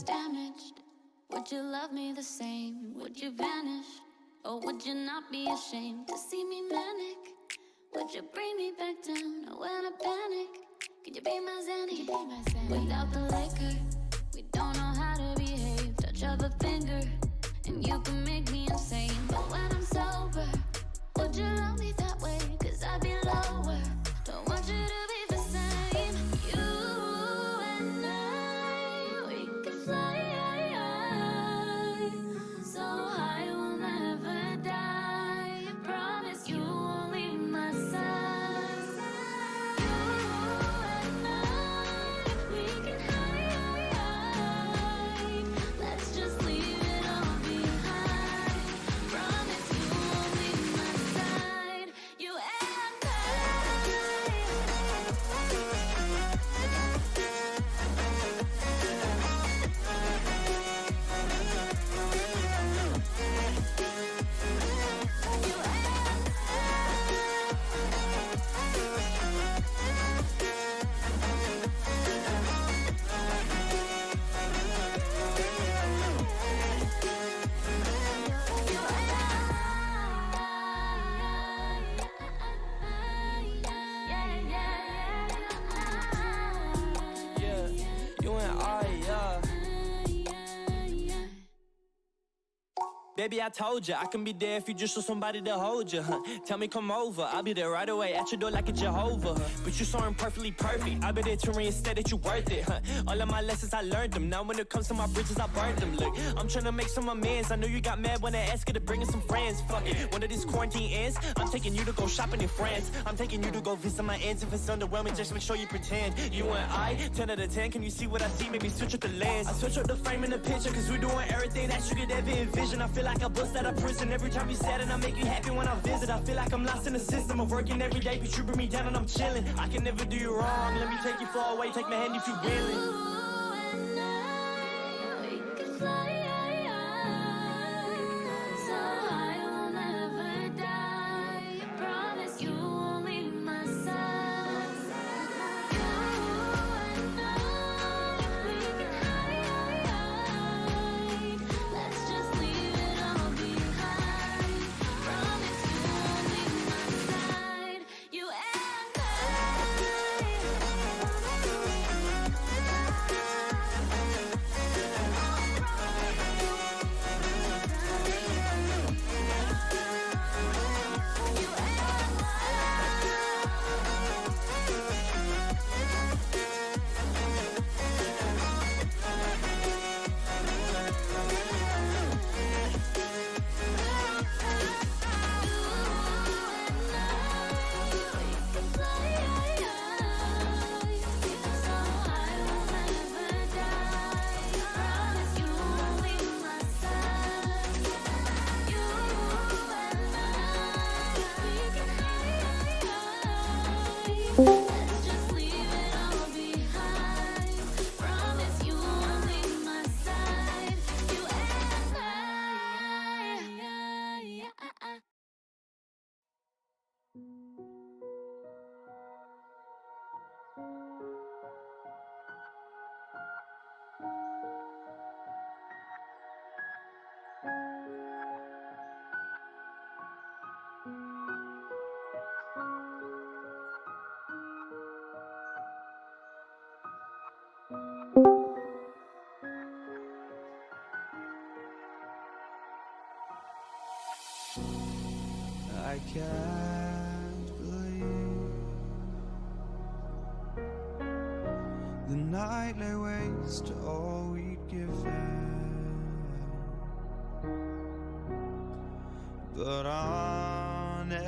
damaged? Would you love me the same? Would you vanish? Or would you not be ashamed to see me manic? Would you bring me back down when I panic? Could you be my Zanny? Without the liquor, we don't know how to behave. Touch of a finger, and you can make me insane. But when I'm sober, would you love me that way? Cause I'd be lower. Don't want you to be the same. You and I, we could fly so high we'll never die. I promise you won't leave my side. You and I, we can hide. Let's just leave it all behind. Promise you won't leave my side. You and Baby, I told you, I can be there if you just want somebody to hold you, huh? Tell me come over, I'll be there right away at your door like a Jehovah, huh? But you saw him perfectly perfect, I'll be there to reinstate that you worth it, huh? All of my lessons, I learned them, now when it comes to my bridges, I burned them. Look, I'm trying to make some amends, I know you got mad when I asked you to bring in some friends. Fuck it, when this quarantine ends, I'm taking you to go shopping in France. I'm taking you to go visit my aunts. If it's underwhelming, just make sure you pretend. You and I, 10 out of 10, can you see what I see? Maybe switch up the lens. I switch up the frame in the picture, cause we're doing everything that you could ever envision. I feel like I bust out of prison every time you sad, and I make you happy when I visit. I feel like I'm lost in the system of working every day, but you bring me down and I'm chilling. I can never do you wrong, let me take you far away, take my hand if you willing. I can't believe the night lay waste to all we'd given, but honestly,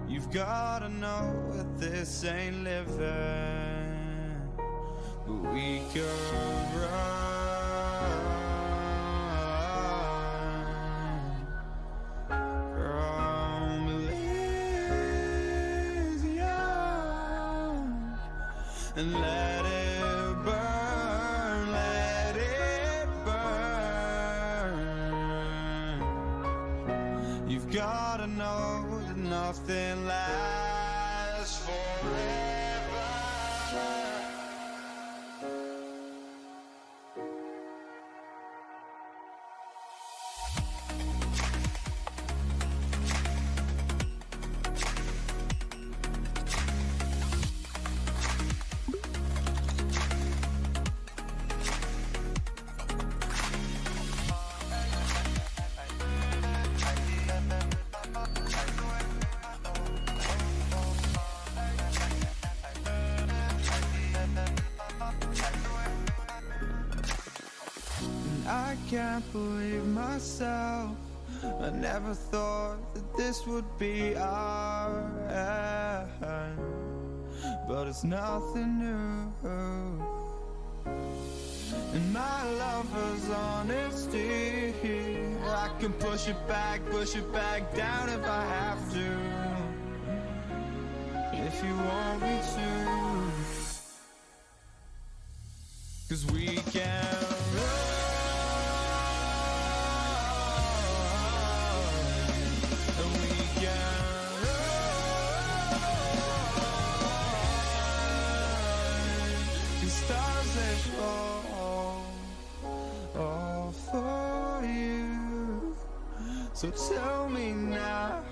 you've gotta know that this ain't living, but we could run and let it burn, let it burn. You've gotta know that nothing lasts forever. I can't believe myself. I never thought that this would be our end, but it's nothing new. And my lover's honesty, I can push it back down if I have to, if you want me to. 'Cause we can run, and we can run. The stars they fall all for you. So tell me now,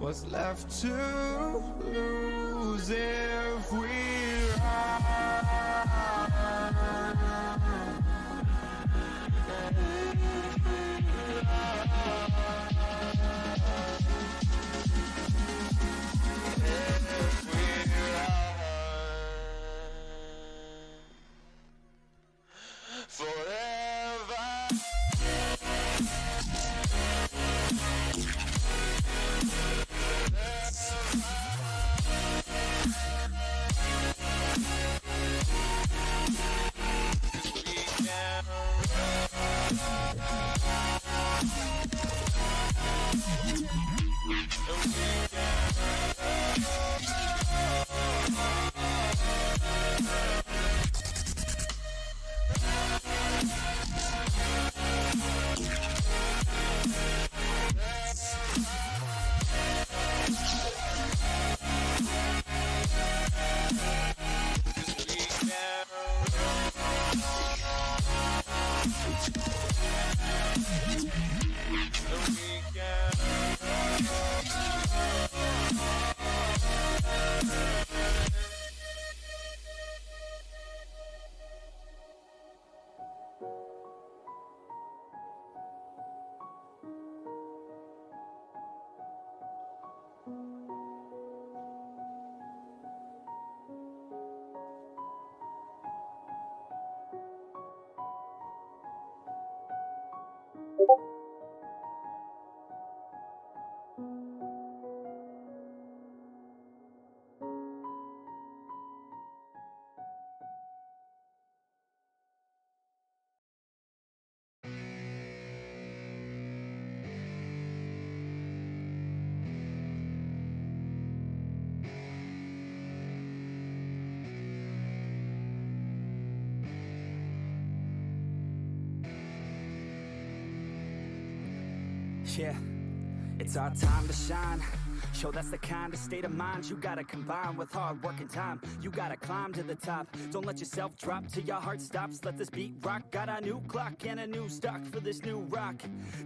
what's left to lose if we Yeah, it's our time to shine. Show that's the kind of state of mind you gotta combine with hard work and time. You gotta climb to the top. Don't let yourself drop till your heart stops. Let this beat rock. Got a new clock and a new stock for this new rock.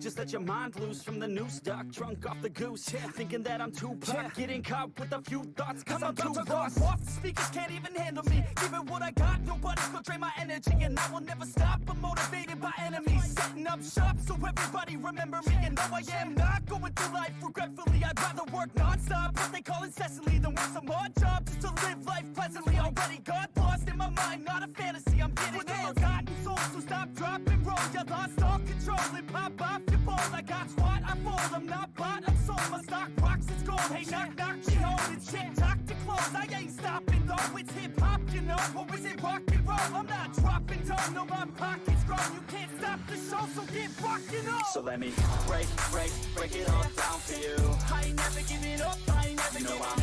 Just let your mind loose from the new stock. Drunk off the goose, thinking that I'm too pop. Getting caught with a few thoughts cause I'm too lost. Off the speakers can't even handle me. Giving what I got, nobody's gonna drain my energy. And I will never stop, I'm motivated by enemies. Setting up shop so everybody remember me. And no, I am not going through life regretfully. I'd rather work non-stop, what they call incessantly, than work some odd job just to live life pleasantly. Already got lost in my mind, not a fantasy, I'm getting with a forgotten soul. So stop, drop, and roll. You lost all control and pop off your ball. I got squat, I fold, I'm not bought, I'm sold. My stock rocks, it's gold. Hey, knock, knock, she holding shit, talk to close. I ain't stopping though, it's hip-hop, you know. Or is it rock and roll? I'm not dropping down, no, my pocket's grown. You can't stop the show, so get rockin' on. So let me break it all down for you. I ain't never giving up, I ain't never giving up.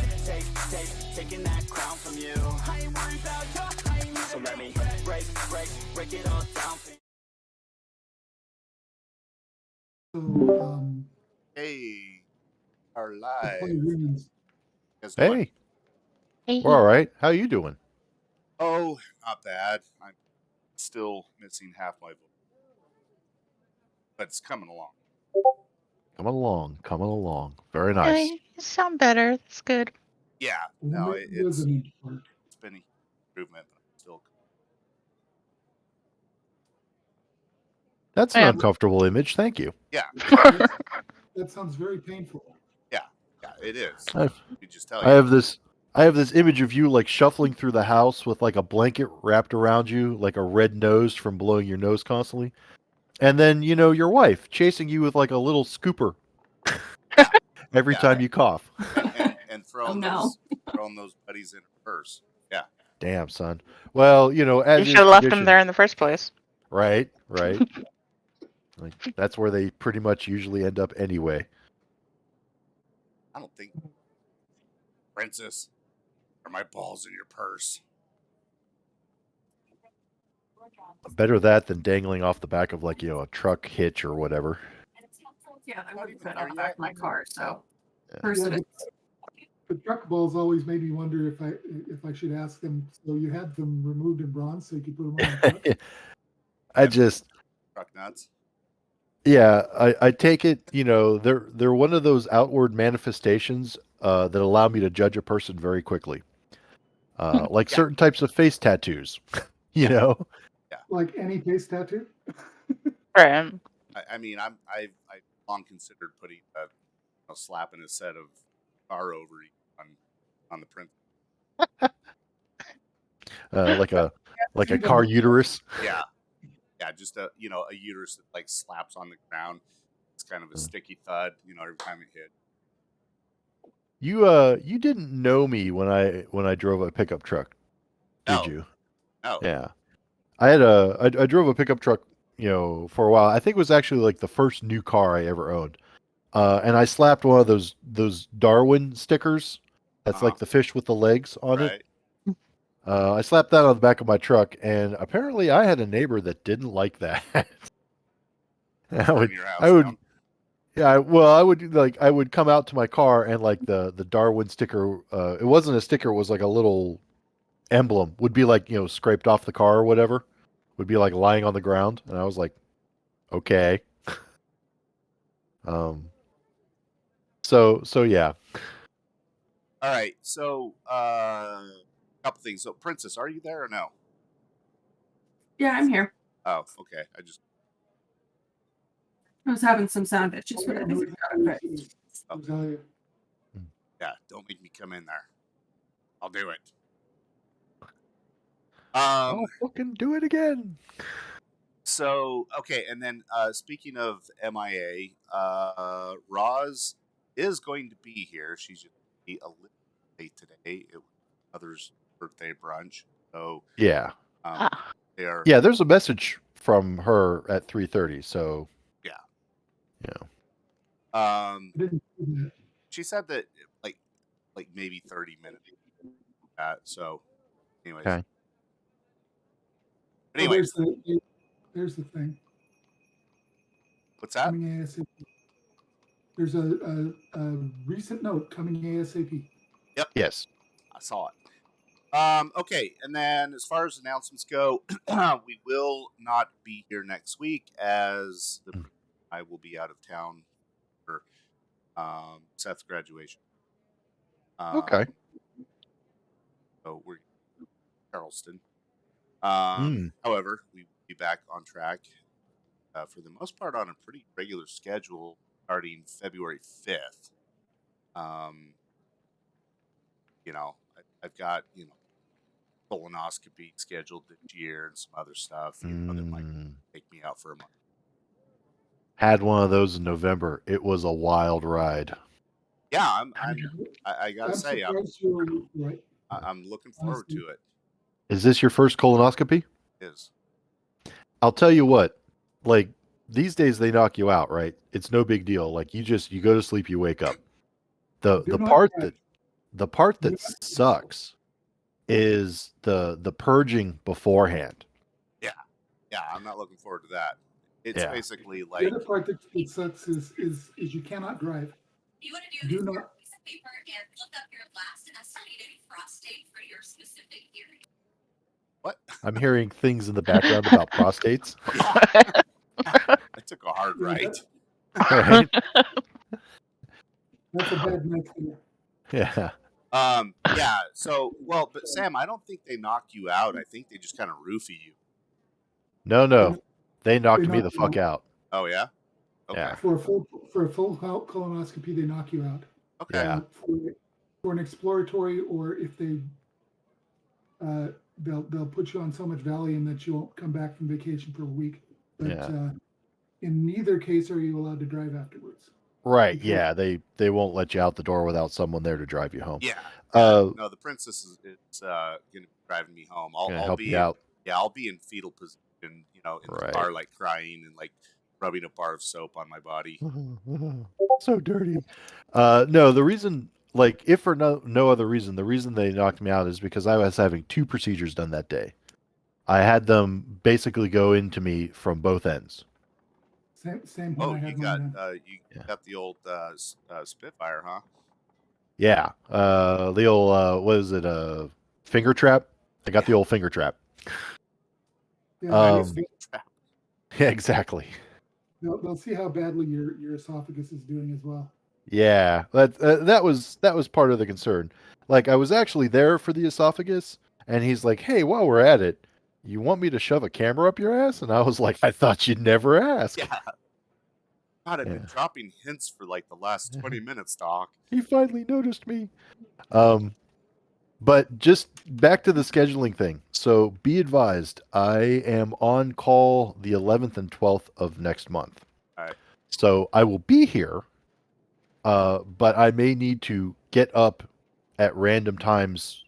Taking that crown from you. I ain't worried about you, I ain't. So let me break it all down for you. Hey, are live. Guess what? Hey, we're all right. How you doing? Oh, not bad. I'm still missing half my voice, but it's coming along. Coming along. Very nice. You sound better. It's good. Yeah, no, it's been a improvement, but I'm still. That's an uncomfortable image. Thank you. Yeah, That sounds very painful. yeah, it is. I You just tell you. have this I have this image of you like shuffling through the house with like a blanket wrapped around you, like a red nose from blowing your nose constantly. And then, your wife chasing you with like a little scooper Yeah, every yeah, time you cough. and throwing those buddies in her purse. Yeah. Damn, son. Well, You as should is have left them tradition. there in the first place. Right. Like that's where they pretty much usually end up anyway. I don't think, Princess, are my balls in your purse? Better that than dangling off the back of like, a truck hitch or whatever. Yeah, I Not wouldn't even fit there on the back yet. of my car, so Yeah. purse it is. The truck balls always made me wonder if I should ask them. So you had them removed in bronze, so you could put them on the truck. I just, Truck nuts. yeah, I take it, they're one of those outward manifestations that allow me to judge a person very quickly. Like Yeah. certain types of face tattoos, you know. Like any face tattoo. Right. I mean, I've long considered putting slapping a set of car over on the print. Like a car uterus. Yeah, just a uterus that like slaps on the ground. It's kind of a sticky thud, every time it hit. You didn't know me when I drove a pickup truck, did No. you? No. Yeah. I drove a pickup truck, for a while. I think it was actually like the first new car I ever owned. And I slapped one of those Darwin stickers. That's like the fish with the legs on it. I slapped that on the back of my truck, and apparently I had a neighbor that didn't like that. I would come out to my car and like the Darwin sticker. It wasn't a sticker; it was like a little emblem. Would be like scraped off the car or whatever. Would be like lying on the ground, and I was like, okay. So yeah. All right. So a couple things. So Princess, are you there or no? Yeah, I'm here. Oh, okay. I was having some sound issues, but I think we got it fixed. Yeah, don't make me come in there. I'll do it. I'll fucking do it again. So, okay, and then speaking of MIA, Roz is going to be here. She's just a little late today. It was mother's birthday brunch. So yeah, they are. Yeah, there's a message from her at 3:30. So yeah. She said that like maybe 30 minutes. So, anyways. Okay. But anyways, there's the thing. What's that? Coming ASAP. There's a recent note coming ASAP. Yep. Yes. I saw it. Okay, and then as far as announcements go, we will not be here next week as I will be out of town for Seth's graduation. Okay. So we're in Charleston. However, we will be back on track for the most part on a pretty regular schedule starting February 5th. I've got, colonoscopy scheduled this year and some other stuff, that might take me out for a month. Had one of those in November. It was a wild ride. Yeah, I gotta say, I'm looking forward to it. Is this your first colonoscopy? It is. I'll tell you what, like these days they knock you out, right? It's no big deal. Like you go to sleep, you wake up. The part that sucks is the purging beforehand. Yeah, I'm not looking forward to that. It's basically like the other part that sucks is you cannot drive. You want to do not piece of paper and look up your last estimated prostate for your specific hearing. What? I'm hearing things in the background about prostates. I took a hard right. Right. That's a bad night for you. Yeah. Yeah. So, but Sam, I don't think they knock you out. I think they just kind of roofie you. No. They knocked me the fuck out. Oh yeah. Okay. Yeah. For a full colonoscopy, they knock you out. Okay. Yeah. for an exploratory, or if they'll put you on so much Valium that you won't come back from vacation for a week. But Yeah. In neither case are you allowed to drive afterwards. Right. Because- Yeah. They won't let you out the door without someone there to drive you home. Yeah. No, the princess is going to be driving me home. Gonna I'll help be you out. Yeah, I'll be in fetal position, in Right. the car, like crying and like rubbing a bar of soap on my body. So dirty. No, the reason, like, if for no other reason, the reason they knocked me out is because I was having 2 procedures done that day. I had them basically go into me from both ends. Same when I had mine done. You got the old Spitfire, huh? Yeah. The old what is it? Finger trap. I got the old finger trap. Yeah, Yeah, exactly. they'll see how badly your esophagus is doing as well. Yeah, that was part of the concern. Like, I was actually there for the esophagus, and he's like, "Hey, while we're at it, you want me to shove a camera up your ass?" And I was like, "I thought you'd never ask." Yeah. God, I've been dropping hints for like the last 20 minutes, Doc. He finally noticed me. But just back to the scheduling thing. So be advised, I am on call the 11th and 12th of next month. All right. So I will be here, but I may need to get up at random times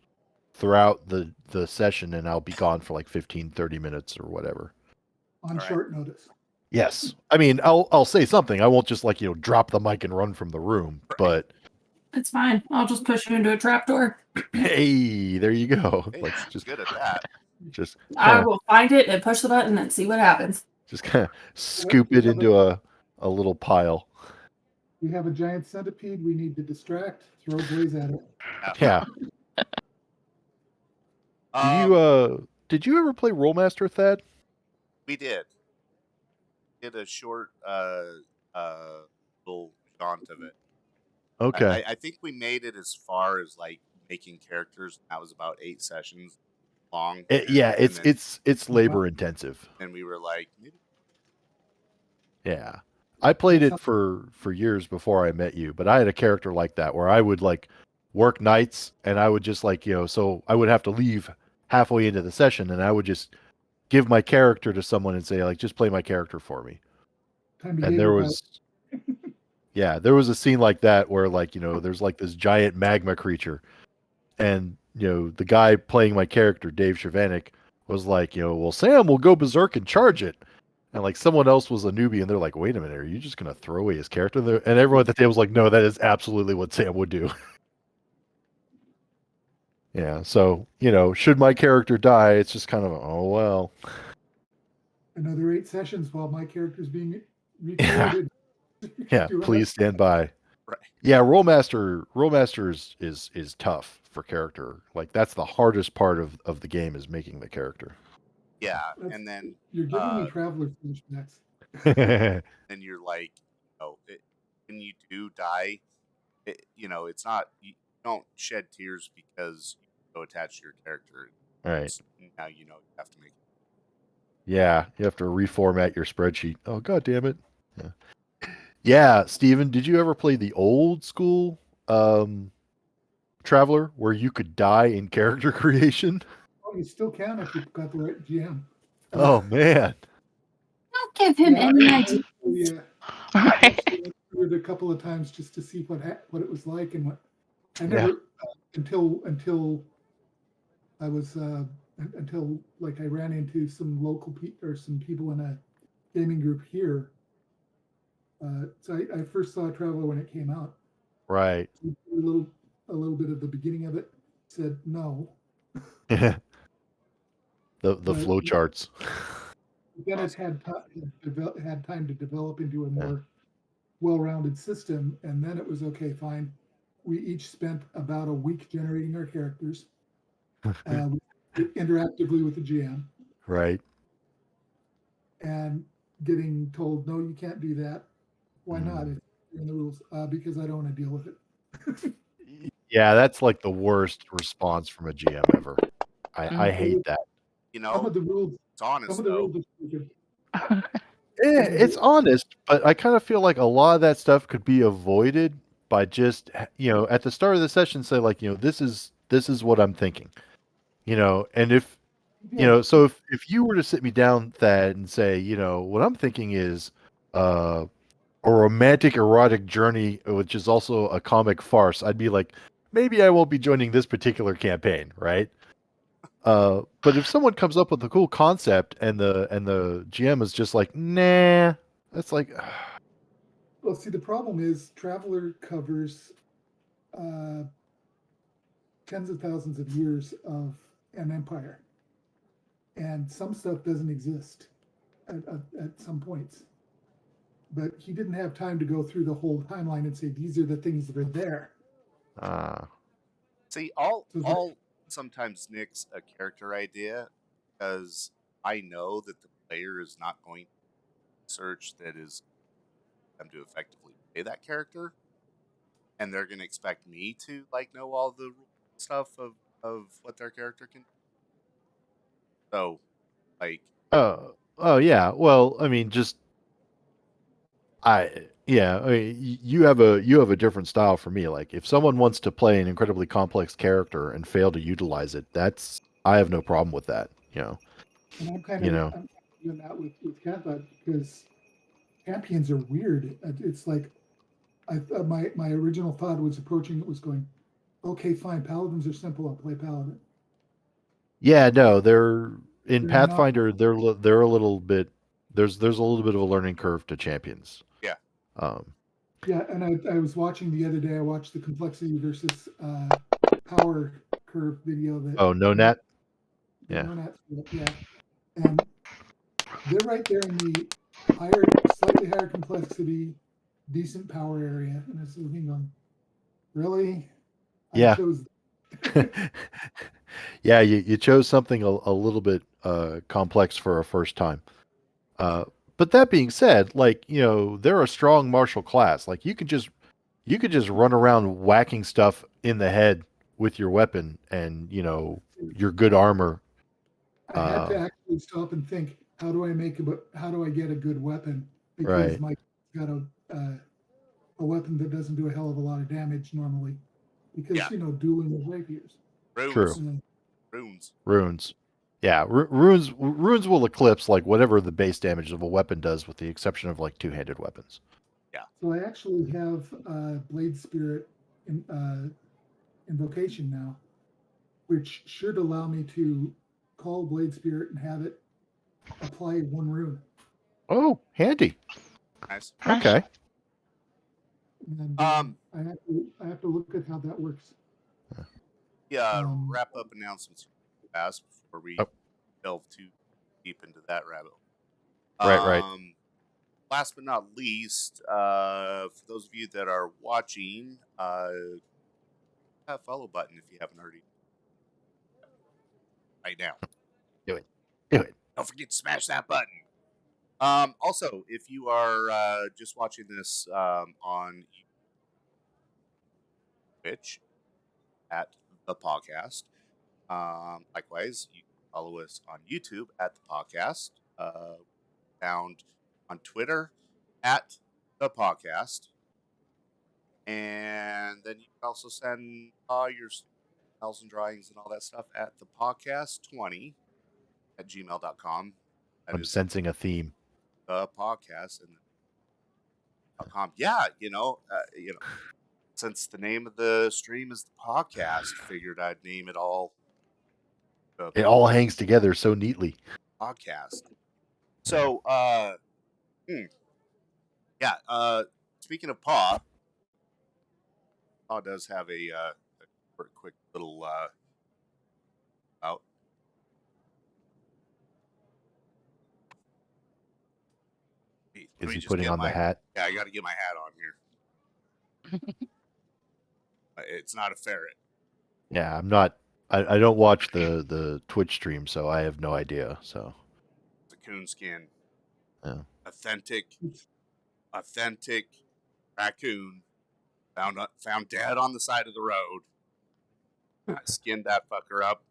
throughout the session, and I'll be gone for like 15, 30 minutes or whatever. On short notice. Yes. I mean, I'll say something. I won't just like, drop the mic and run from the room, but It's fine. I'll just push you into a trapdoor. hey, there you go. Hey, Let's just good at that. Just I will find it and push the button and see what happens. Just kind of scoop it into a little pile. We have a giant centipede we need to distract. Throw Blaze at it. Yeah. Did you ever play Rollmaster, Thad? We did. Did a short little jaunt of it. Okay. I think we made it as far as like making characters. That was about 8 sessions long. It's labor intensive. And we were like, maybe. Yeah. I played it for years before I met you, but I had a character like that where I would like work nights and I would just like, so I would have to leave halfway into the session and I would just give my character to someone and say, like, just play my character for me. And there was there was a scene like that where like, there's like this giant magma creature and the guy playing my character, Dave Shavanik, was like, well, Sam will go berserk and charge it. And like someone else was a newbie and they're like, wait a minute, are you just going to throw away his character there? And everyone at the table was like, no, that is absolutely what Sam would do. Yeah. So, should my character die, it's just kind of, oh, well. Another 8 sessions while my character's being recorded. Yeah. Please stand by. Right. Yeah. Rollmaster is tough for character. Like that's the hardest part of the game is making the character. Yeah. And then you're giving me traveler flashbacks. And you're like, when you do die, it's not, you don't shed tears because you so attached to your character. Right. Now you have to make it. Yeah, you have to reformat your spreadsheet. Oh, God damn it. Yeah, Steven, did you ever play the old school Traveler where you could die in character creation? Oh, you still can if you've got the right GM. Oh, man. Don't give him any idea. Yeah. I went a couple of times just to see what it was like and what I never until I was until like I ran into some local or some people in a gaming group here. So I first saw Traveler when it came out. Right. A little bit of the beginning of it. Said no. the flow charts. Then it had time to develop into a more well-rounded system, and then it was okay, fine. We each spent about a week generating our characters, interactively with the GM. Right. And getting told, no, you can't do that. Why not? It's in the rules. Because I don't want to deal with it. Yeah, that's like the worst response from a GM ever. I hate that. Some of the rules, it's honest, it's honest, but I kind of feel like a lot of that stuff could be avoided I just, at the start of the session say like, this is what I'm thinking, and if, so if you were to sit me down that and say, what I'm thinking is, a romantic erotic journey, which is also a comic farce, I'd be like, maybe I won't be joining this particular campaign, right? But if someone comes up with a cool concept and the GM is just like, nah, that's like, Well, see, the problem is Traveler covers tens of thousands of years of an empire, and some stuff doesn't exist at some points. But he didn't have time to go through the whole timeline and say these are the things that are there. See, I'll sometimes nix a character idea because I know that the player is not going to search that is them to effectively play that character, and they're going to expect me to like know all the stuff of what their character can. So, like, oh yeah. Well, I mean, just you have a different style for me. Like, if someone wants to play an incredibly complex character and fail to utilize it, I have no problem with that. And I'm kind of doing that with Cathbot because champions are weird. It's like my original thought was approaching it was going, okay, fine, paladins are simple. I'll play paladin. Yeah, no, they're in They're Pathfinder. They're a little bit. There's a little bit of a learning curve to champions. yeah. Yeah, and I was watching the other day. I watched the complexity versus power curve video. No nat. Yeah. Yeah. No nat. Yeah, and they're right there in the slightly higher complexity, decent power area. And I was looking on, really? Yeah. I chose Yeah, you chose something a little bit complex for a first time. But that being said, like, they're a strong martial class. Like, you could just run around whacking stuff in the head with your weapon and, your good armor. I had to actually stop and think, how do I get a good weapon? Because Right. Mike's got a weapon that doesn't do a hell of a lot of damage normally. Because dueling with rapiers. Runes. True. Runes. Yeah, runes will eclipse like whatever the base damage of a weapon does, with the exception of like two-handed weapons. Yeah. So I actually have Blade Spirit invocation now, which should allow me to call Blade Spirit and have it apply one rune. Oh, handy. Nice. Okay. And I have to look at how that works. Yeah, wrap up announcements fast before we delve too deep into that rabbit hole. Right. Last but not least, for those of you that are watching, that follow button if you haven't already. Right now. Do it. Don't forget to smash that button. Also, if you are just watching this on Twitch at the podcast, likewise, you can follow us on YouTube at the podcast. Found on Twitter at the podcast, and then you can also send all your emails and drawings and all that stuff at the podcast20 at gmail.com. I'm sensing a theme. The podcast and .com. Yeah, since the name of the stream is the podcast, figured I'd name it all. It all hangs together so neatly. Podcast. So, speaking of Paw does have a quick little out. Is he putting on the hat? Yeah, I got to get my hat on here. It's not a ferret. Yeah, I'm not. I don't watch the Twitch stream, so I have no idea. So it's a coon skin. Yeah. Authentic raccoon found dead on the side of the road. I skinned that fucker up,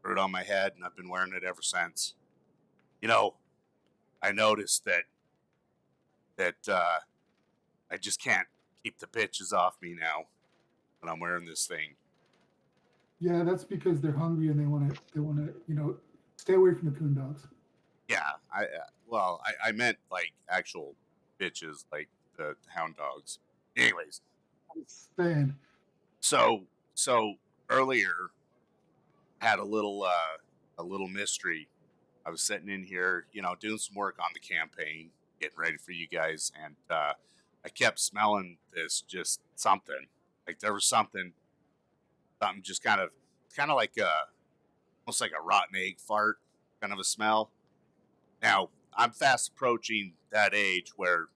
put it on my head, and I've been wearing it ever since. I noticed that I just can't keep the bitches off me now when I'm wearing this thing. Yeah, that's because they're hungry and they want to, stay away from the coon dogs. Yeah, I meant like actual bitches, like the hound dogs. Anyways, Saying, so earlier had a little mystery. I was sitting in here, doing some work on the campaign, getting ready for you guys, and I kept smelling this just something. Like there was something just kind of like almost like a rotten egg fart kind of a smell. Now, I'm fast approaching that age where,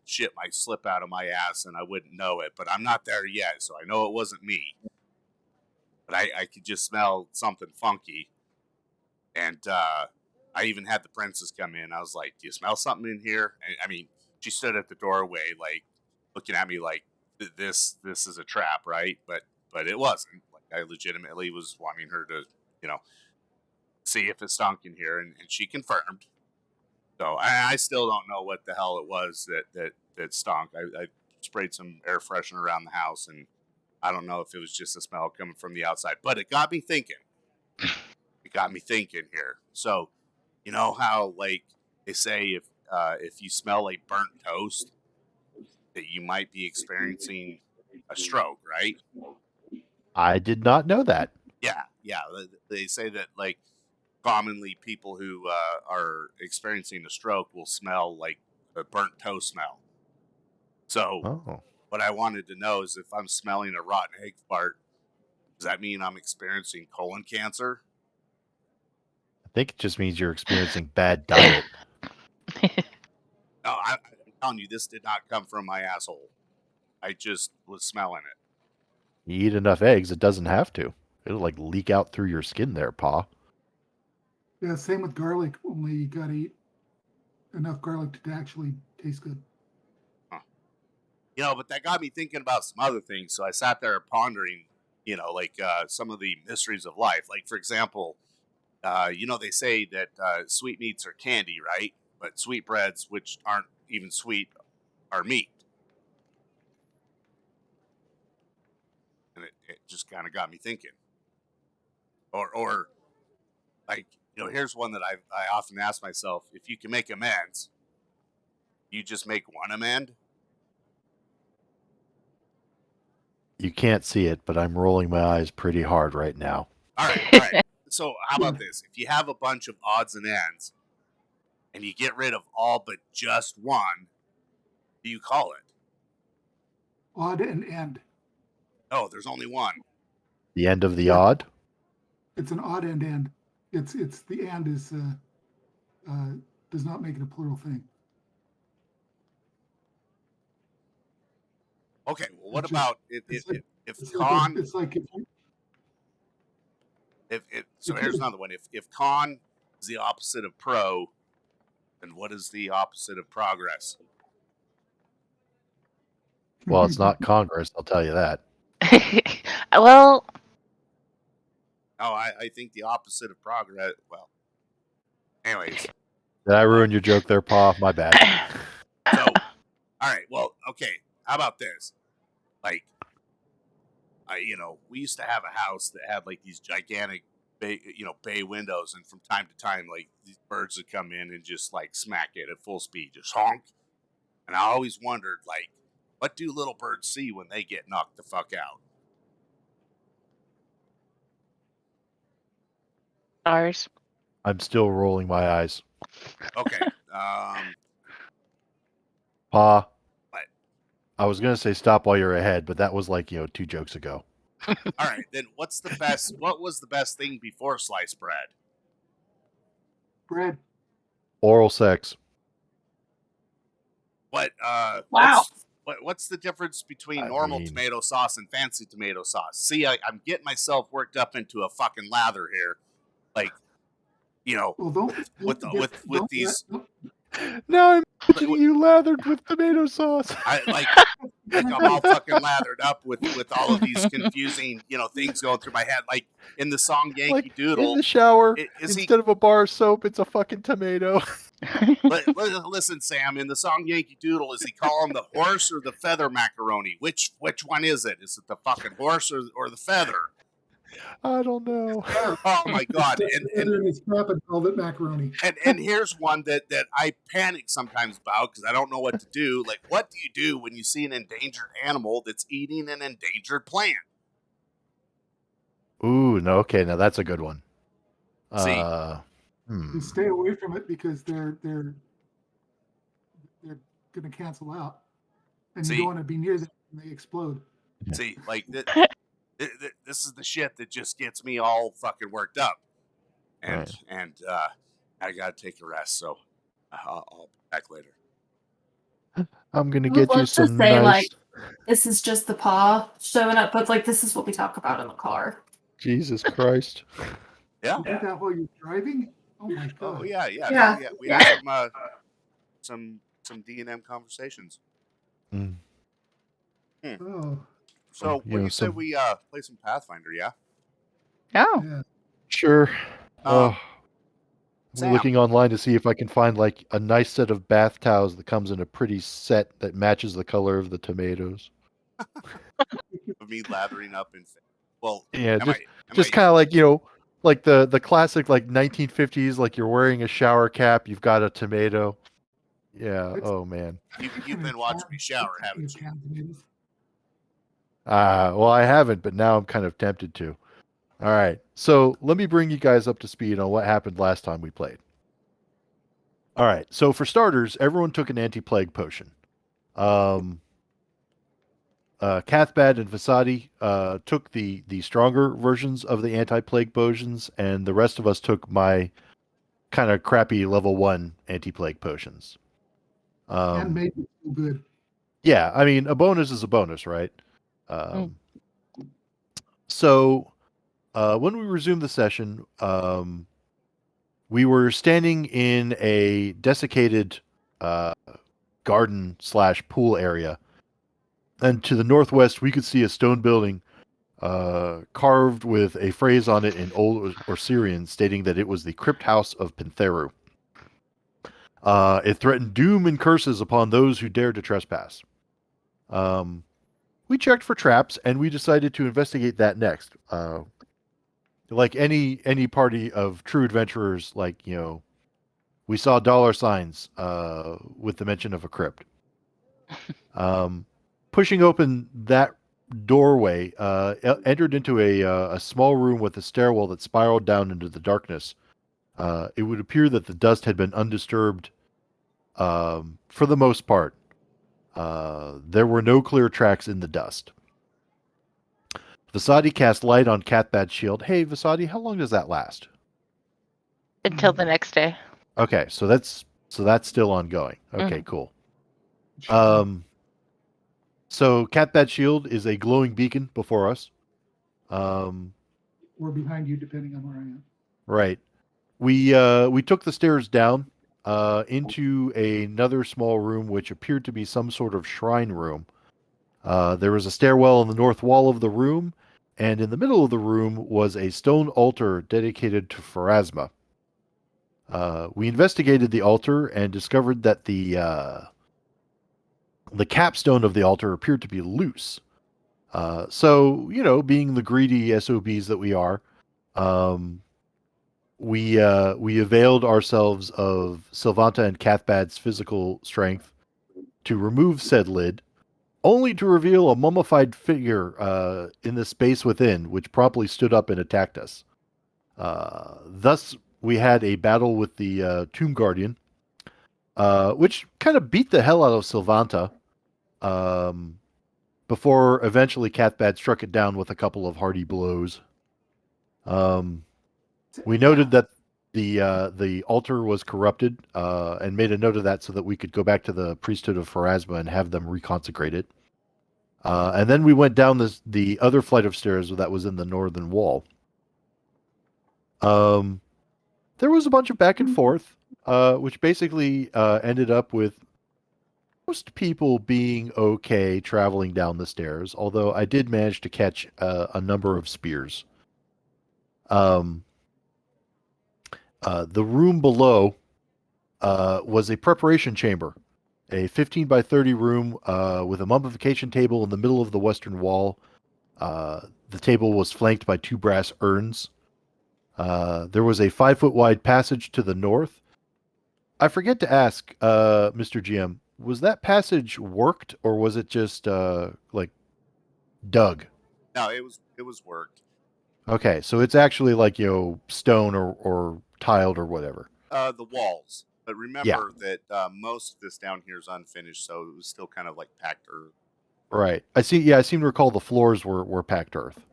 shit might slip out of my ass and I wouldn't know it, but I'm not there yet, so I know it wasn't me. But I could just smell something funky. And I even had the princess come in. I was like, do you smell something in here? And, I mean, she stood at the doorway, like, looking at me like, this is a trap, right? But it wasn't. Like, I legitimately was wanting her to, see if it stunk in here, and she confirmed. So I still don't know what the hell it was that stunk. I sprayed some air freshener around the house, and I don't know if it was just a smell coming from the outside. But it got me thinking. It got me thinking here. So, you know how like they say if you smell like burnt toast, that you might be experiencing a stroke, right? I did not know that. Yeah. They say that like commonly people who are experiencing a stroke will smell like a burnt toast smell. So what I wanted to know is if I'm smelling a rotten egg fart, does that mean I'm experiencing colon cancer? I think it just means you're experiencing bad diet. No, I'm telling you, this did not come from my asshole. I just was smelling it. You eat enough eggs, it doesn't have to. It'll like leak out through your skin there, Pa. yeah, same with garlic. Only you got to eat enough garlic to actually taste good. But that got me thinking about some other things. So I sat there pondering, like some of the mysteries of life. Like, for example, they say that sweetmeats are candy, right? But sweetbreads, which aren't even sweet, are meat. And it just kind of got me thinking. Or like, here's one that I often ask myself: if you can make amends, you just make one amend. You can't see it, but I'm rolling my eyes pretty hard right now. All right. So how about this? If you have a bunch of odds and ends, and you get rid of all but just one, what do you call it? Odd and end. Oh, there's only one. The end of the odd? It's an odd and end. It's the and is does not make it a plural thing. Okay, well, what about if con? So here's another one. If con is the opposite of pro, then what is the opposite of progress? Well, it's not Congress, I'll tell you that. Well, no, I think the opposite of progress. Well, anyways. Did I ruin your joke there, Pa? My bad. So, all right. Well, okay. How about this? Like, we used to have a house that had like these gigantic, bay windows, and from time to time, like these birds would come in and just like smack it at full speed, just honk. And I always wondered, like, what do little birds see when they get knocked the fuck out? Stars. I'm still rolling my eyes. Okay. Pa. What? I was gonna say stop while you're ahead, but that was like 2 jokes ago. All right, then what was the best thing before sliced bread? Bread. Oral sex. What? Wow. What's the difference between normal tomato sauce and fancy tomato sauce? See, I'm getting myself worked up into a fucking lather here, like, with these. Now I'm imagining you lathered with tomato sauce. Like I'm all fucking lathered up with all of these confusing, things going through my head. Like in the song Yankee like Doodle. in the shower, instead of a bar of soap, it's a fucking tomato. Listen, Sam. In the song Yankee Doodle, is he calling the horse or the feather macaroni? Which one is it? Is it the fucking horse or the feather? I don't know. Oh my god! And in his crap and called it macaroni. And here's one that I panic sometimes about because I don't know what to do. Like, what do you do when you see an endangered animal that's eating an endangered plant? Ooh, no. Okay, now that's a good one. See, You stay away from it because they're going to cancel out, and you don't want to be near them when they explode. See, like this is the shit that just gets me all fucking worked up, and I gotta take a rest. So I'll be back later. I'm gonna get you Let's some just say, nice. like, this is just the paw showing up, but like this is what we talk about in the car. Jesus Christ. Yeah. You do that while you're driving? Oh my god. Oh yeah. We Yeah. had some D&M conversations. Oh. So you said we play some Pathfinder, yeah? Oh. Yeah. Sure. Sam. We're looking online to see if I can find like a nice set of bath towels that comes in a pretty set that matches the color of the tomatoes. Of me lathering up in. Well, yeah, just kind of like, you know, like the classic like 1950s, like you're wearing a shower cap, you've got a tomato. Yeah. Oh man. You've been watching me shower, haven't you? Well, I haven't, but now I'm kind of tempted to. All right. So let me bring you guys up to speed on what happened last time we played. All right. So for starters, everyone took an anti-plague potion. Cathbad and Vasadi took the stronger versions of the anti-plague potions, and the rest of us took my kind of crappy level 1 anti-plague potions. And made it feel good. Yeah, I mean, a bonus is a bonus, right? So when we resumed the session, we were standing in a desiccated garden/pool area. And to the northwest, we could see a stone building carved with a phrase on it in Old Osirian stating that it was the crypt house of Pentheru. It threatened doom and curses upon those who dared to trespass. We checked for traps, and we decided to investigate that next. Like any party of true adventurers, like, you know, we saw dollar signs with the mention of a crypt. Pushing open that doorway, entered into a small room with a stairwell that spiraled down into the darkness. It would appear that the dust had been undisturbed for the most part. There were no clear tracks in the dust. Vasadi cast light on Cathbad's shield. Hey, Vasadi, how long does that last? Until the next day. Okay, so that's still ongoing. Okay, cool. So Cathbad's shield is a glowing beacon before us. Or behind you, depending on where I am. Right. We took the stairs down into another small room, which appeared to be some sort of shrine room. There was a stairwell on the north wall of the room, and in the middle of the room was a stone altar dedicated to Pharasma. We investigated the altar and discovered that the capstone of the altar appeared to be loose. So, you know, being the greedy SOBs that we are, we availed ourselves of Sylvanta and Cathbad's physical strength to remove said lid, only to reveal a mummified figure in the space within, which promptly stood up and attacked us. Thus, we had a battle with the Tomb Guardian, which kind of beat the hell out of Sylvanta, before eventually Cathbad struck it down with a couple of hearty blows. We noted that the altar was corrupted, and made a note of that so that we could go back to the priesthood of Pharasma and have them reconsecrate it. And then we went down the other flight of stairs that was in the northern wall. There was a bunch of back and forth, which basically ended up with most people being okay traveling down the stairs, although I did manage to catch a number of spears. The room below was a preparation chamber, a 15 by 30 room with a mummification table in the middle of the western wall. The table was flanked by 2 brass urns. There was a 5-foot wide passage to the north. I forget to ask, Mr. GM, was that passage worked or was it just like dug? No, it was worked. Okay, so it's actually like, stone or tiled or whatever. The walls, but remember that most of this down here is unfinished, so it was still kind of like packed earth. Right. I see. Yeah, I seem to recall the floors were packed earth.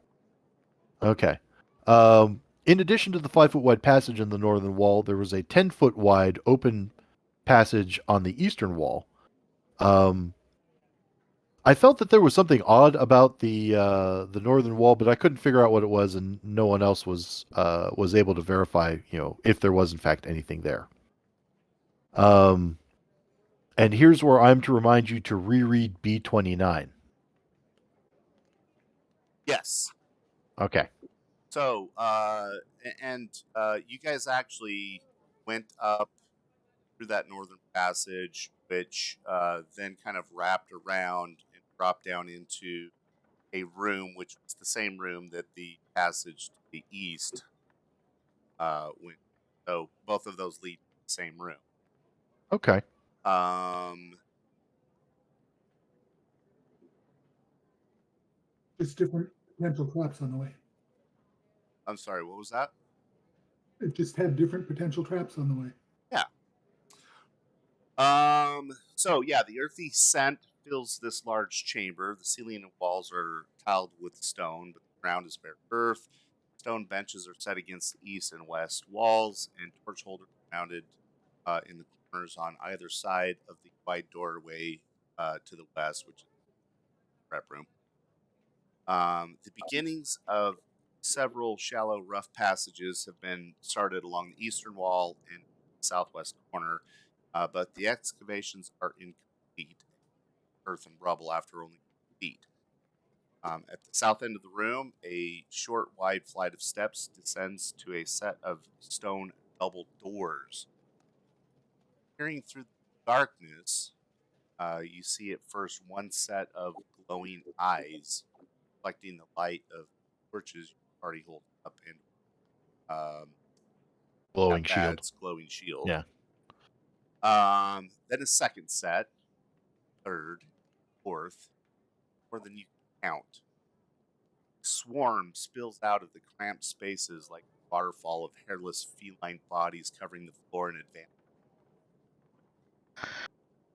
Okay. In addition to the 5-foot wide passage in the northern wall, there was a 10-foot wide open passage on the eastern wall. I felt that there was something odd about the northern wall, but I couldn't figure out what it was, and no one else was able to verify, if there was in fact anything there. And here's where I'm to remind you to reread B29. Yes. Okay. So, you guys actually went up through that northern passage, which then kind of wrapped around and dropped down into a room, which was the same room that the passage to the east went. So both of those lead to the same room. Okay. It's different potential traps on the way. I'm sorry, what was that? It just had different potential traps on the way. Yeah. So yeah, the earthy scent fills this large chamber. The ceiling and walls are tiled with stone, but the ground is bare earth. Stone benches are set against the east and west walls, and torch holders are mounted in the corners on either side of the wide doorway to the west, which is the prep room. The beginnings of several shallow, rough passages have been started along the eastern wall and southwest corner, but the excavations are incomplete. Earth and rubble after only feet. At the south end of the room, a short, wide flight of steps descends to a set of stone double doors. Peering through the darkness, you see at first one set of glowing eyes, reflecting the light of torches you already hold up and Glowing shield. glowing shield. Yeah. Then a second set, third, fourth, more than you can count. Swarm spills out of the cramped spaces like a waterfall of hairless feline bodies covering the floor in advance.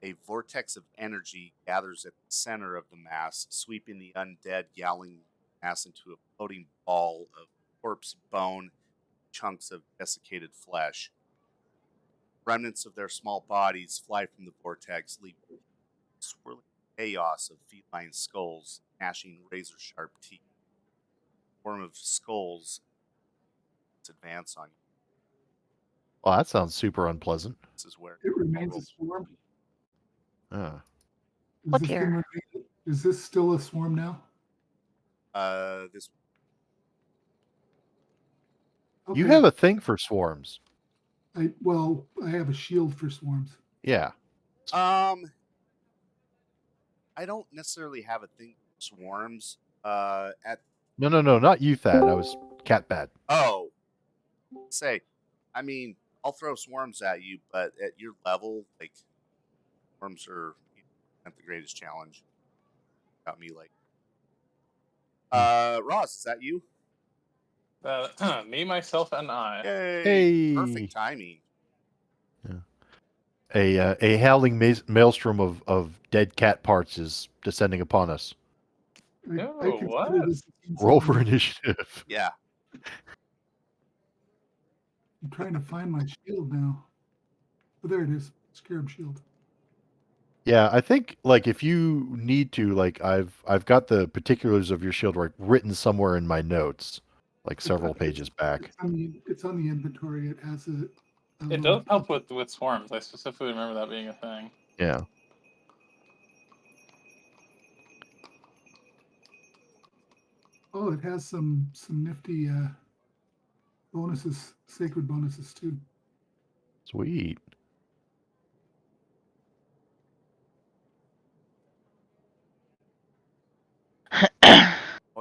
A vortex of energy gathers at the center of the mass, sweeping the undead, yowling mass into a floating ball of corpse bone, chunks of desiccated flesh. Remnants of their small bodies fly from the vortex, leaving a swirling chaos of feline skulls, gnashing razor-sharp teeth. Form of skulls advance on you. Well, that sounds super unpleasant. This is where It remains a swarm. Is this still a swarm now? This. Okay. You have a thing for swarms. I have a shield for swarms. Yeah. I don't necessarily have a thing for swarms. No, not you, Thad. I was cat bad. Oh, I'll throw swarms at you, but at your level, like, swarms are not the greatest challenge. Got me like. Ross, is that you? Me, myself, and I. Yay! Hey. Perfect timing. Yeah. A howling maelstrom of dead cat parts is descending upon us. What? Roll for initiative. Yeah. I'm trying to find my shield now. Oh, there it is. Scarab shield. Yeah, I think like if you need to, like I've got the particulars of your shield written somewhere in my notes, like several pages back. It's on the inventory. It has a It does help with swarms. I specifically remember that being a thing. Yeah. Oh, it has some nifty bonuses, sacred bonuses too. Sweet.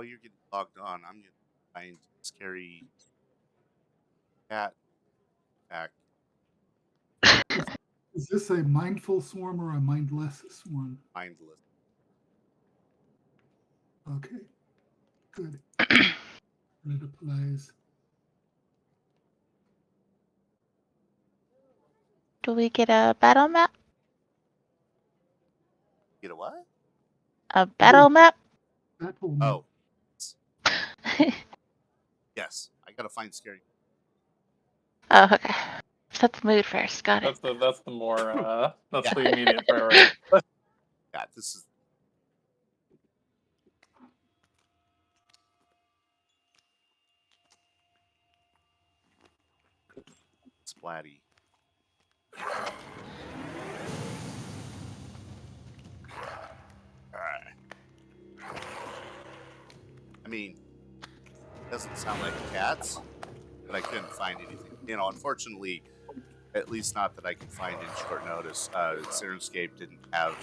while you're getting logged on, I'm gonna find scary cat back. Is this a mindful swarm or a mindless swarm? Mindless. Okay, good. And it applies. Do we get a battle map? Get a what? A battle map? Battle Oh. Yes. I gotta find scary. Oh, okay. Set the mood first. Got it. That's the more that's Yeah. the immediate priority. Yeah, this is splatty. Alright. I mean, it doesn't sound like cats, but I couldn't find anything. Unfortunately, at least not that I could find in short notice. Sirenscape didn't have,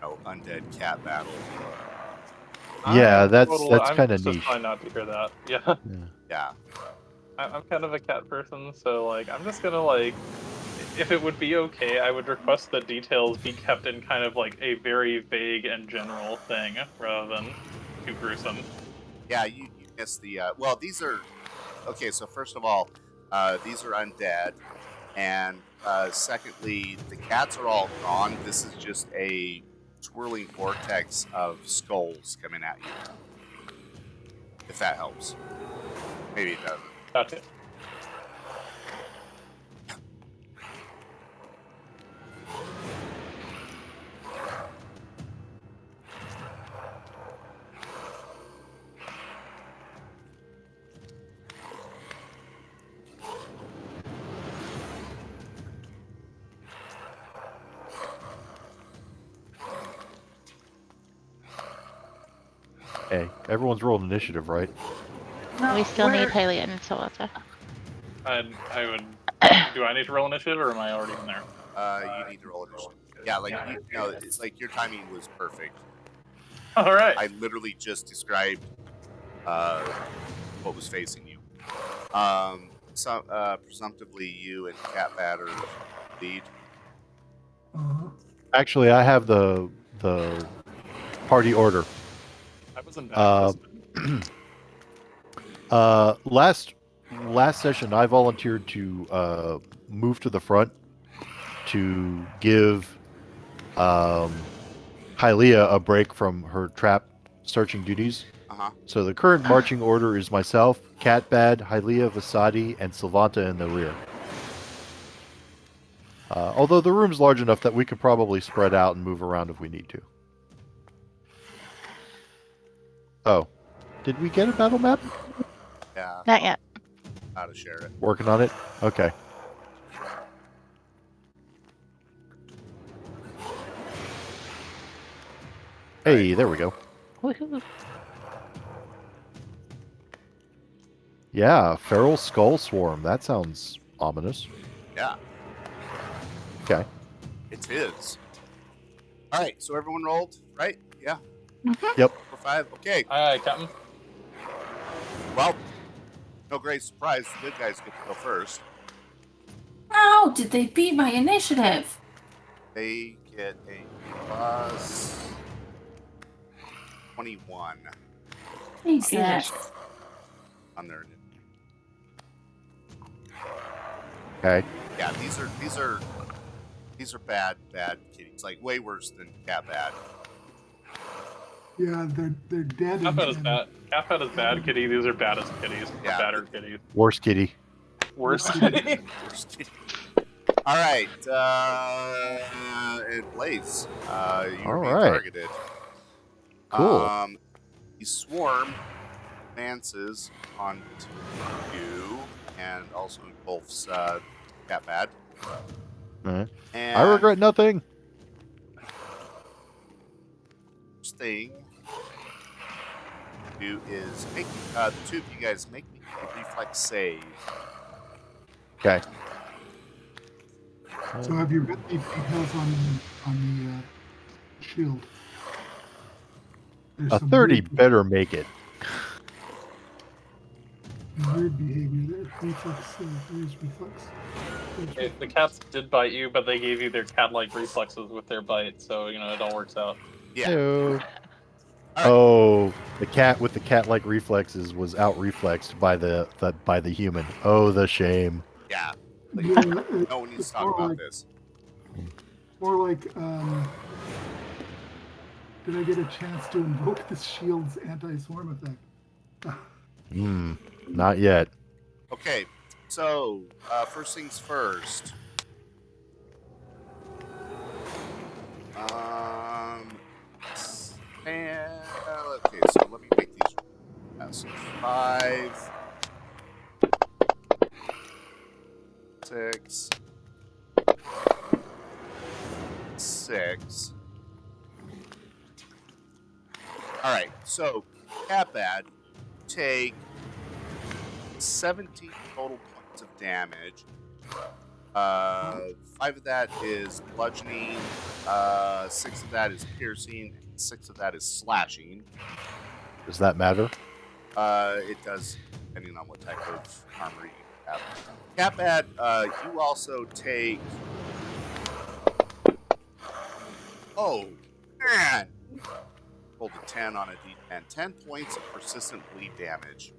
undead cat battle. Yeah, that's I'm kind of just niche. trying not to hear that. Yeah. Yeah. I'm kind of a cat person, so I'm just gonna if it would be okay, I would request that details be kept in kind of a very vague and general thing rather than too gruesome. Yeah, you missed the. Well, these are. Okay, so first of all, these are undead. And secondly, the cats are all gone. This is just a swirling vortex of skulls coming at you. If that helps. Maybe it doesn't. Gotcha. Hey, everyone's rolled initiative, right? No, We still where- need Hylia and Solata. I would. Do I need to roll initiative, or am I already in there? You need to roll initiative. Yeah, it's like your timing was perfect. All right. I literally just described what was facing you. Presumptively, you and Catbat are lead. Actually, I have the party order. I was in bad. Last session, I volunteered to move to the front to give Hylia a break from her trap searching duties. So the current marching order is myself, Catbad, Hylia, Vasadi, and Sylvanta in the rear. Although the room's large enough that we could probably spread out and move around if we need to. Oh. Did we get a battle map? Yeah. Not yet. How to share it. Working on it? Okay. Hey, there we go. Woohoo. Yeah, Feral Skull Swarm. That sounds ominous. Yeah. Okay. It's his. All right, so everyone rolled, right? Yeah. Yep. 4, 5. Okay. Aye, Captain. Well, no great surprise. The good guys get to go first. How did they beat my initiative? They get a plus 21 Jesus. on their. Okay. Yeah, these are bad kitties. Like way worse than cat bad. Yeah, they're dead. Catbat is bad. Catbat is bad kitty. These are baddest kitties. Yeah. Badder kitties. Worst kitty. Worst kitty. Worst kitty. All right, and Blaze, you were being targeted. Cool. The swarm advances onto you and also engulfs Catbad. Alright. And I regret nothing. first thing to do is make the two of you guys make me a reflex save. Okay. So have you got the details on the shield? There's A some 30 weird- better make it. Weird behavior there. Reflex. Where's reflex? The cats did bite you, but they gave you their cat-like reflexes with their bite, so you know it all works out. Yeah. Heyo. All right. Oh, the cat with the cat-like reflexes was out-reflexed by the human. Oh, the shame. Yeah. Like, Yeah, no one needs it's to talk more about like, this. more like, did I get a chance to invoke the shield's anti-swarm effect? Not yet. Okay. So, first things first. And okay, so let me make these. So 5, 6, 6. All right. So, cat bad. Take 17 total points of damage. 5 of that is bludgeoning. 6 of that is piercing. 6 of that is slashing. Does that matter? It does, depending on what type of armor you have. Catbad, you also take. Oh man! Rolled a 10 on a d10. 10 points of persistent bleed damage.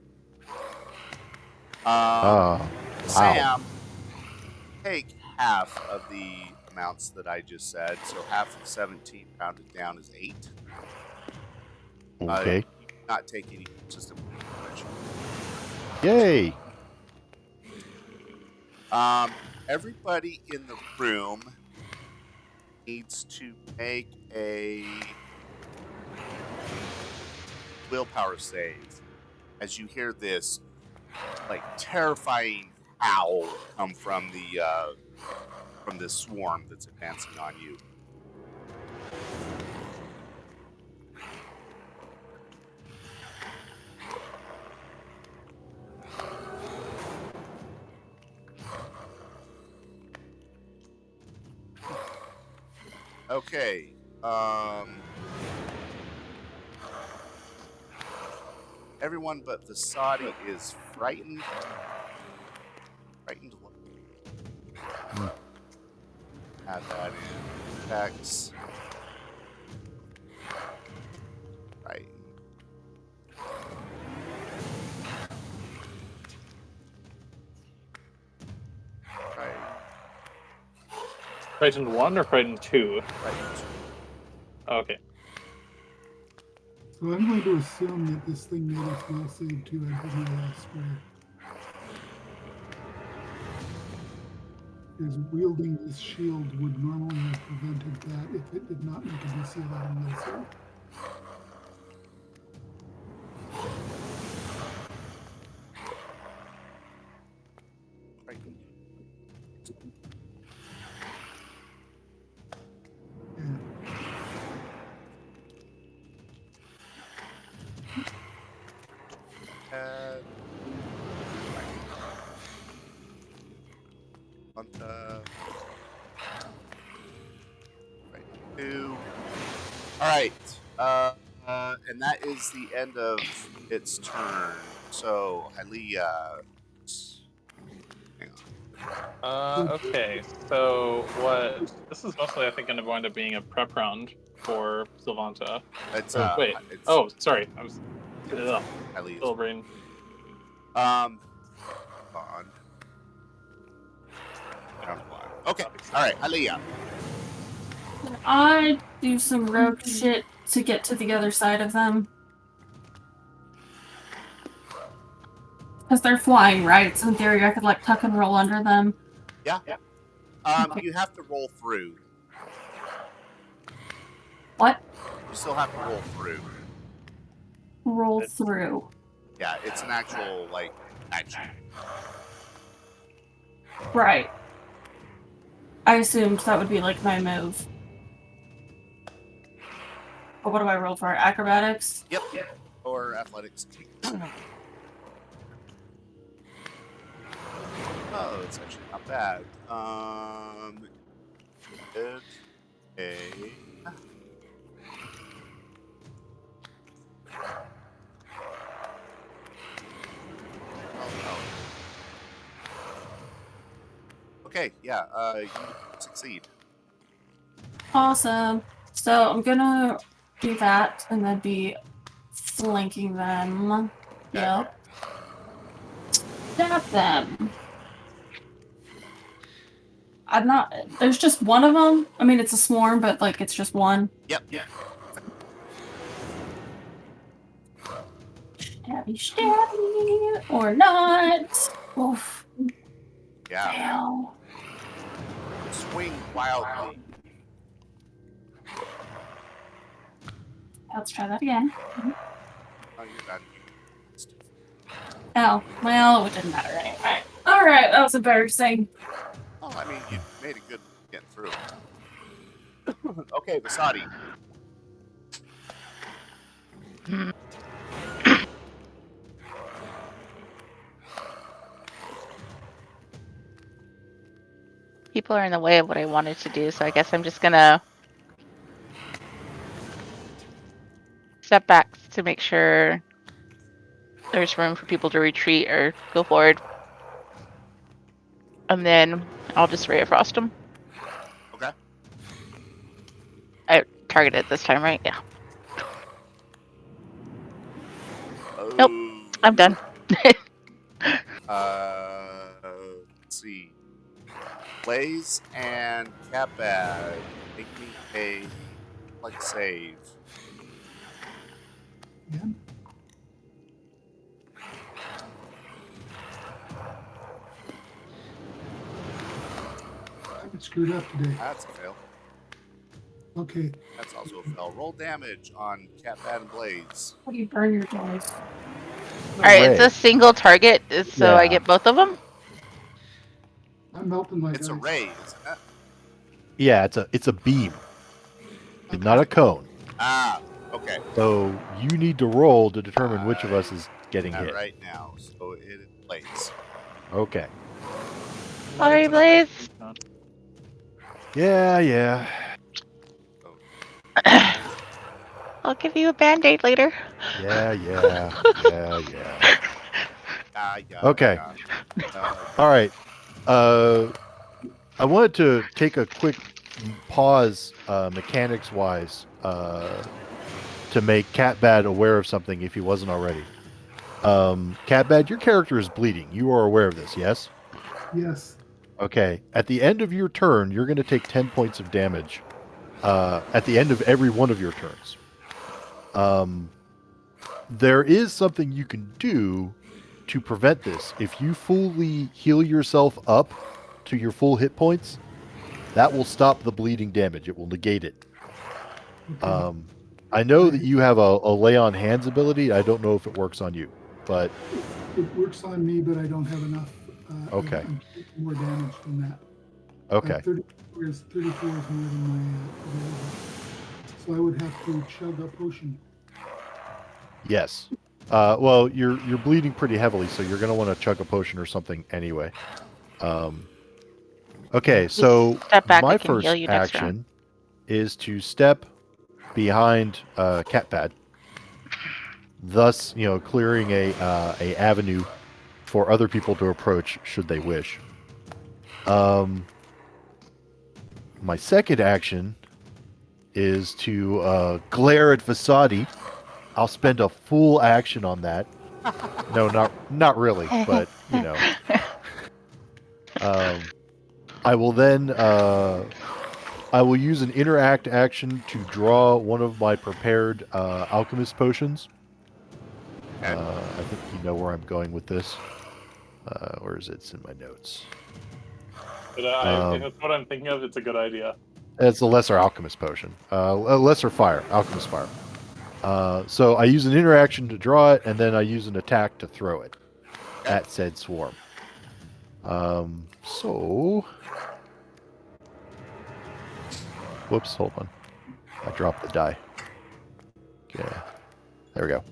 Wow. Sam, take half of the amounts that I just said. So half of 17 rounded down is 8. Okay. You do not take any persistent bleed damage. Yay! Everybody in the room needs to make a willpower save as you hear this like terrifying howl come from this swarm that's advancing on you. Okay. Everyone but Vasadi is frightened. Frightened. Add that in. Effects. Right. Right. Frightened 1 or Frightened 2? Frightened. Okay. So I'm going to assume that this thing made its will save to enter my last square. Because wielding this shield would normally have prevented that if it did not make a DC 11 will save. Frightened. Right. 2. All right. And that is the end of its turn. So, Hylia. Hang on. Okay, so what? This is mostly, I think, going to wind up being a prep round for Sylvanta. It's Wait. It's, Oh, sorry. I was. Hylia's. Little brain. On. Round 1. Okay. All right, Hylia. I do some rogue shit to get to the other side of them. Because they're flying, right? So in theory, I could like tuck and roll under them. Yeah. You have to roll through. What? You still have to roll through. Roll through. Yeah, it's an actual action. Right. I assumed that would be like my move. But what do I roll for? Acrobatics? Yep. Or athletics. Oh, it's actually not bad. Okay, yeah, you succeed. Awesome. So I'm gonna do that and then be flanking them. Okay. Yep. Stab them. I'm not. There's just one of them. I mean, it's a swarm, but like it's just one. Yep. Stabby, stabby, or not. Oof. Yeah. Fail. Swing wildly. Let's try that again. Oh, you're done. Oh, well, it didn't matter anyway. All right, that was embarrassing. Oh, I mean, you made a good getting through. Okay, Vasadi. People are in the way of what I wanted to do, so I guess I'm just gonna step back to make sure there's room for people to retreat or go forward. And then I'll just Ray of Frost them. Okay. I targeted this time, right? Yeah. Oh. Nope. I'm done. Let's see. Blaze and Catbad. Make me a save. Yeah. I got screwed up today. That's a fail. Okay. That's also a fail. Roll damage on Catbad and Blaze. How do you burn your dice? Alright, it's a single target, so I Yeah. get both of them? I'm melting my It's a dice. ray, isn't it? Yeah, it's a beam, not a cone. Ah, okay. So you need to roll to determine which of us is getting hit. Right now, so it is Blaze. Okay. Sorry, Blaze. Yeah. I'll give you a band-aid later. Yeah. Okay. All right. I wanted to take a quick pause, mechanics-wise, to make Catbad aware of something if he wasn't already. Catbad, your character is bleeding. You are aware of this, yes? Yes. Okay. At the end of your turn, you're going to take 10 points of damage. At the end of every one of your turns. There is something you can do to prevent this. If you fully heal yourself up to your full hit points, that will stop the bleeding damage. It will negate it. Okay. I know that you have a lay on hands ability. I don't know if it works on you, but It works on me, but I don't have enough. Okay. I'm taking more damage than that. okay. 34 is more than my available. So I would have to chug a potion. Yes. Well, you're bleeding pretty heavily, so you're going to want to chug a potion or something anyway. Okay, so Step back, my I can heal first you next round. action is to step behind Catpad, thus, clearing a avenue for other people to approach should they wish. My second action is to glare at Vasadi. I'll spend a full action on that. No, not really, but I will then I will use an interact action to draw one of my prepared alchemist potions. I think you know where I'm going with this. Where is it? It's in my notes. But if that's what I'm thinking of, it's a good idea. It's a lesser alchemist potion. A lesser fire, alchemist fire. So I use an interaction to draw it, and then I use an attack to throw it at said swarm. So... Whoops, hold on. I dropped the die. Okay. There we go.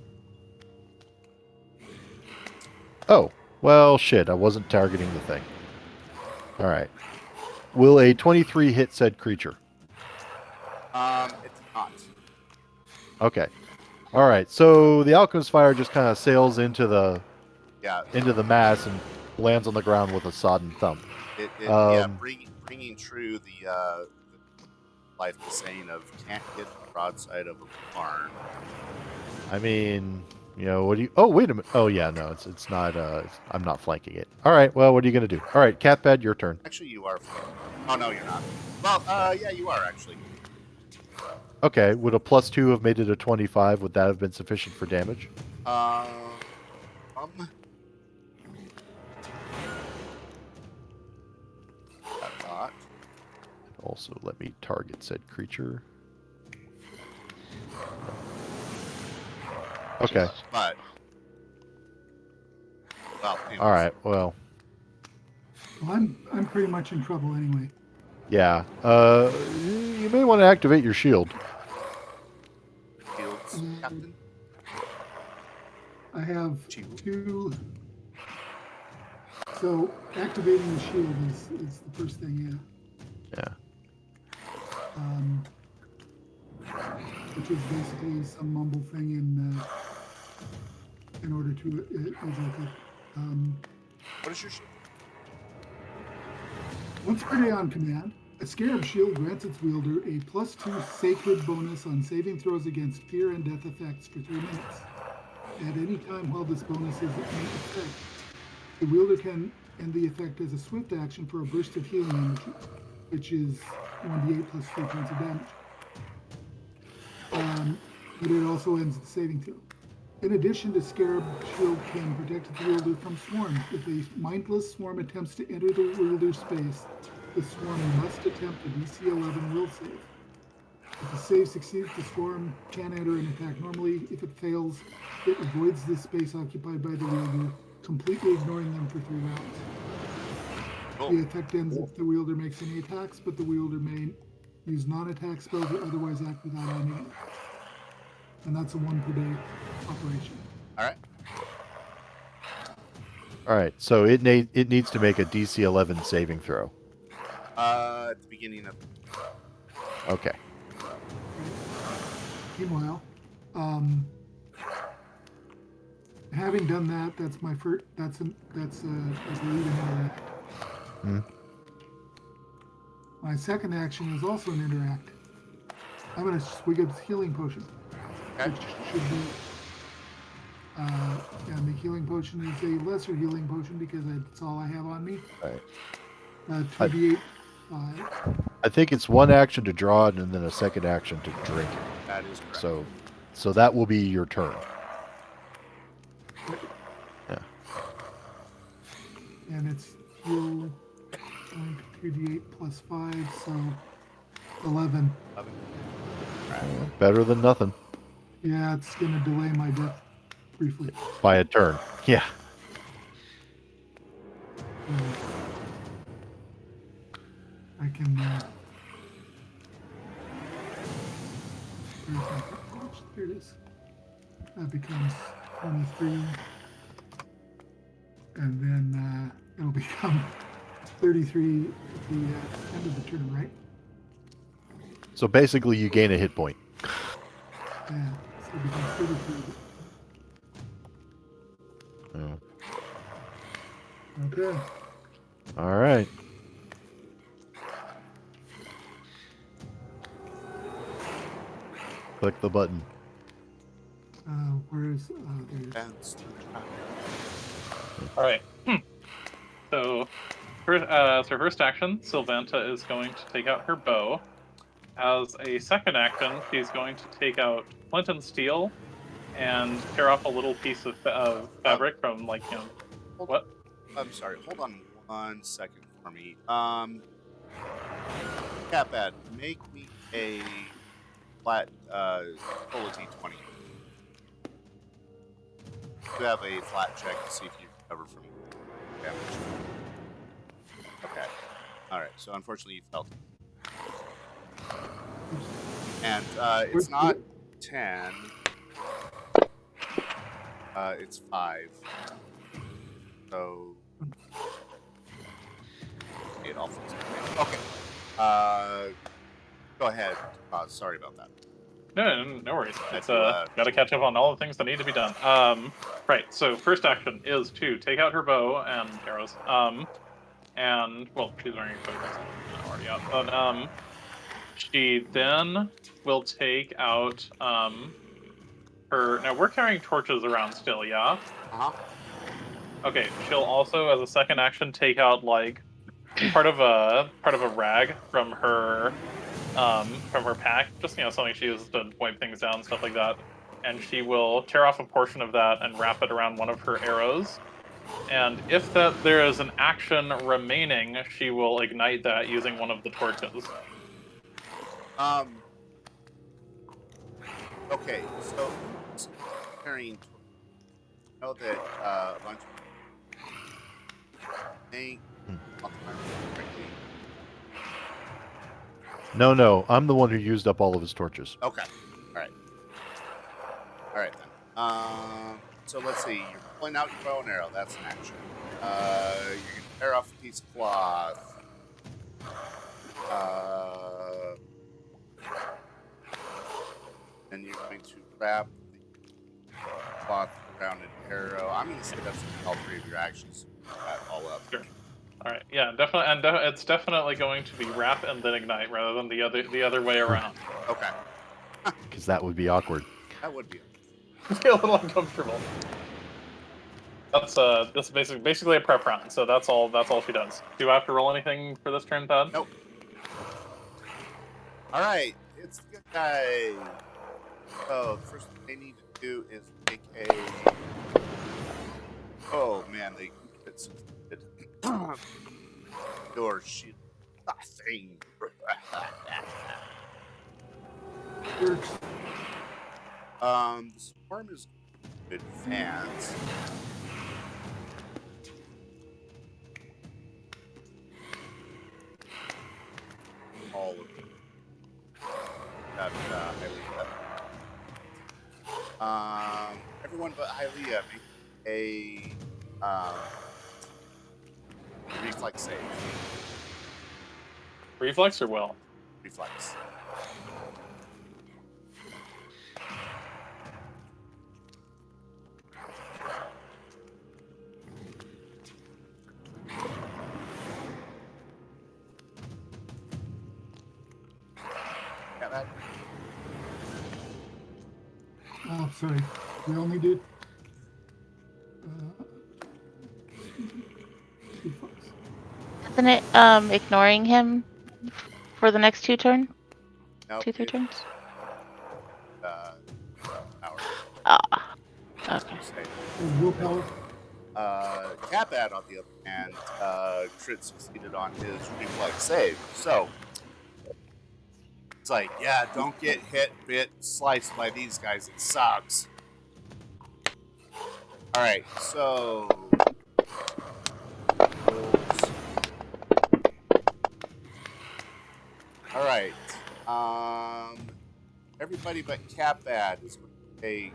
Oh, well, shit. I wasn't targeting the thing. Alright. Will a 23 hit said creature? It's not. Okay. Alright, so the Alchemist Fire just kind of sails into the mass and lands on the ground with a sodden thump. Yeah, bringing true the life saying of can't hit the broadside of a barn. I mean, what do you? Oh, wait a minute. Oh, yeah, no, it's not. I'm not flanking it. All right. Well, what are you gonna do? All right, Catbed, your turn. Actually, you are flanking. Oh no, you're not. Well, yeah, you are actually. Okay. Would a +2 have made it a 25? Would that have been sufficient for damage? That's not. Also, let me target said creature. Okay. But. Well, anyways. All right. Well. I'm pretty much in trouble anyway. Yeah. You may want to activate your shield. Shields, Captain. I have two. So activating the shield is the first thing, yeah. Which is basically some mumble thing in order to what is your shield? Once per day on command, a Scarab Shield grants its wielder a +2 sacred bonus on saving throws against fear and death effects for 3 minutes. At any time while this bonus is in effect, the wielder can end the effect as a swift action for a burst of healing energy, which is 1d8 plus 3 points of damage. But it also ends the saving throw. In addition, the Scarab Shield can protect the wielder from swarms. If a mindless swarm attempts to enter the wielder's space, the swarm must attempt a DC 11 will save. If the save succeeds, the swarm can enter and attack normally. If it fails, it avoids the space occupied by the wielder, completely ignoring them for 3 rounds. The effect ends if the wielder makes any attacks, but the wielder may use non-attack spells or otherwise act without ending it. And that's a 1 per day operation. All right. So it needs to make a DC 11 saving throw. At the beginning of. Okay. Meanwhile, having done that, that's my first. That's a lead and interact. My second action is also an interact. I'm gonna swig a healing potion, which should be. And the healing potion is a lesser healing potion because that's all I have on me. Right. 2d8. I think it's one action to draw it and then a second action to drink it. That is correct. So that will be your turn. Yeah. And it's heal 2d8 plus 5, so 11. Better than nothing. Yeah, it's going to delay my death briefly. By a turn. Yeah. I can. Here it is. That becomes 23. And then it'll become 33 at the end of the turn, right? So basically, you gain a hit point. Yeah, so it becomes 33. Okay. All right. Click the button. Where's there's... All right. So first action, Sylvanta is going to take out her bow. As a second action, she's going to take out flint and steel and tear off a little piece of fabric from, like, what? I'm sorry. Hold on 1 second for me. Catbad, make me a flat roll a d20. You have a flat check to see if you recover from damage. Okay. All right. So unfortunately, you felt it. And it's not 10. It's 5. So it all fits. Okay. Go ahead. Sorry about that. No worries. It's to, gotta catch up on all the things that need to be done. Right. So first action is to take out her bow and arrows. And well, she's wearing a coat, so it's already out. But she then will take out her. Now we're carrying torches around still, yeah. Okay. She'll also, as a second action, take out like part of a rag from her pack, just something she uses to wipe things down, stuff like that. And she will tear off a portion of that and wrap it around one of her arrows. And if there is an action remaining, she will ignite that using one of the torches. Okay, so carrying. I know that a bunch of think. No, I'm the one who used up all of his torches. Okay, all right then. So let's see. You're pulling out your bow and arrow. That's an action. You're gonna tear off a piece of cloth. And you're going to wrap the cloth around an arrow. I'm going to say that's all three of your actions. That all up. Sure. All right. Yeah, definitely, and it's definitely going to be wrap and then ignite rather than the other way around. Okay. Because that would be awkward. That would be. It'd be a little uncomfortable. That's basically a prep round. So that's all she does. Do I have to roll anything for this turn, Todd? Nope. All right. It's the good guy. So the first thing they need to do is make a. Oh man, they it's your shit thing. The swarm is advance. All of them. Everyone but Hylia make a reflex save. Reflex or will? Reflex. Got that? Oh, sorry. We only did. Isn't it ignoring him for the next two turns? Nope, 2-3 turns? Power. Ah. Okay. Willpower. Capad, on the other hand, crit succeeded on his reflex save. So, it's like, yeah, don't get hit, bit, sliced by these guys. It sucks. Alright, so. Alright. Everybody but Capad is going to take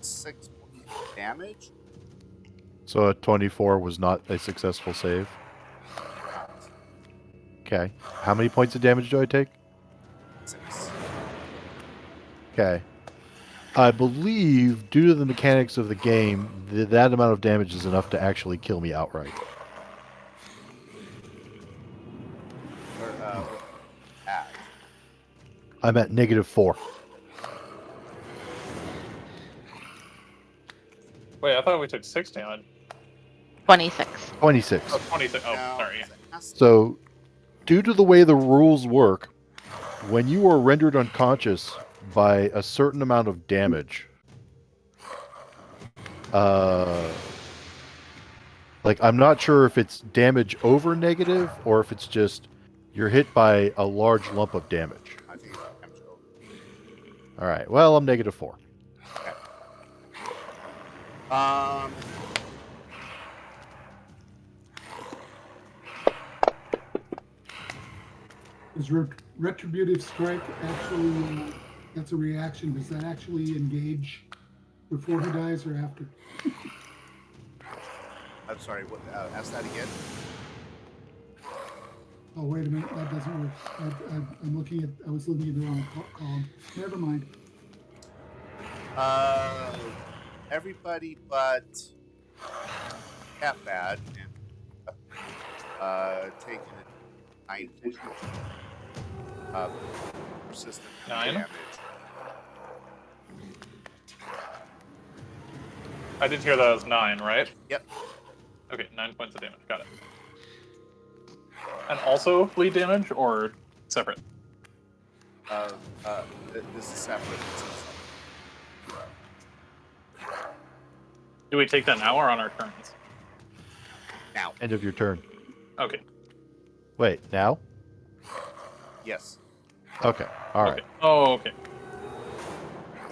6 points of damage. So a 24 was not a successful save. Okay. How many points of damage do I take? 6. Okay. I believe, due to the mechanics of the game, that amount of damage is enough to actually kill me outright. I'm at -4. Wait, I thought we took 6 damage. 26. 26. Oh, 26. Oh, sorry. So, due to the way the rules work, when you are rendered unconscious by a certain amount of damage, like, I'm not sure if it's damage over negative or if it's just you're hit by a large lump of damage. I think it's damage over. All right. Well, I'm -4. Okay. Is retributive strike actually? That's a reaction. Does that actually engage before he dies or after? I'm sorry. What? Ask that again. Oh, wait a minute. That doesn't work. I'm looking at. I was looking at the wrong column. Never mind. Everybody but Cat Bad and taken 9 points of persistent 9? damage. I did hear that as 9, right? Yep. Okay, 9 points of damage. Got it. And also bleed damage, or separate? This is separate. Do we take that now or on our turns? Now. End of your turn. Okay. Wait, now? Yes. Okay. All right. Okay. Oh, okay.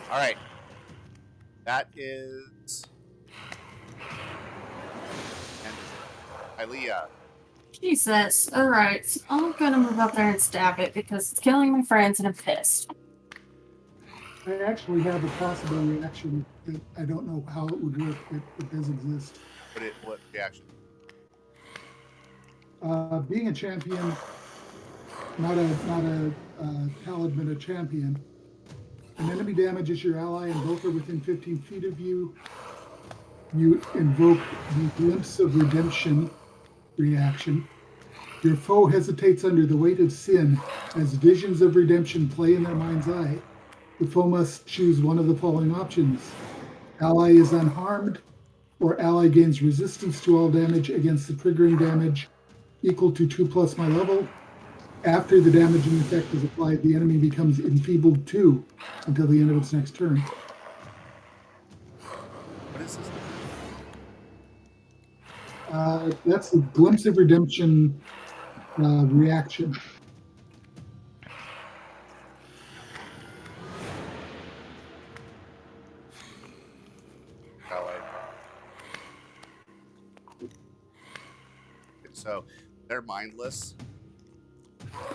All right. That is. And Ilea. Jesus. Alright. So I'm gonna move up there and stab it because it's killing my friends and I'm pissed. I actually have a possible reaction that I don't know how it would work, but it does exist. What reaction? Being a champion, not a paladin, but a champion. An enemy damages your ally and both are within 15 feet of you. You invoke the Glimpse of Redemption reaction. Your foe hesitates under the weight of sin as visions of redemption play in their mind's eye. The foe must choose one of the following options. Ally is unharmed, or ally gains resistance to all damage against the triggering damage equal to 2+ my level. After the damaging effect is applied, the enemy becomes enfeebled 2 until the end of its next turn. What is this? That's the Glimpse of Redemption reaction. So they're mindless.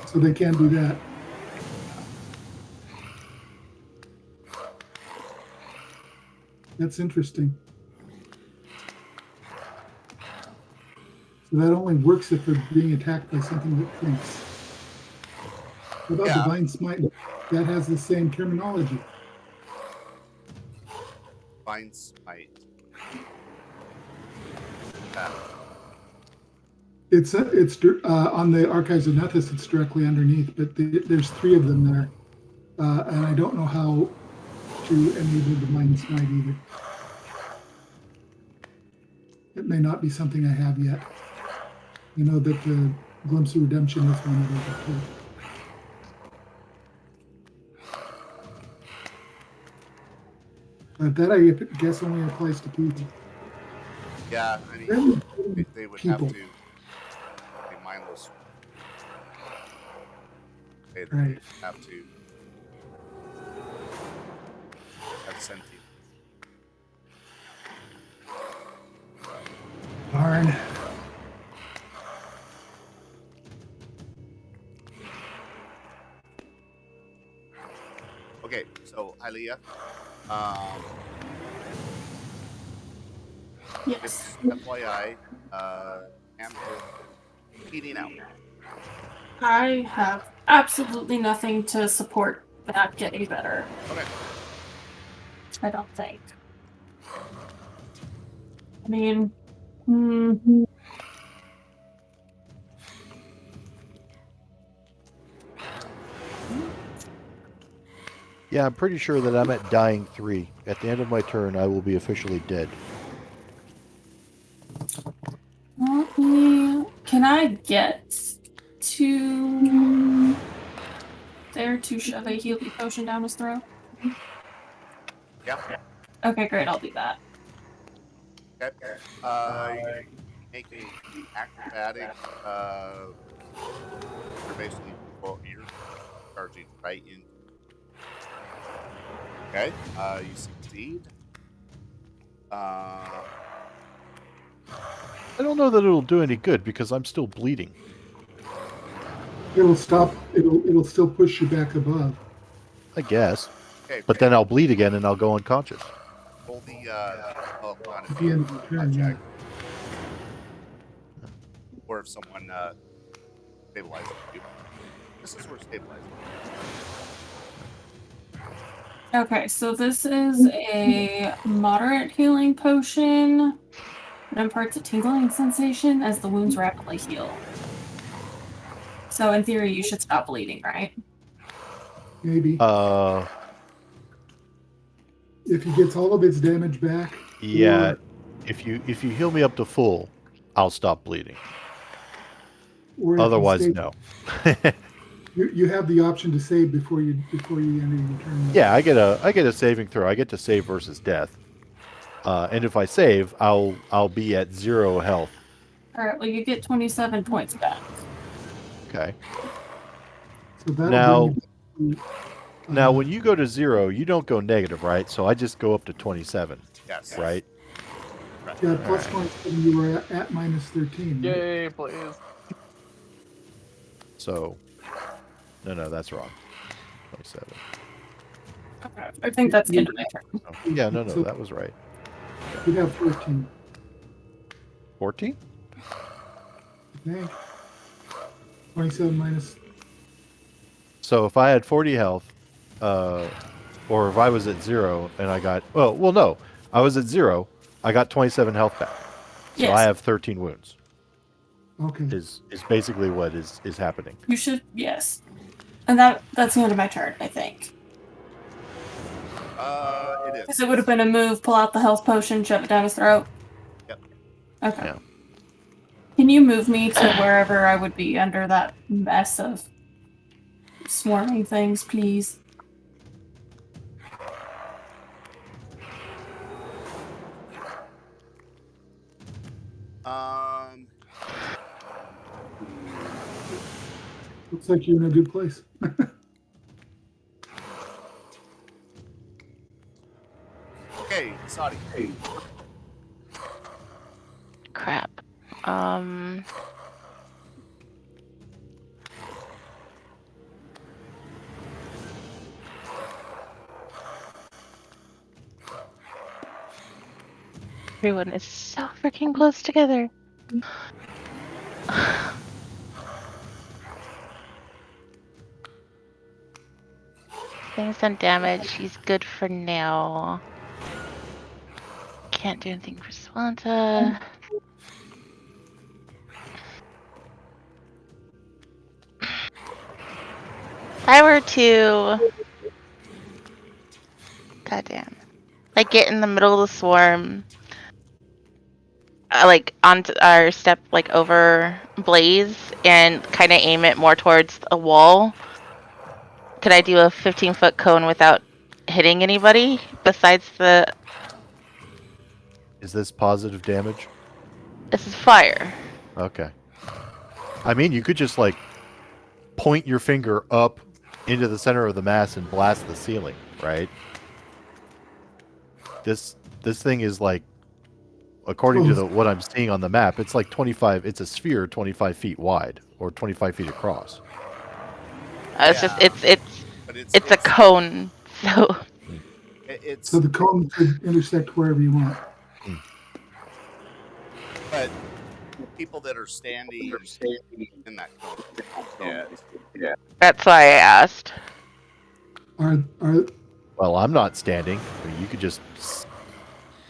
So they can do that. That's interesting. So that only works if they're being attacked by something that thinks. What about Divine Smite? That has the same terminology. Divine Smite. It's on the Archives of Nethys. It's directly underneath, but there's 3 of them there, and I don't know how to enable Divine Smite either. It may not be something I have yet. You know that the Glimpse of Redemption is one of those too. But that I guess only applies to people. Yeah, I mean, they would have to be mindless. They Right. have to have sentient. Darn. Okay, so Ilea. Yes. FYI, Am is eating out. I have absolutely nothing to support that getting better. Okay. I don't think. I mean, Yeah, I'm pretty sure that I'm at dying 3. At the end of my turn, I will be officially dead. can I get to there to shove a healing potion down his throat? Yeah. Okay, great. I'll do that. Okay. Make a acrobatic. You're basically you're charging right in. Okay. You succeed. I don't know that it'll do any good because I'm still bleeding. It'll stop. It'll still push you back above. I guess. Okay. But then I'll bleed again and I'll go unconscious. Roll the At the end of the turn, yeah. or if someone stabilizing you. This is where stabilizing. Okay, so this is a moderate healing potion. It imparts a tingling sensation as the wounds rapidly heal. So in theory, you should stop bleeding, right? Maybe. Uh, If he gets all of its damage back. yeah. Or, If you heal me up to full, I'll stop bleeding. or if Otherwise, he no. you have the option to save before you enter your turn. Yeah, I get a saving throw. I get to save versus death. And if I save, I'll be at 0 health. All right. Well, you get 27 points back. Okay. So that'll Now, bring you to, now when you go to 0, you don't go negative, right? So I just go up to 27. Yes. Right. yeah, plus 27, you were at minus 13. Right? Yay, please. So, no, that's wrong. 27. Okay. I think that's the end of my turn. Oh, yeah, no, So- that was right. You'd have 14. 14? I think. 27 minus. So if I had 40 health, or if I was at 0 and I got no, I was at 0. I got 27 health back, so Yes. I have 13 wounds. Okay. Is basically what is happening. You should, yes. And that's the end of my turn, I think. It is. Because it would have been a move, pull out the health potion, shove it down his throat. Yep. Okay. Yeah. Can you move me to wherever I would be under that mess of swarming things, please? Looks like you're in a good place. Okay, Sadi. Crap. Everyone is so freaking close together. Things done damage. He's good for now. Can't do anything for Swanta. If I were to... Goddamn. Like, get in the middle of the swarm. Like, onto our step, like, over Blaze and kind of aim it more towards a wall. Could I do a 15-foot cone without hitting anybody besides the... Is this positive damage? This is fire. Okay. I mean, you could just like point your finger up into the center of the mass and blast the ceiling, right? This thing is like, according to what I'm seeing on the map, it's like 25. It's a sphere 25 feet wide or 25 feet across. It's just it's a cone. So So the cone could intersect wherever you want. But people that are standing in that cone. Yeah. that's why I asked. Are Well, I'm not standing. I mean, you could just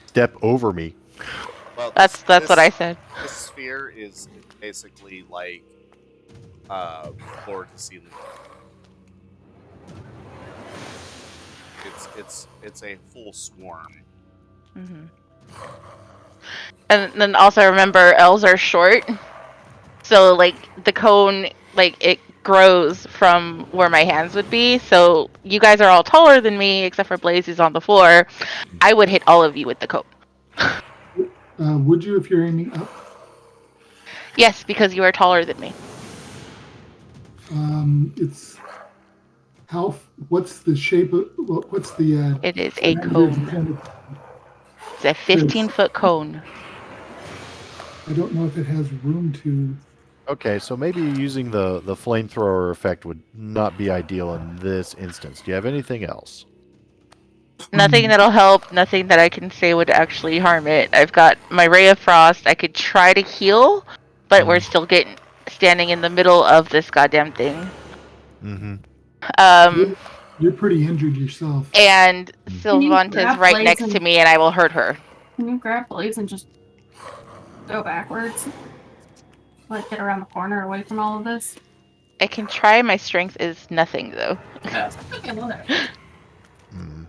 step over me. Well, That's what I said. This sphere is basically like floor to ceiling. It's a full swarm. Mm-hmm. And then also remember, elves are short, so like the cone, like it grows from where my hands would be. So you guys are all taller than me, except for Blaze, who's on the floor. I would hit all of you with the cone. Would you if you're aiming up? Yes, because you are taller than me. It's how? What's the shape of? What's the? It is a cone. It's a 15-foot cone. I don't know if it has room to. Okay, so maybe using the flamethrower effect would not be ideal in this instance. Do you have anything else? Nothing that'll help, nothing that I can say would actually harm it. I've got my Ray of Frost. I could try to heal, but we're still getting standing in the middle of this goddamn thing. Mm-hmm. You're pretty injured yourself. And Can you Sylvanta's grab right Blaze next to and- me, and I will hurt her. Can you grab Blaze and just go backwards? Like, get around the corner away from all of this? I can try. My strength is nothing, though. Okay, well, there. Mm.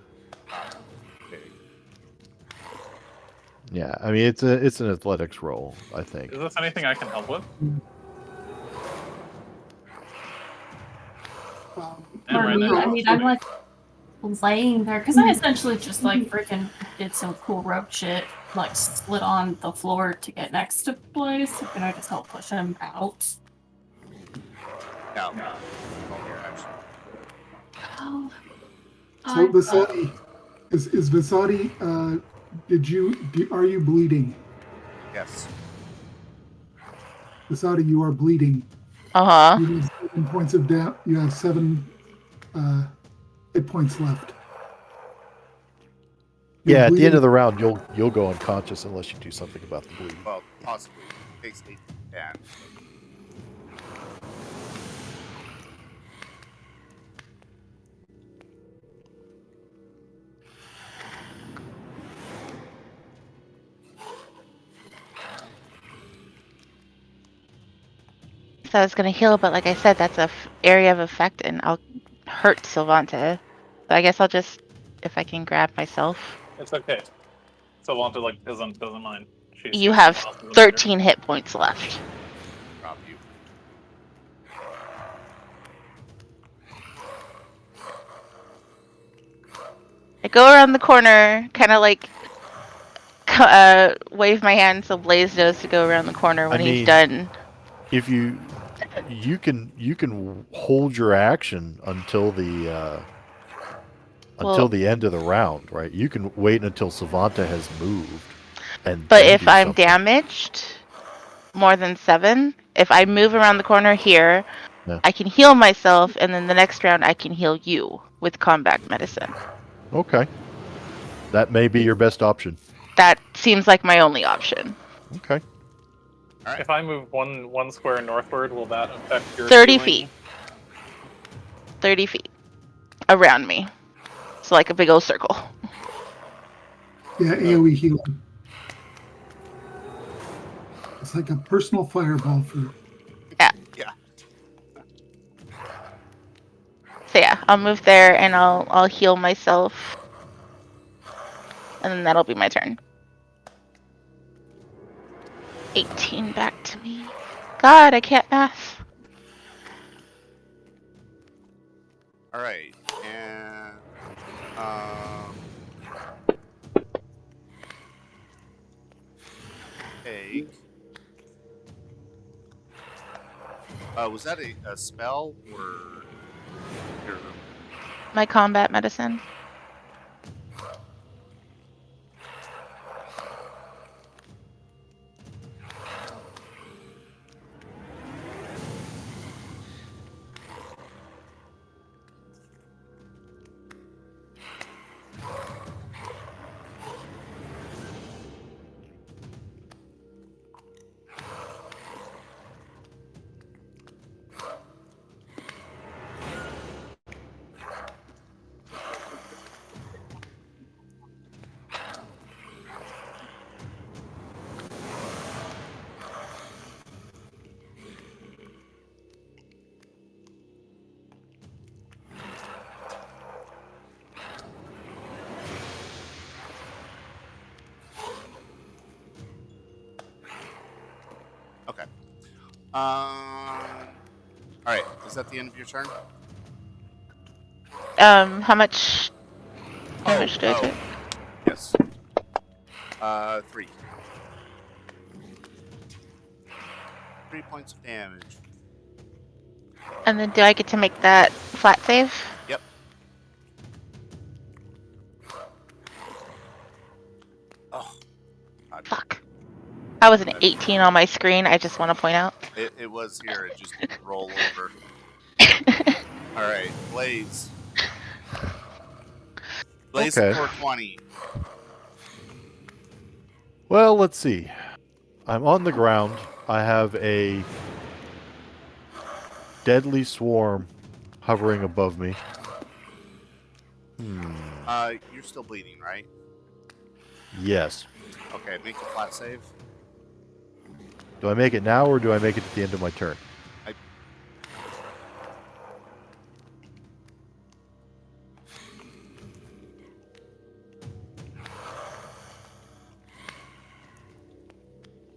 Okay. Yeah, I mean it's an athletics roll, I think. Is this anything I can help with? I mean, I'm like laying there because I essentially just like freaking did some cool rope shit, like slid on the floor to get next to Blaze, and I just help push him out. No. Oh, here, actually. Oh. So Vasadi, is Vasadi? Are you bleeding? Yes. Vasadi, you are bleeding. Uh-huh. You have 7 points of down. You have 7 hit points left. You're Yeah, at the bleeding. end of the round, you'll go unconscious unless you do something about the bleeding. Well, possibly. It takes 8 to 10. So I was gonna heal, but like I said, that's a area of effect, and I'll hurt Sylvanta. So I guess I'll just, if I can grab myself. It's okay. Sylvanta like doesn't mind. She's You have someone else's 13 hit points left. Drop you. I go around the corner, kind of like wave my hand so Blaze knows to go around the corner when he's done. If you can hold your action until the end of the round, right? You can wait until Savanta has moved. But if I'm damaged more than 7, if I move around the corner here, Yeah. I can heal myself, and then the next round I can heal you with combat medicine. Okay. That may be your best option. That seems like my only option. Okay. Right. If I move one square northward, will that affect your 30 healing? feet. 30 feet around me. So like a big old circle. Yeah, AoE healing. It's like a personal fireball for. Yeah. Yeah. So yeah, I'll move there and I'll heal myself. And then that'll be my turn. 18 back to me. God, I can't math. All right, and take. Was that a spell or your? My combat medicine. Okay. All right. Is that the end of your turn? How much damage do I take? Yes. 3. 3 points of damage. And then do I get to make that flat save? Yep. Oh. God. Fuck. I was an 18 on my screen, I just want to point out. It was here. It just didn't roll over. All right, Blaze. Blaze Okay. 420. Well, let's see. I'm on the ground. I have a deadly swarm hovering above me. You're still bleeding, right? Yes. Okay, make a flat save. Do I make it now or do I make it at the end of my turn?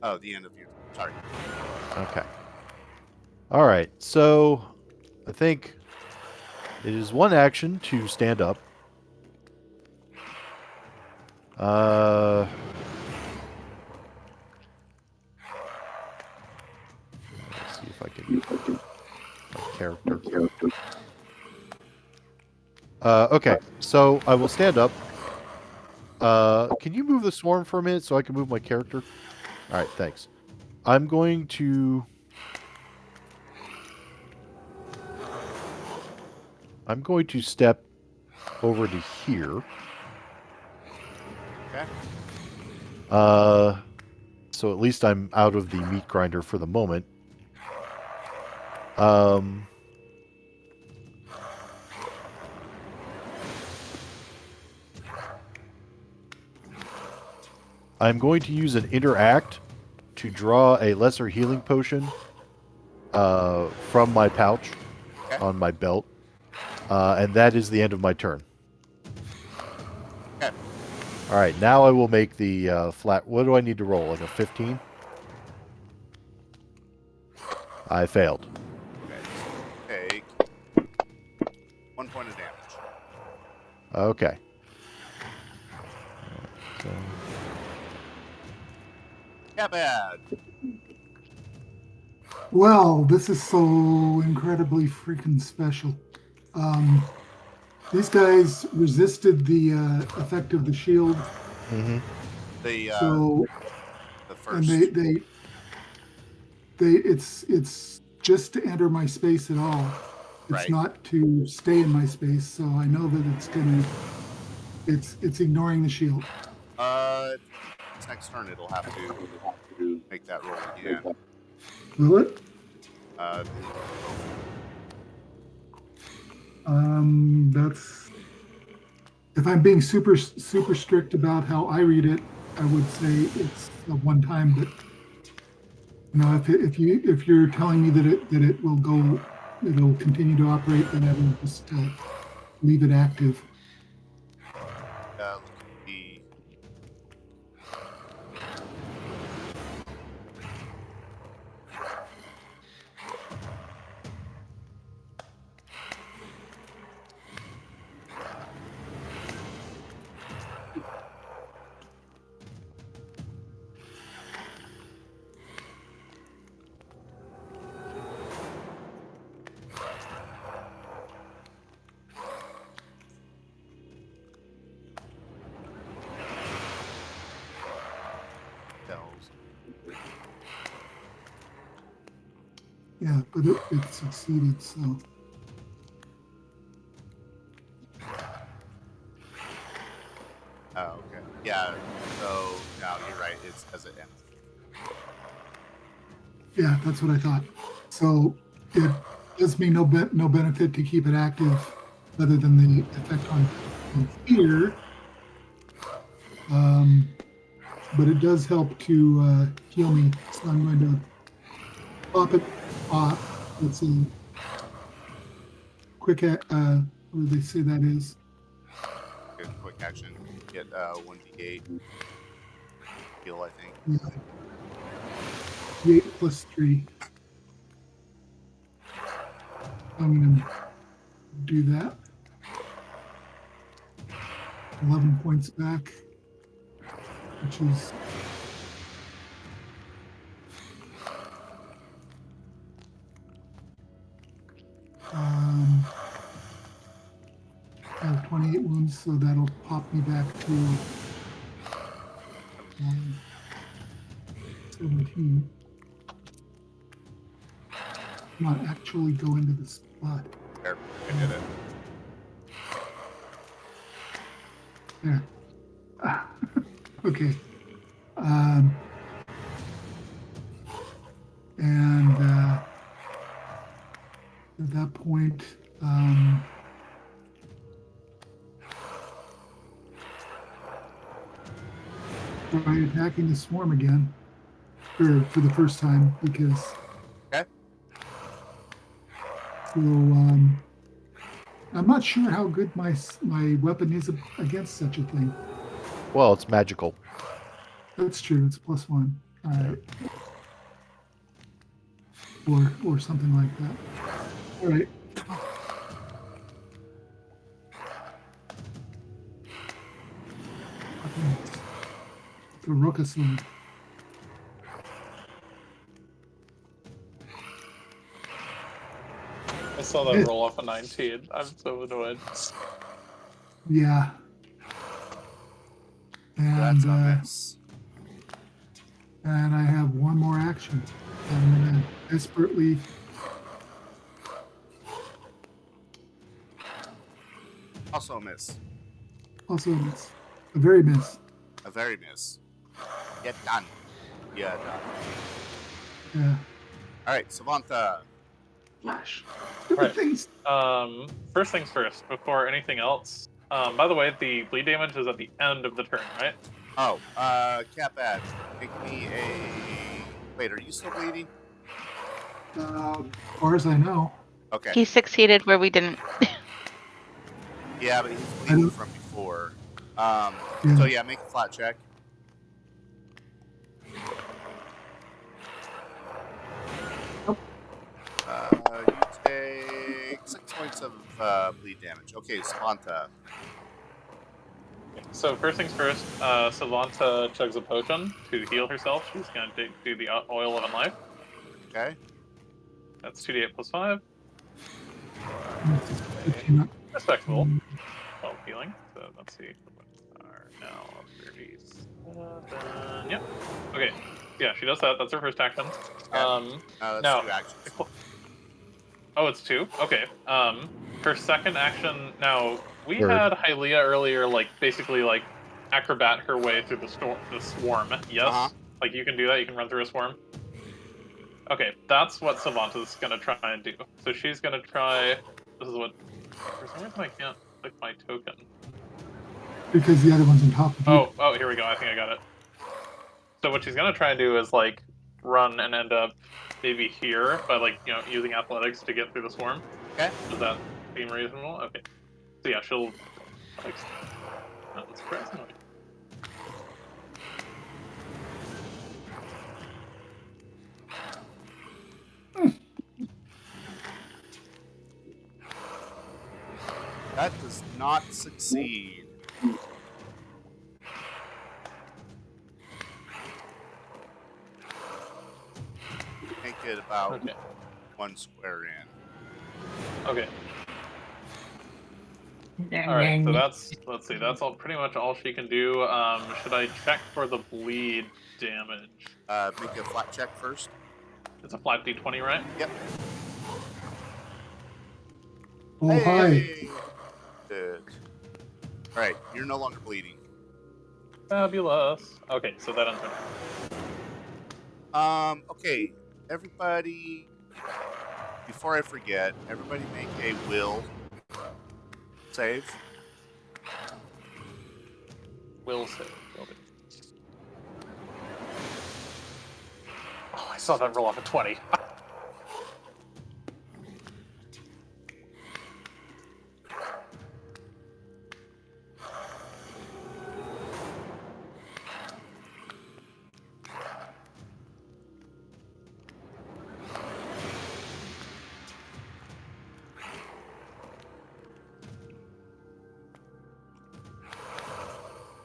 Oh, the end of your. Sorry. Okay. All right. So I think it is one action to stand up. Let's see if I can. My character. Okay. So I will stand up. Can you move the swarm for a minute so I can move my character? All right. Thanks. I'm going to step over to here. Okay. So at least I'm out of the meat grinder for the moment. I'm going to use an interact to draw a lesser healing potion from my pouch on my belt. And that is the end of my turn. Okay. All right, now I will make the flat... What do I need to roll? Like a 15? I failed. Okay. Take 1 point of damage. Okay. So... Yeah, bad. Well, this is so incredibly freaking special. These guys resisted the effect of the shield. Mm-hmm. So, The and first. it's just to enter my space at all. It's Right. not to stay in my space. So I know that it's ignoring the shield. Next turn it'll have to make that roll again. Will it? I believe it will. That's if I'm being super strict about how I read it, I would say it's a one time. But you know, if you're telling me that it will go, it'll continue to operate, then I will just leave it active. Look at the. Yeah, but it succeeded. So Oh, okay. Yeah. So no, you're right. It says it ends. yeah, that's what I thought. So it does me no benefit to keep it active, other than the effect on fear. But it does help to heal me. So I'm going to pop it off. Let's see. Quick, what do they say that is? Good quick action. Get 1d8 heal, I think. Yeah. 8 plus 3. I'm going to do that. 11 points back, which is 28 wounds, so that'll pop me back to 17. Not actually go into the spot. There, I did it. There. Okay. And that point, try attacking the swarm again, or for the first time, because. Okay. So I'm not sure how good my weapon is against such a thing. Well, it's magical. That's true. It's +1. All right. Or something like that. All right. The Rookasling. I saw that roll off a 19. I'm so annoyed. Yeah. That's And a miss. and I have one more action. I'm gonna desperately. Also a miss. Also a miss. A very miss. A very miss. Get done. Yeah, done. Yeah. All right, Savantha. Flash. Right. Things. First things first, before anything else. By the way, the bleed damage is at the end of the turn, right? Oh, Cat Bad. Make me a. Wait, are you still bleeding? As far as I know. Okay. He succeeded where we didn't. Yeah, but he's bleeding from before. So yeah, make a flat check. You take 6 points of bleed damage. Okay, Savantha. So first things first, Savantha chugs a potion to heal herself. She's gonna do the oil of unlife. Okay. That's 2d8 plus 5. Respectable. 12 healing. So let's see. Are now 37. Yep. Okay. Yeah, she does that. That's her first action. That's now, 2 actions. Oh, it's 2? Okay. Her second action. Now, we had Hylia earlier, like, basically, like, acrobat her way through the swarm. Yes? Like, you can do that? You can run through a swarm? Okay, that's what Savantha's gonna try and do. So she's gonna try. This is what. For some reason, I can't click my token. Because the other one's on top of you. Oh, here we go. I think I got it. So what she's gonna try and do is like run and end up maybe here by like using athletics to get through the swarm. Okay. Does that seem reasonable? Okay. So yeah, she'll like not surprisingly. That does not succeed. Make it about 1 square in. Okay. All right, so let's see, that's all pretty much all she can do. Should I check for the bleed damage? Make a flat check first. It's a flat d20, right? Yep. Oh, hey. hi. Good. All right, you're no longer bleeding. Fabulous. Okay, so that ends my Okay, everybody. Before I forget, everybody make a will save. Will save. Oh, I saw that roll off a 20.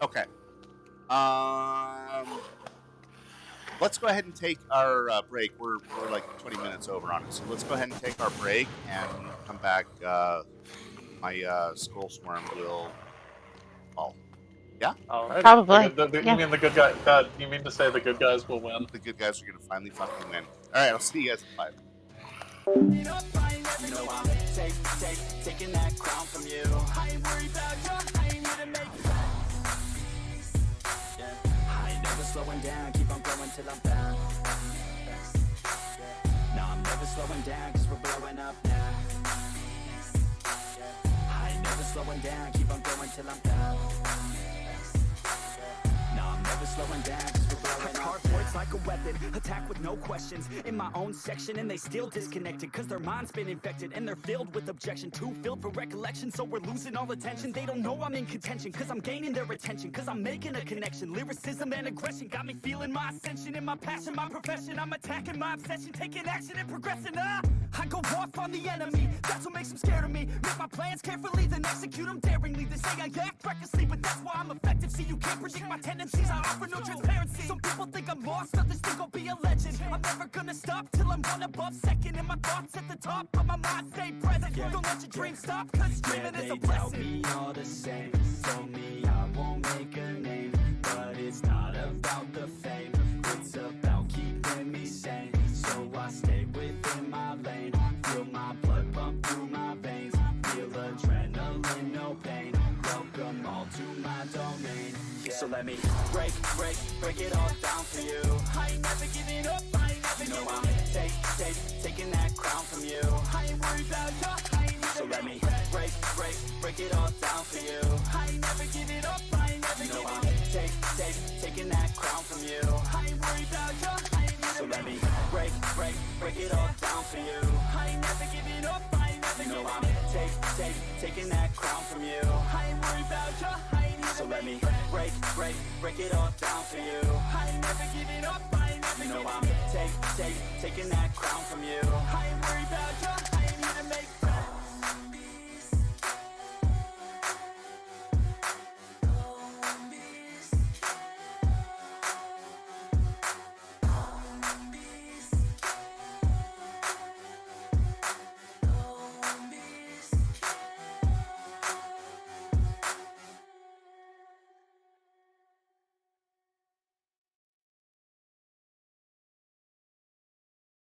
Okay. Let's go ahead and take our break. We're like 20 minutes over on it, so let's go ahead and take our break and come back. My scroll swarm will fall. Yeah. Alright. Probably. You mean the good guy? You mean to say the good guys will win? The good guys are gonna finally fucking win. All right, I'll see you guys in 5. You know I'm taking that crown from you. I ain't worried about you. I ain't here to make I ain't never slowing down. Keep on going till I'm found. No, I'm never slowing down, cause we're blowing up now. slowing down, keep on going till I'm down. No, I'm never slowing down, cause we're blowing up. Hard words like a weapon, attack with no questions. In my own section and they still disconnected, cause their mind's been infected and they're filled with objection. Too filled for recollection, so we're losing all attention. They don't know I'm in contention, cause I'm gaining their attention, cause I'm making a connection. Lyricism and aggression got me feeling my ascension. In my passion, my profession, I'm attacking my obsession, taking action and progressing. I go off on the enemy, that's what makes them scared of me. Make my plans carefully, then execute them daringly. They say I act recklessly, but that's why I'm effective. See, you can't predict my tendencies, I offer no transparency. Some people think I'm lost, others think I'll be a legend. I'm never gonna stop till I'm one above second. And my thoughts at the top, but my mind stay present. Don't let your dreams stop, cause dreaming is a blessing. They tell me all the same, told me I won't make a name. But it's not about the fame, it's about keeping me sane. So I stay within my lane, feel my blood pump through my veins. Feel adrenaline, no pain, welcome all to my domain. So let me break it all down for you. I ain't never giving up, I ain't never giving up. I'm taking that crown from you. I ain't worried about you, I ain't never. So let me break it all down for you. I ain't never giving up, I ain't never giving up. I'm taking that crown from you. I ain't worried about you, I ain't never. So let me break it all down for you. I ain't never giving up, I ain't never giving up. I'm taking that crown from you. I ain't worried about you, I ain't never. So let me break it all down for you. I ain't never giving up, I ain't never giving up. I'm taking that crown from you. I ain't worried about you, I ain't here to make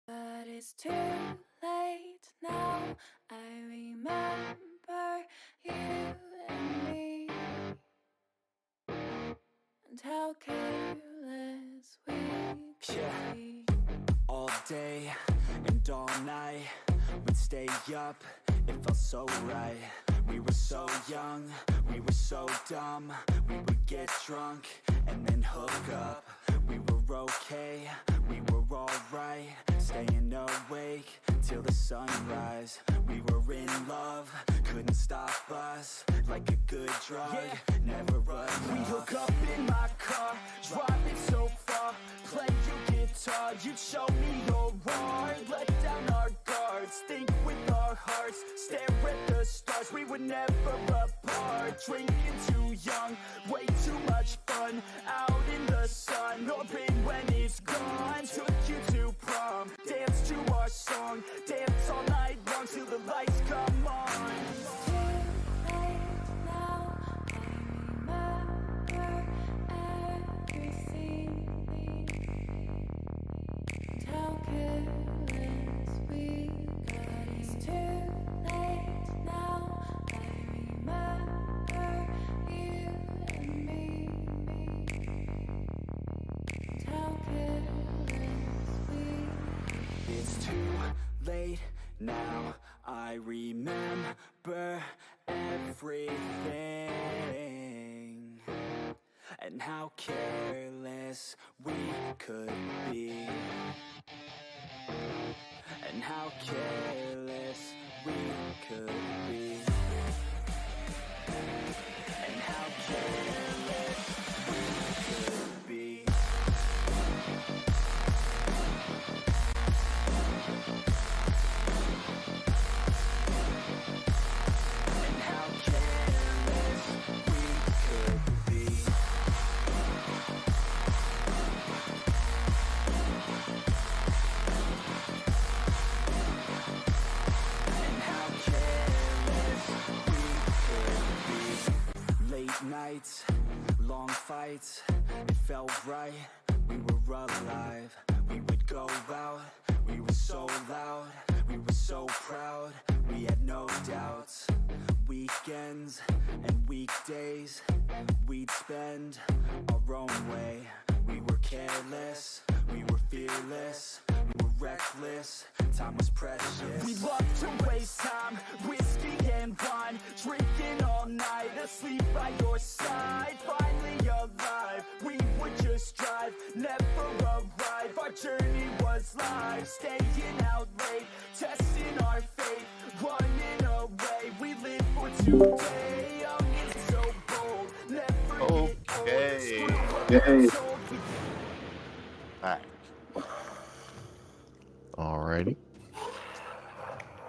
But it's too late now. I remember you and me, and how careless we could be. All day and all night, we'd stay up, it felt so right. We were so young, we were so dumb. We would get drunk and then hook up. We were okay, we were alright, staying awake till the sunrise. We were in love, couldn't stop us. Like a good drug, never run. We hook up in my car, driving so far. Play your guitar, you'd show me your art. Let down our guards, think with our hearts. Stare at the stars, we were never apart. Drinking too young, way too much fun. Out in the sun, or pain when it's gone. Took you to prom, dance to our song. Dance all night long till the lights come on. How careless we got. It's too late now. I remember you and me. And how careless we. It's too late now, I remember everything. And how careless we could be. And how careless we could be. And how careless we could be. And how careless we could be. Late nights, long fights, it felt right, we were alive. We would go out, we were so loud, we were so proud, we had no doubts. Weekends and weekdays, we'd spend our own way. We were careless, we were fearless, we were reckless, time was precious. We love to waste time, whiskey and wine, drinking all night, asleep by your side. Finally alive, we would just drive, never arrive. Our journey was live, staying out late, testing our fate, running away. We live for today, young and so bold, never get old. Okay. Alright. Alrighty.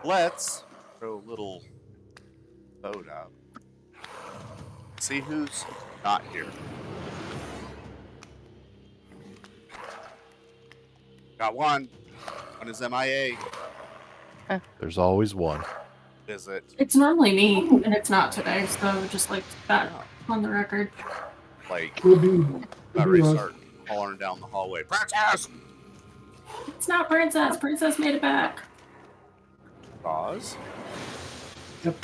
Let's throw a little vote up. See who's not here. Got one. One is MIA. There's always one. Is it? It's normally me, and it's not today, so just like that on the record. Like, Could be about ready to us. start hollering down the hallway. Princess! It's not Princess. Princess made it back. Pause. Yep.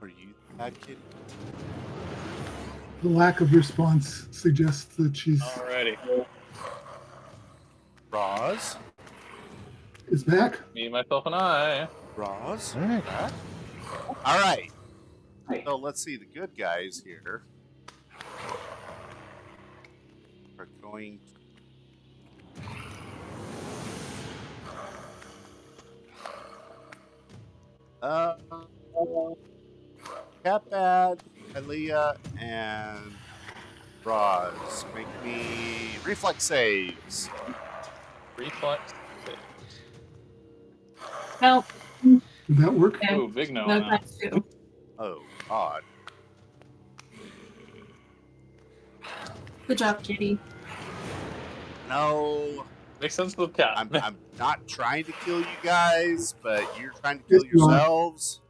Are you that kid? The lack of response suggests that she's Alrighty. Roz? is back. Me, myself, and I. Roz? All right. Back? Alright. So let's see, the good guys here are going to Catbad, Aaliyah, and Roz. Make me reflex saves. Reflex. Help. Did that work? Okay. Ooh, big no. No, on that. thanks too. Oh, odd. Good job, Kitty. No, Makes sense with cat. I'm not trying to kill you guys, but you're trying to kill Yes, you are. yourselves.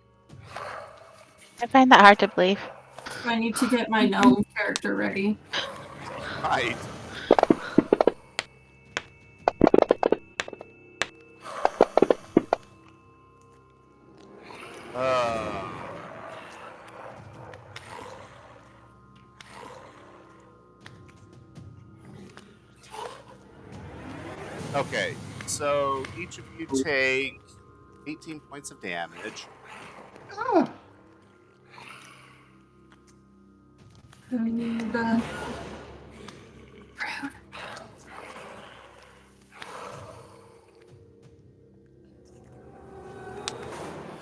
I find that hard to believe. I need to get my gnome character ready. Right. Okay, so each of you take 18 points of damage. Ah,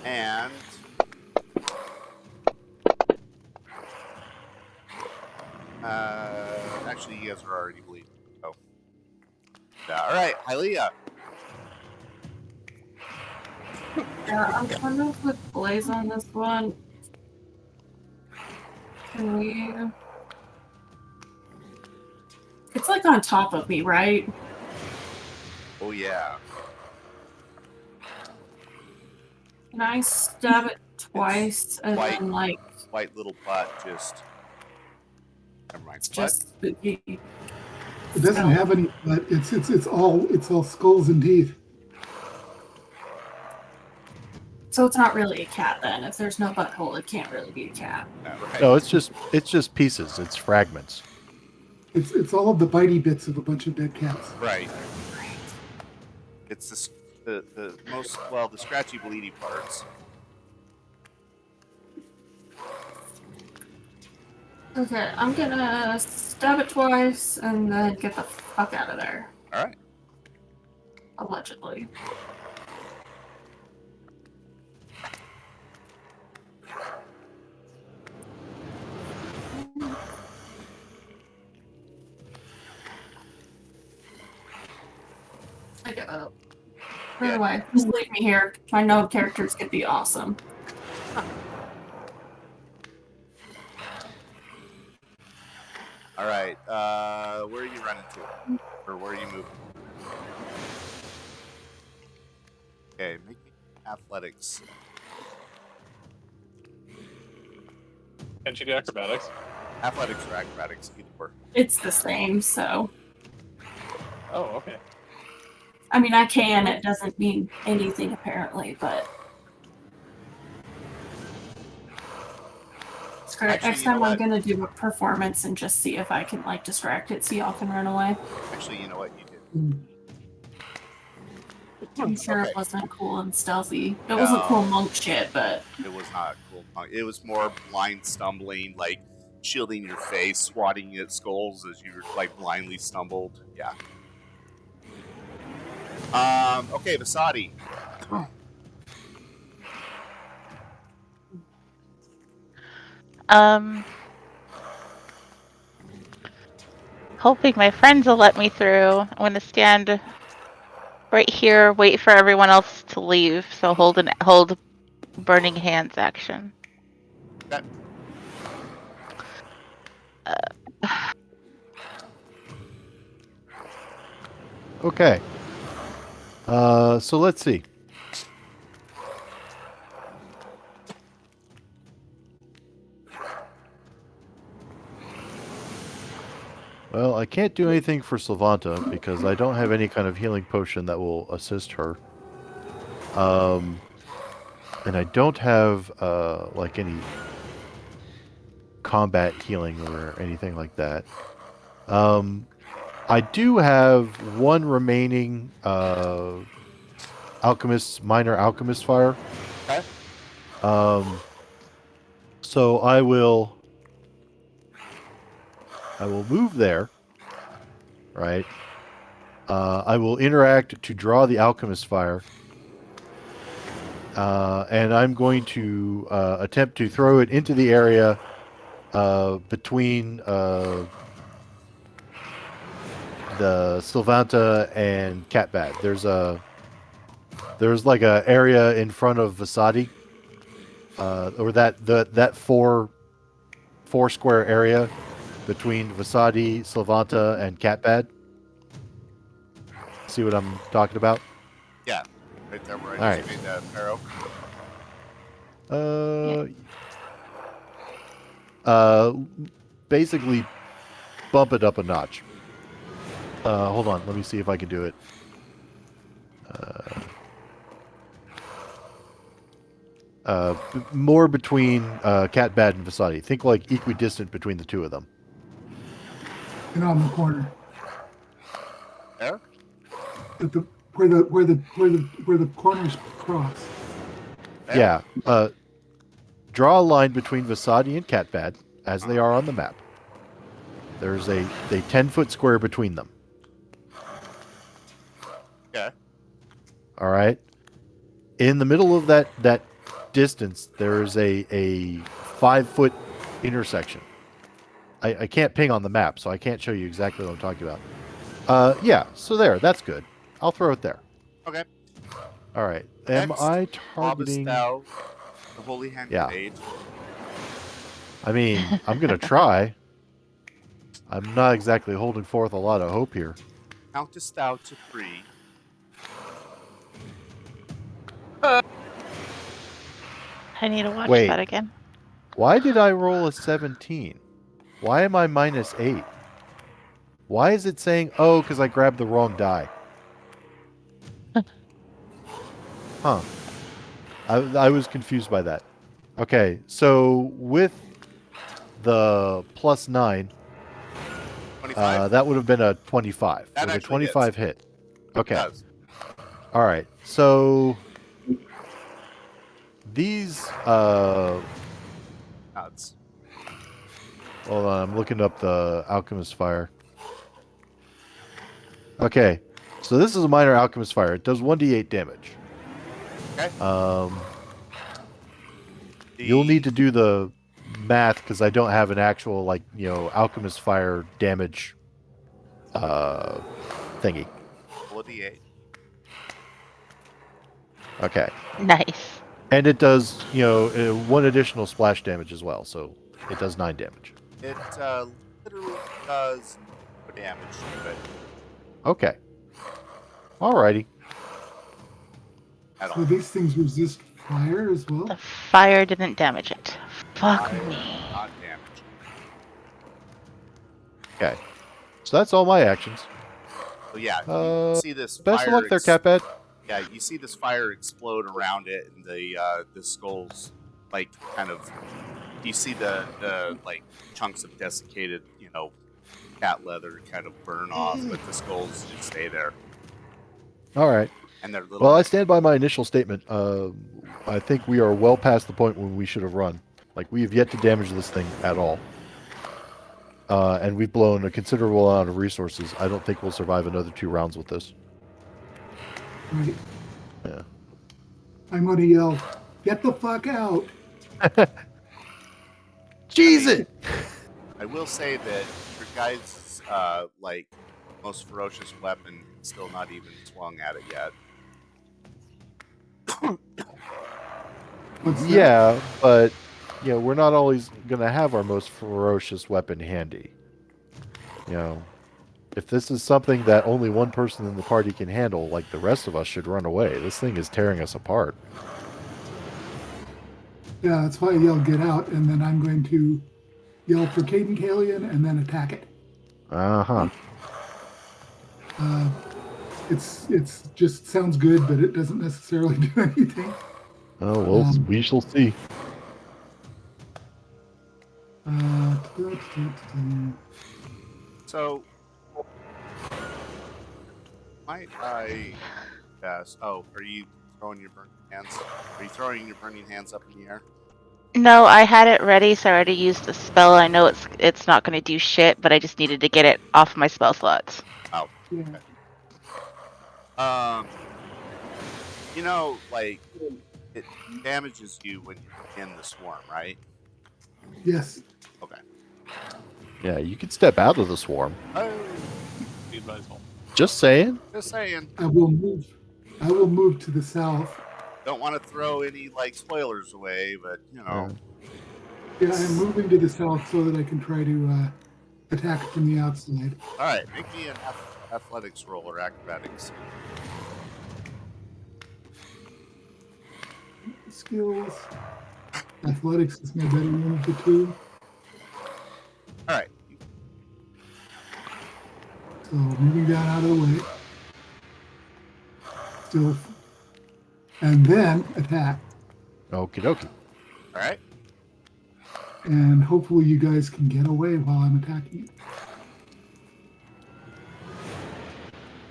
And, And actually, you guys are already bleeding. Oh, yeah. All right, Hylia. yeah, I'm trying to put Blaze on this one. Can we? It's like on top of me, right? Oh yeah. Can I stab it twice and white. then like White little butt just. Never mind. it's just spooky? it doesn't have any, but it's all skulls and teeth. So it's not really a cat then. If there's no butthole, it can't really be a cat. Right. No, it's just pieces. It's fragments. It's all of the bitey bits of a bunch of dead cats. Right. It's the most, well, the scratchy, bleedy parts. Okay, I'm gonna stab it twice and then get the fuck out of there. All right. Allegedly. I give up. Yeah. Anyway, just leave me here. My gnome characters could be awesome. All right. Where are you running to? Or where are you moving? Okay, make me athletics. Can't you do acrobatics? Athletics or acrobatics, either or. It's the same, so. Oh, okay. I mean, I can. It doesn't mean anything, apparently, but. great. Actually, Next you know time I'm what? gonna do a performance and just see if I can like distract it so y'all can run away. Actually, you know what? You did. Mm. I'm sure Okay. it wasn't cool and stealthy. It No. wasn't cool monk shit, but It was not cool. It was more blind stumbling, like shielding your face, swatting at skulls as you like blindly stumbled. Yeah. Okay, Vasadi. Hoping my friends will let me through. I'm gonna stand right here, wait for everyone else to leave. So hold burning hands action. Okay. Okay. So let's see. Well, I can't do anything for Sylvanta because I don't have any kind of healing potion that will assist her. And I don't have like any combat healing or anything like that. I do have one remaining minor alchemist fire. Okay. So I will move there, right? I will interact to draw the alchemist fire, and I'm going to attempt to throw it into the area between the Sylvanta and Catbad. There's like a area in front of Vasadi, or that four square area between Vasadi, Sylvanta, and Catbad. See what I'm talking about? Yeah. Right there where I All just right. made that arrow. Basically bump it up a notch. Hold on, let me see if I can do it. More between Catbad and Vasadi. Think like equidistant between the two of them. And on the corner. There. At the where the corners cross. There. Yeah. Draw a line between Vasadi and Catbad, as they are on the map. There's a 10-foot square between them. Okay. All right. In the middle of that distance, there is a 5-foot intersection. I can't ping on the map, so I can't show you exactly what I'm talking about. Yeah, so that's good. I'll throw it there. Okay. All right. Am Next, I lobbest targeting? thou the holy hand Yeah. grenade. I mean, I'm gonna try. I'm not exactly holding forth a lot of hope here. Countest thou to 3. I need to watch Wait. that again. Why did I roll a 17? Why am I -8? Why is it saying, oh, because I grabbed the wrong die? Huh. I was confused by that. Okay, so with the +9, 25. that would have been a 25. That Would a actually 25 hit? Okay. It does. All right. So these Nuts. hold on, I'm looking up the alchemist fire. Okay. So this is a minor alchemist fire. It does 1d8 damage. Okay. You'll need to do the math because I don't have an actual alchemist fire damage thingy. Roll a d8. Okay. Nice. And it does, one additional splash damage as well, so it does 9 damage. It literally does no damage to it. Okay. Alrighty. At So all. these things resist fire as well? The fire didn't damage it. Fuck Fire me. not damage. Okay. So that's all my actions. So yeah, you see this Best fire. of luck there, Catbad. Yeah, you see this fire explode around it, and the skulls like kind of You see the like chunks of desiccated, cat leather kind of burn off, but the skulls just stay there. All right. And they're little. Well, I stand by my initial statement. I think we are well past the point when we should have run. Like, we have yet to damage this thing at all. And we've blown a considerable amount of resources. I don't think we'll survive another 2 rounds with this. Right. Yeah. I'm going to yell, "Get the fuck out!" Jesus! I will say that your guys' like most ferocious weapon is still not even swung at it yet. What's that? Yeah, but we're not always gonna have our most ferocious weapon handy. If this is something that only one person in the party can handle, like, the rest of us should run away. This thing is tearing us apart. Yeah, that's why I yell, "Get out!" And then I'm going to yell for Caden Kalian and then attack it. Uh-huh. It's just sounds good, but it doesn't necessarily do anything. Oh, well, we shall see. So, might I ask? Oh, are you throwing your burning hands? Are you throwing your burning hands up in the air? No, I had it ready, so I already used the spell. I know it's not going to do shit, but I just needed to get it off my spell slots. Oh. Yeah. Okay. Like, it damages you when you're in the swarm, right? Yes. Okay. Yeah, you can step out of the swarm. Oh. Just saying. Just saying. I will move to the south. Don't want to throw any like spoilers away, but Yeah, I'm moving to the south so that I can try to attack from the outside. All right, make me an athletics roll or acrobatics. Skills. Athletics is my better one of the 2. All right. So moving down out of the way. Still. And then attack. Okie dokie. All right. And hopefully you guys can get away while I'm attacking it.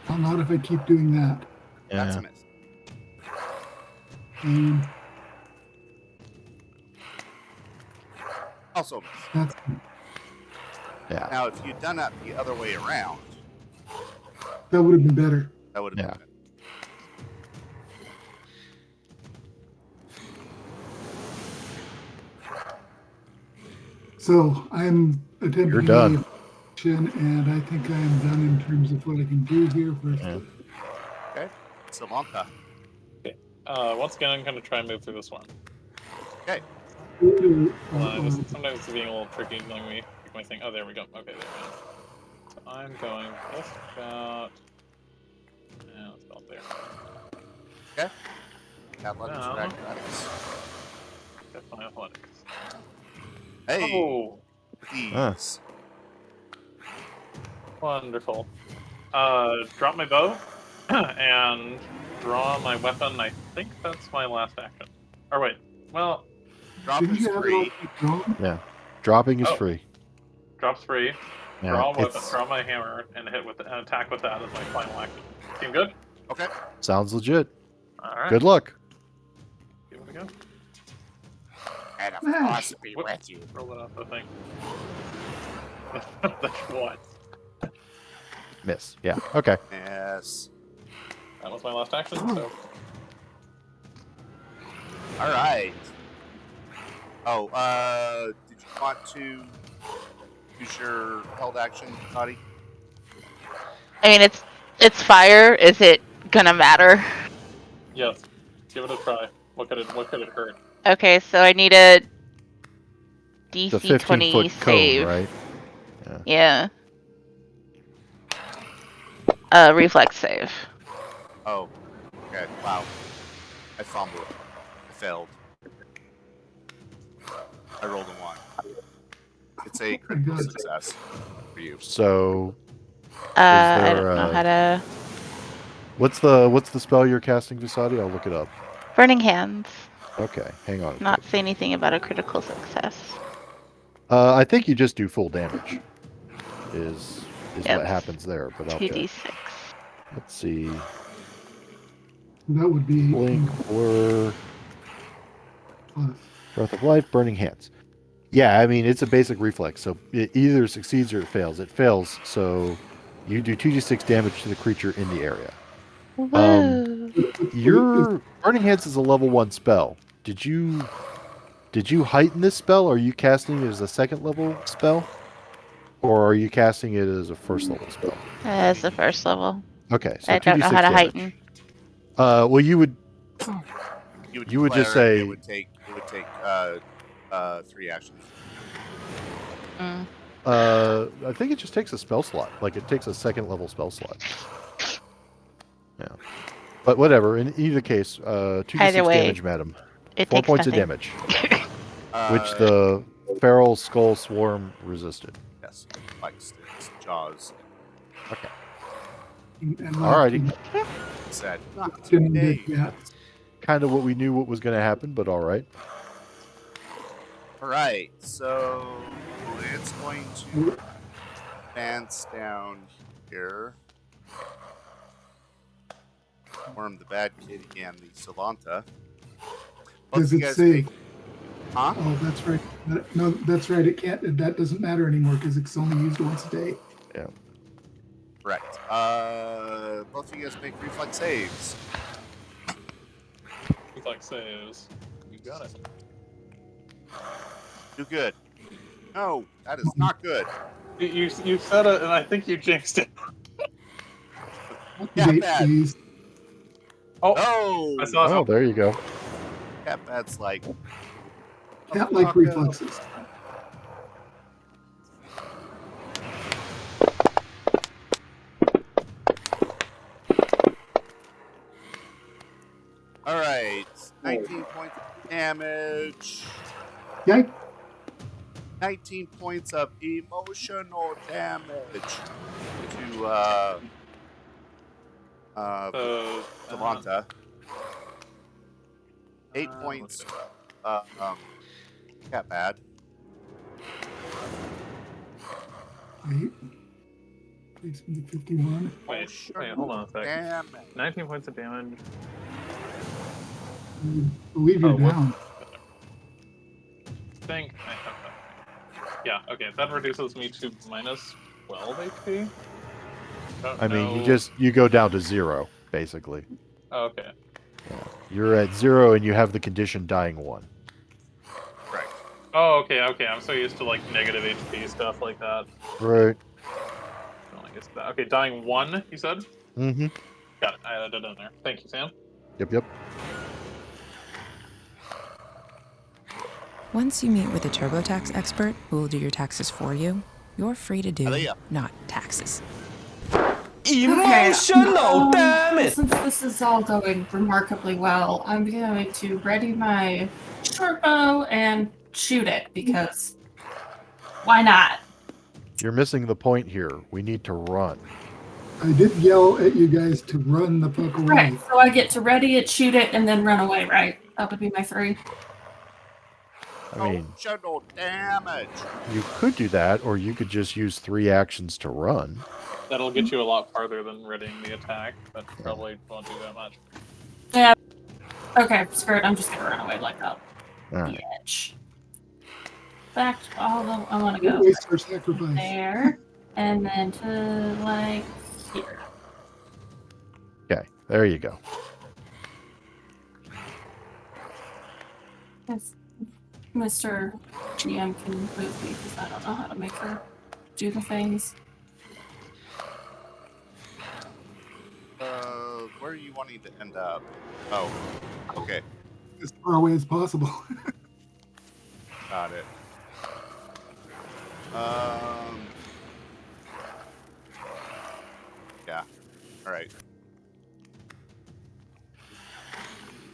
Well, not if I keep doing that. Yeah. That's a miss. Also miss. That's Yeah. Now, if you'd done that the other way around, that would have been better. that would have been good. So I'm attempting You're done. and I think I am done in terms of what I can do here. Yeah. Okay. Samantha. Okay. Once again, I'm going to try and move through this one. Okay. Sometimes it's being a little tricky letting me pick my thing. Oh, there we go. Okay, there we go. So I'm going just about... Yeah, it's about there. Okay. Athletics or acrobatics? Definitely athletics. Hey. Oh, Please. wonderful. Drop my bow and draw my weapon. I think that's my last action. Or wait, well... Drop is free. Yeah. Dropping is free. Drop's free. Yeah, Draw a weapon, draw my hammer, and attack with that as my final action. Seem good? Okay. Sounds legit. Alright. Good luck. Give it a go. And of course be Whoop. with you. Roll it off the thing. That's what? Miss. Yeah. Okay. Yes. That was my last action, so... All right. Oh, did you want to use your held action, Toddy? I mean, it's fire. Is it gonna matter? Yes. Give it a try. What could it hurt? Okay, so I need a The DC 20 15-foot save. cone, right? Yeah. Reflex save. Oh. Okay. Wow. I fumbled. I failed. I rolled a 1. It's a critical success for you. So, I don't know how to... what's the spell you're casting, Visati? I'll look it up. Burning Hands. Okay, hang on. Not say anything about a critical success. I think you just do full damage. Is Yep. what happens there, but I'll check. 2d6. Let's see. That would be Blink or plus. Breath of Life, Burning Hands. Yeah, I mean it's a basic reflex, so it either succeeds or it fails. It fails, so you do 2d6 damage to the creature in the area. Whoa. Your Burning Hands is a level 1 spell. Did you heighten this spell? Or are you casting it as a second level spell? Or are you casting it as a first level spell? That's the first level. Okay, so I 2d6 don't know how to damage. heighten. Well, you would just declare say it would take 3 actions. Mm. I think it just takes a spell slot. Like it takes a second level spell slot. Yeah. But whatever. In either case, 2d6 Either way, damage, madam. It 4 takes points nothing. of damage, which the feral skull swarm resisted. Yes, like sticks, jaws. Okay. And Alrighty. Said yeah. Kind of what we knew what was going to happen, but all right. All right, so it's going to advance down here. Worm the bad kid and the Solanta. Does it say? Huh? Oh, that's right. No, that's right. It can't. That doesn't matter anymore because it's only used once a day. Yeah. Correct. Both of you guys make reflex saves. Reflex saves. You got it. Do good. No, that is not good. You said it, and I think you jinxed it. Cat bad. Oh, I saw. Oh, there you go. Cat bad's like. Cat-like reflexes. All right, 19 points of damage. Yikes. 19 points of emotional damage to Delonta. 8 points Cat bad. 8 takes me to 51. Wait, hold on a sec. 19 points of damage. I believe you're down. Think. Yeah, okay, that reduces me to minus 12 HP. I mean, you go down to 0, basically. Oh, okay. Yeah. You're at 0 and you have the condition dying 1. Right. Oh, okay. I'm so used to like negative HP stuff like that. Right. Oh, I guess that. Okay, dying 1, you said? Mm-hmm. Got it. I added it in there. Thank you, Sam. Yep. Once you meet with a TurboTax expert who will do your taxes for you, you're free to do not taxes. Emotional damage! Since this is all going remarkably well, I'm going to ready my short bow and shoot it, because why not? You're missing the point here. We need to run. I did yell at you guys to run the fuck away. Right, so I get to ready it, shoot it, and then run away, right? That would be my 3. I mean, emotional damage. You could do that, or you could just use 3 actions to run. That'll get you a lot farther than readying the attack, but probably won't do that much. Yeah. Okay, screw it. I'm just gonna run away like that. Right. Bitch. Back to all the. I want to go Waste for sacrifice. there, and then to like here. Okay, there you go. Yes. Mr. GM can move me because I don't know how to make her do the things. Where are you wanting to end up? Oh, okay. As far away as possible. Got it. Yeah. All right.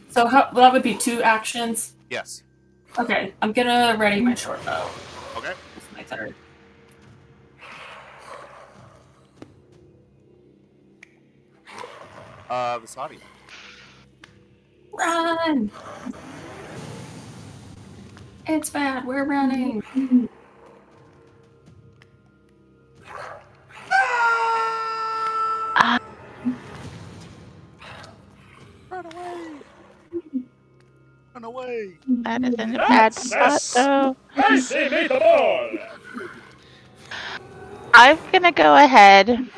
So that would be 2 actions. Yes. Okay, I'm gonna ready my short bow. Okay. It's my 3rd. Vasadi. Run! It's bad. We're running. Run away! Run away! That is in a bad spot, though. I say make the ball! I'm gonna go ahead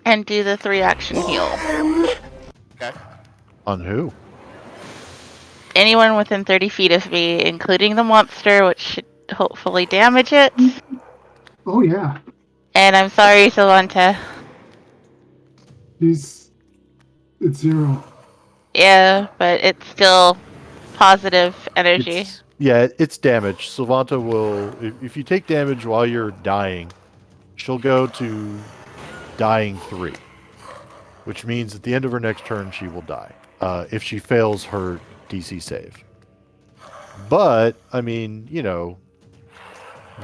and do the 3-action heal. Okay. On who? Anyone within 30 feet of me, including the monster, which should hopefully damage it. Oh yeah. And I'm sorry, Savanta. It's 0. Yeah, but it's still positive energy. It's damage. Sylvanta will, if you take damage while you're dying, she'll go to dying 3, which means at the end of her next turn she will die if she fails her DC save. But I mean,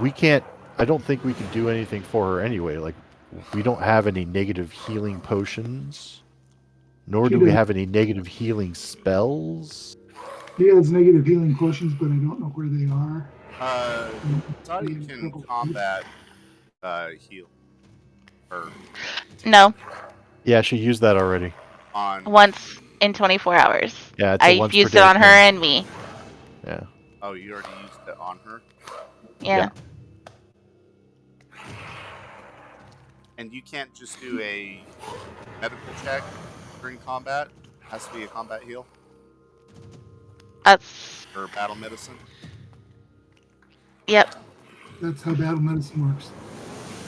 we can't. I don't think we can do anything for her anyway. Like, we don't have any negative healing potions, nor do we have any negative healing spells. He has negative healing potions, but I don't know where they are. Zadi can combat heal. Or No. Yeah, she used that already. Once in 24 hours. Yeah, it's I a once used per it day on her thing. and me. Yeah. Oh, you already used it on her? Yeah. And you can't just do a medical check during combat? Has to be a combat heal? Or battle medicine? Yep. That's how battle medicine works.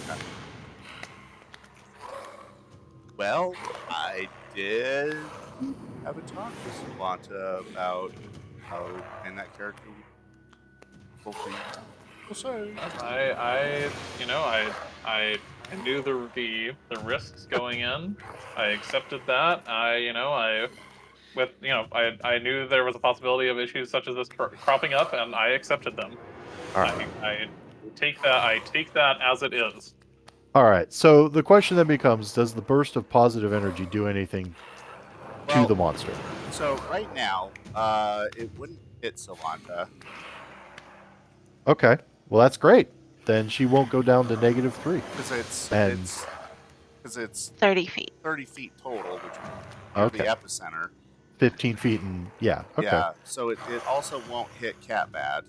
Okay. Well, I did have a talk with Savanta about how in that character hopefully I knew the risks going in. I accepted that. I knew there was a possibility of issues such as this cropping up, and I accepted them. All right. I take that as it is. All right. So the question then becomes: does the burst of positive energy do anything to the monster? So right now, it wouldn't hit Savanta. Okay. Well, that's great. Then she won't go down to -3. Because it's 30 feet. 30 feet total, which is the epicenter. 15 feet and yeah. Okay. Yeah. So it also won't hit Cat Bad.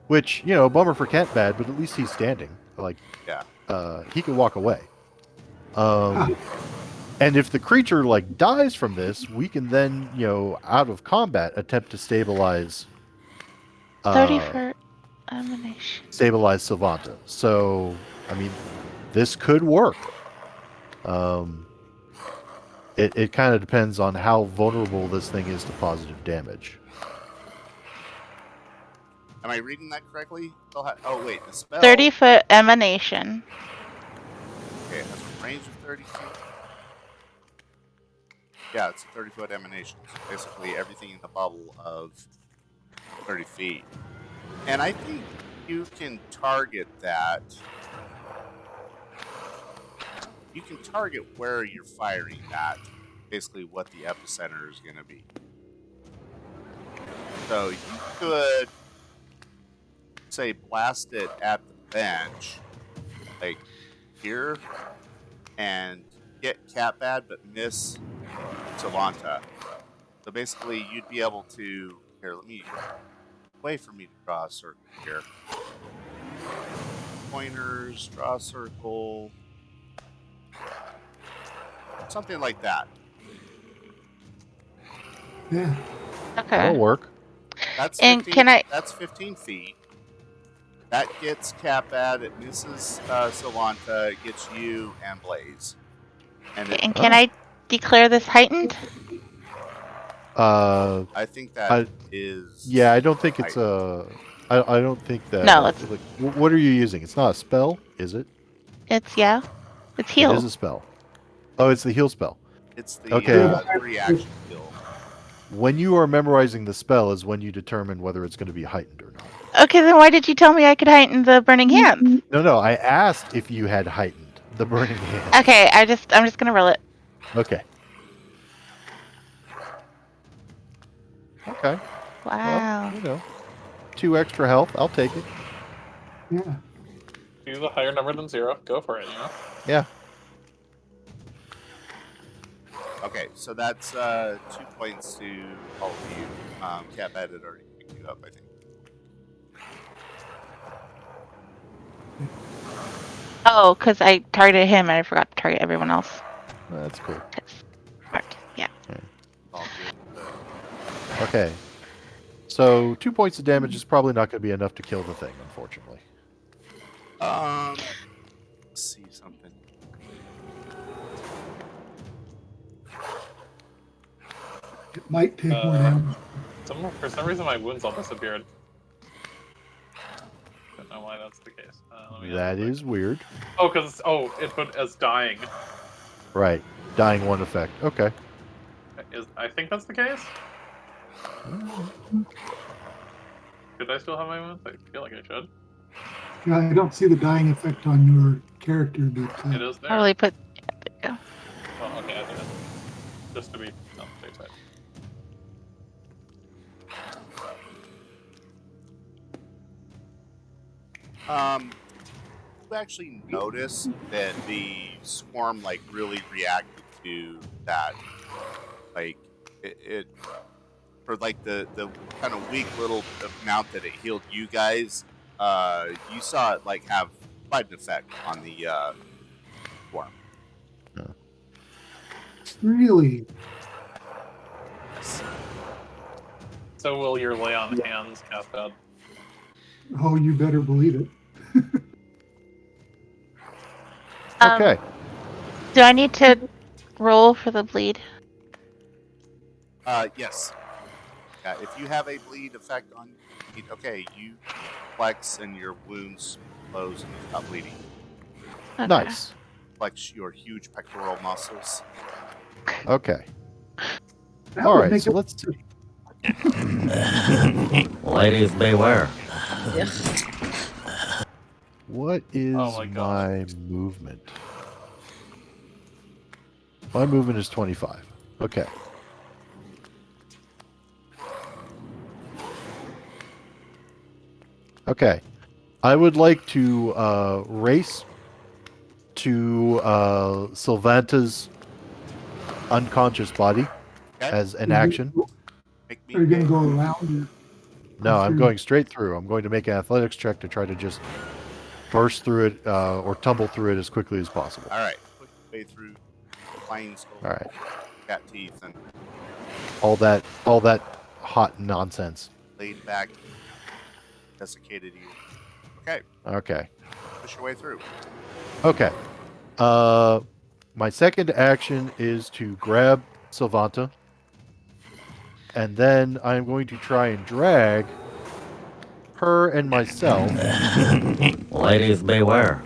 Which, bummer for Cat Bad, but at least he's standing. Like, he can walk away. And if the creature dies from this, we can then, out of combat, attempt to stabilize. 30 for elimination. Stabilize Savanta. So, I mean, this could work. It kind of depends on how vulnerable this thing is to positive damage. Am I reading that correctly? Oh wait, the spell. 30-foot emanation. Okay, it has a range of 30 feet. Yeah, it's a 30-foot emanation. So basically everything in the bubble of 30 feet. And I think you can target that. You can target where you're firing at. Basically what the epicenter is going to be. So you could, say, blast it at the bench, like here, and get Cat Bad but miss Savanta. So basically you'd be able to, here, let me, way for me to draw a circle here. Pointers, draw a circle. Something like that. Yeah. Okay. That'll work. That's and 15, that's 15 feet. That gets Cat Bad, it misses Savanta, it gets you and Blaze. And can I declare this heightened? I think that is. Yeah, I don't think it's a. I don't think that. No, it's. What are you using? It's not a spell, is it? It's heal. It is a spell. Oh, it's the heal spell. It's the reaction heal. When you are memorizing the spell is when you determine whether it's going to be heightened or not. Okay, then why did you tell me I could heighten the burning hands? No, I asked if you had heightened the burning hands. Okay, I'm just gonna roll it. Okay. Okay. Wow. Well, 2 extra health. I'll take it. Yeah. Choose a higher number than 0. Go for it, you know? Yeah. Okay, so that's 2 points to all of you. Cat Bad had already picked you up, I think. Oh, because I targeted him and I forgot to target everyone else. That's cool. Yeah. All good. Okay. So 2 points of damage is probably not going to be enough to kill the thing, unfortunately. Let's see something. It might take more damage. For some reason, my wounds all disappeared. Don't know why that's the case. That is weird. Oh, because it put as dying. Right. Dying 1 effect. Okay. I think that's the case. Should I still have my wounds? I feel like I should. Yeah, I don't see the dying effect on your character, but It is there. Probably put. Well, okay, I did it. Just to be on the safe side. You actually notice that the swarm like really reacted to that. Like it for like the kind of weak little amount that it healed you guys. You saw it like have quite an effect on the swarm. really, Yes. So will your lay on hands cast out? oh, you better believe it. Okay. Do I need to roll for the bleed? Yes. Yeah, if you have a bleed effect on you, okay, you flex and your wounds close and you stop bleeding. Okay. Nice. Flex your huge pectoral muscles. Okay. That All would right, make so it- let's see. Ladies beware. What is Oh my God. my movement? My movement is 25. Okay. Okay. I would like to race to Sylvanta's unconscious body as an action. Are you going to go around? No, I'm going straight through. I'm going to make an athletics check to try to just burst through it or tumble through it as quickly as possible. All right. Push your way through flying skull, All right. cat teeth, and All that hot nonsense. laid back, desiccated you. Okay. Okay. Push your way through. Okay. My second action is to grab Sylvanta. And then I'm going to try and drag her and myself. Ladies beware.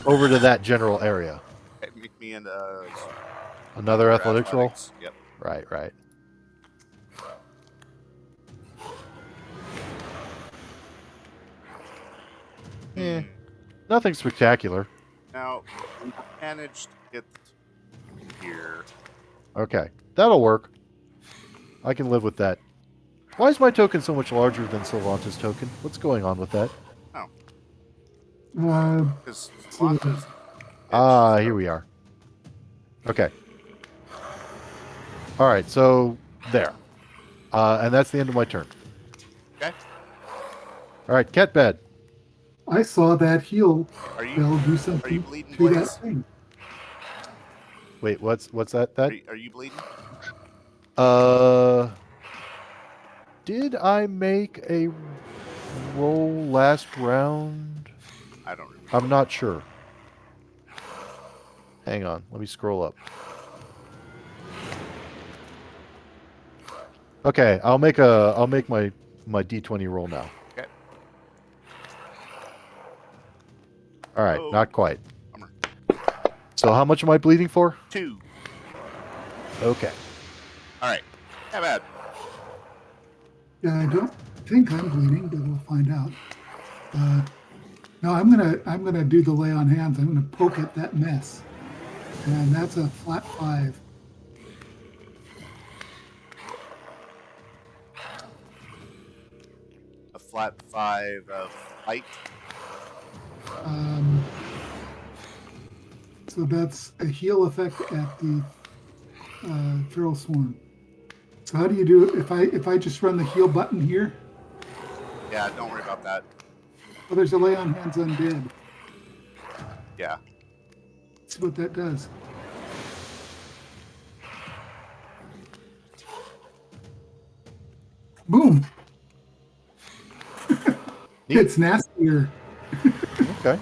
Over to that general area. Okay, make me Another athletics roll? Yep. Right. Nothing spectacular. Now, we managed to get here. Okay. That'll work. I can live with that. Why is my token so much larger than Sylvanta's token? What's going on with that? Because Sylvanta's... Here we are. Okay. All right, so there. And that's the end of my turn. Okay. All right, cat bed. I saw that heal spell do Are you something bleeding, to that Blaze? thing. Wait, what's that? Are you bleeding? Did I make a roll last round? I don't remember. I'm not sure. Hang on, let me scroll up. Okay, I'll make my D20 roll now. Okay. All right, Oh. not quite. Bummer. So how much am I bleeding for? 2. Okay. All right. Not bad. Yeah, I don't think I'm bleeding, but we'll find out. No, I'm gonna do the lay on hands. I'm gonna poke at that mess, and that's a flat 5. flat 5 of light. So that's a heal effect at the feral swarm. So how do you do it? If I just run the heal button here? Yeah, don't worry about that. Well, there's a lay on hands undead. Yeah. Let's see what that does. Boom. It's nastier. Okay.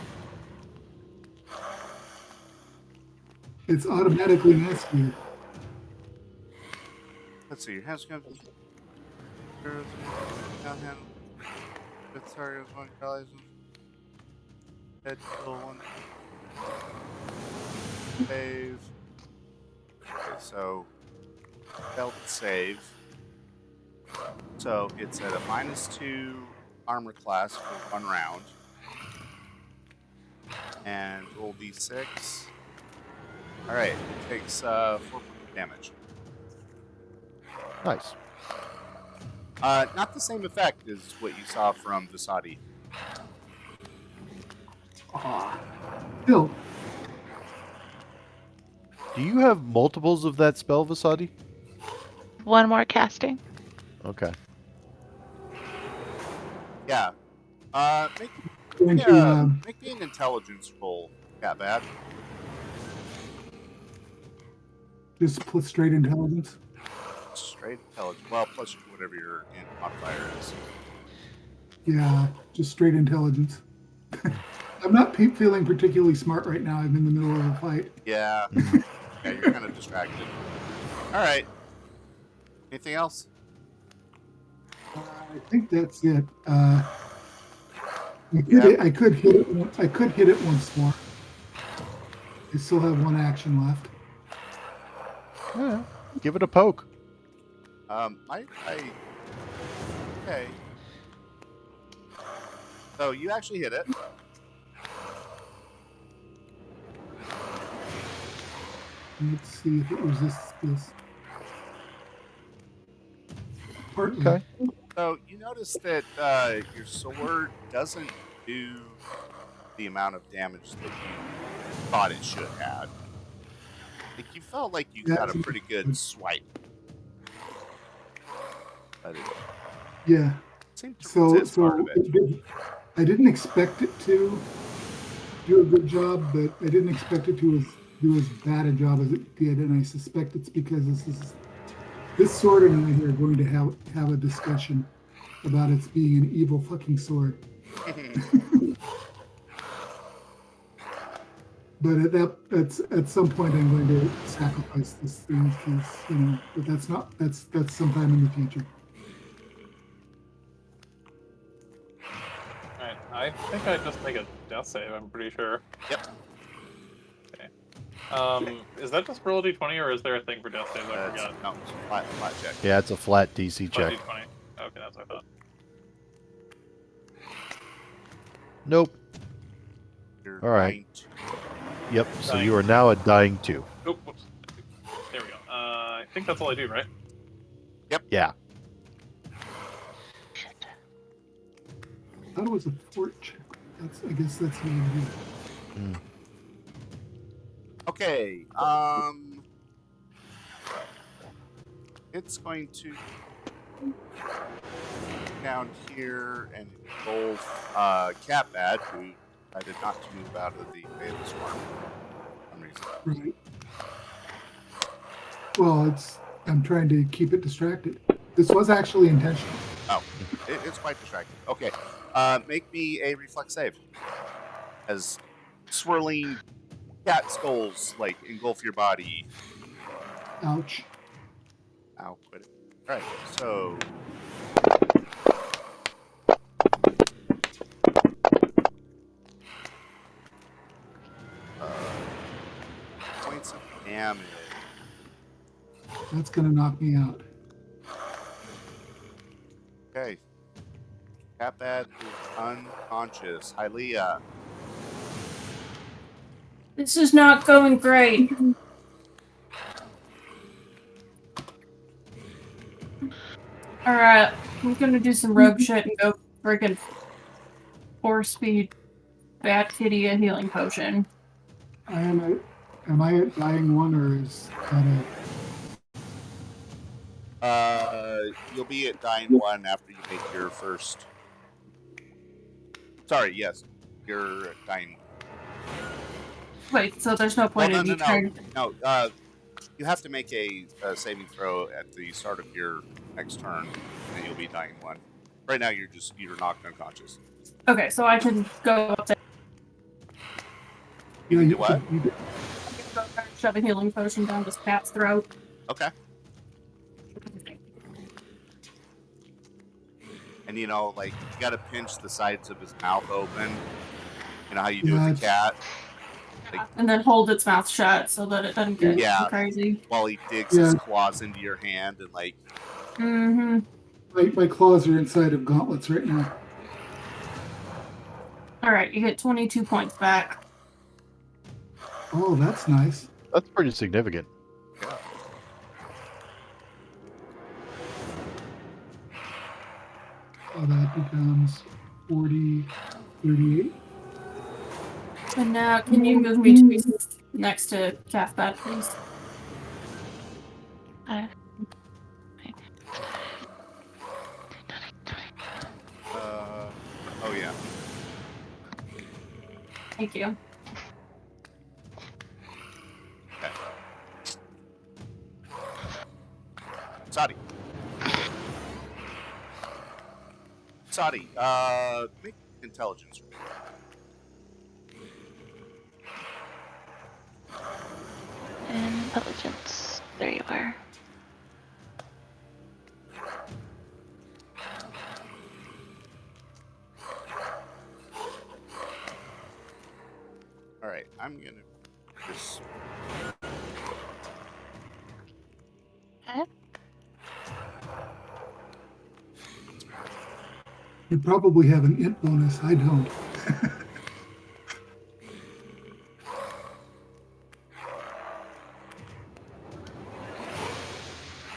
It's automatically nastier. Let's see. Your hands going to downhand. With target of 1 allies. Head kill 1. Save. Okay, so failed save. So it's at a -2 armor class for 1 round. And roll d6. Alright, it takes 4 points of damage. Nice. Not the same effect as what you saw from Visati. Still. Do you have multiples of that spell, Vasadi? One more casting. Okay. Yeah. Make me an intelligence roll, Cat Bad. Just put straight intelligence. Straight intelligence. Well, plus whatever your modifier is. Yeah, just straight intelligence. I'm not feeling particularly smart right now. I'm in the middle of a fight. Yeah. Yeah, you're kind of distracted. All right. Anything else? I think that's it. I could hit it once more. I still have 1 action left. Yeah. Give it a poke. Okay. So you actually hit it. Let's see if it resists this. Partly. Okay. So you notice that your sword doesn't do the amount of damage that you thought it should have. Like you felt like you got a pretty good swipe. But it Yeah. seemed to So resist part of it. I didn't expect it to do a good job, but I didn't expect it to do as bad a job as it did, and I suspect it's because this sword and I are going to have a discussion about its being an evil fucking sword. But at some point I'm going to sacrifice this thing because but that's sometime in the future. Alright, I think I just make a death save, I'm pretty sure. Yep. Okay. Is that just roll d20 or is there a thing for death saves? I forgot. No, it's a flat check. Yeah, it's a flat DC Flat check. d20. Okay, that's what I thought. Nope. You're All right. dying. Yep. So you are now a dying 2. Oh, whoops. There we go. I think that's all I do, right? Yep. Yeah. I thought it was a fort check. I guess that's how you do it. Okay. It's going to down here and involve Catbad, who I did not move out of the way of the swarm for some reason. Right. Well, I'm trying to keep it distracted. This was actually intentional. Oh, it's quite distracting. Okay. Make me a reflex save. As swirling cat skulls engulf your body. Ouch. Ow, quit it. Alright, so. Points of damage. That's gonna knock me out. Okay. Catbad is unconscious. Hylia. This is not going great. Alright, I'm gonna do some rogue shit and go freaking 4-speed Bat Kitty a healing potion. Am I at dying one, or is that you'll be at dying one after you make your first. Sorry, yes, you're at dying. Wait, so there's no point in you trying. No. You have to make a saving throw at the start of your next turn, and you'll be dying one. Right now, you're knocked unconscious. Okay, so I can go up there. You can do what? I can go there and shove a healing potion down this cat's throat. Okay. And you gotta pinch the sides of his mouth open. You know how you do with the cat. And then hold its mouth shut so that it doesn't get crazy. While he digs his claws into your hand and Mm-hmm. My claws are inside of gauntlets right now. Alright, you get 22 points back. Oh, that's nice. That's pretty significant. Yeah. So that becomes 40, 38. And now, can you move me to be next to Calfbat, please? Oh yeah. Thank you. Okay. Sadi, make intelligence. Intelligence. There you are. All right, I'm gonna just. You probably have an int bonus. I don't.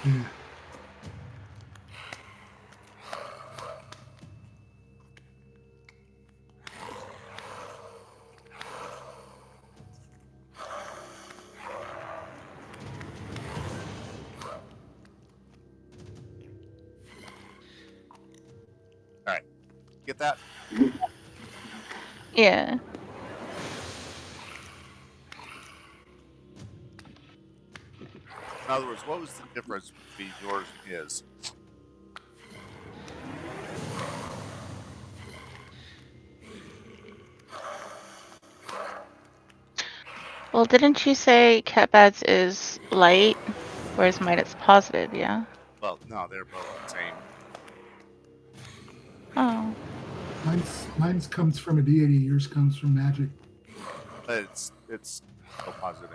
Yeah. All right, get that? Yeah. In other words, what was the difference between yours and his? Well, didn't you say Catbad's is light, whereas mine is positive, yeah? Well, no, they're both the same. Oh. Mine's comes from a deity, yours comes from magic. But it's still positive.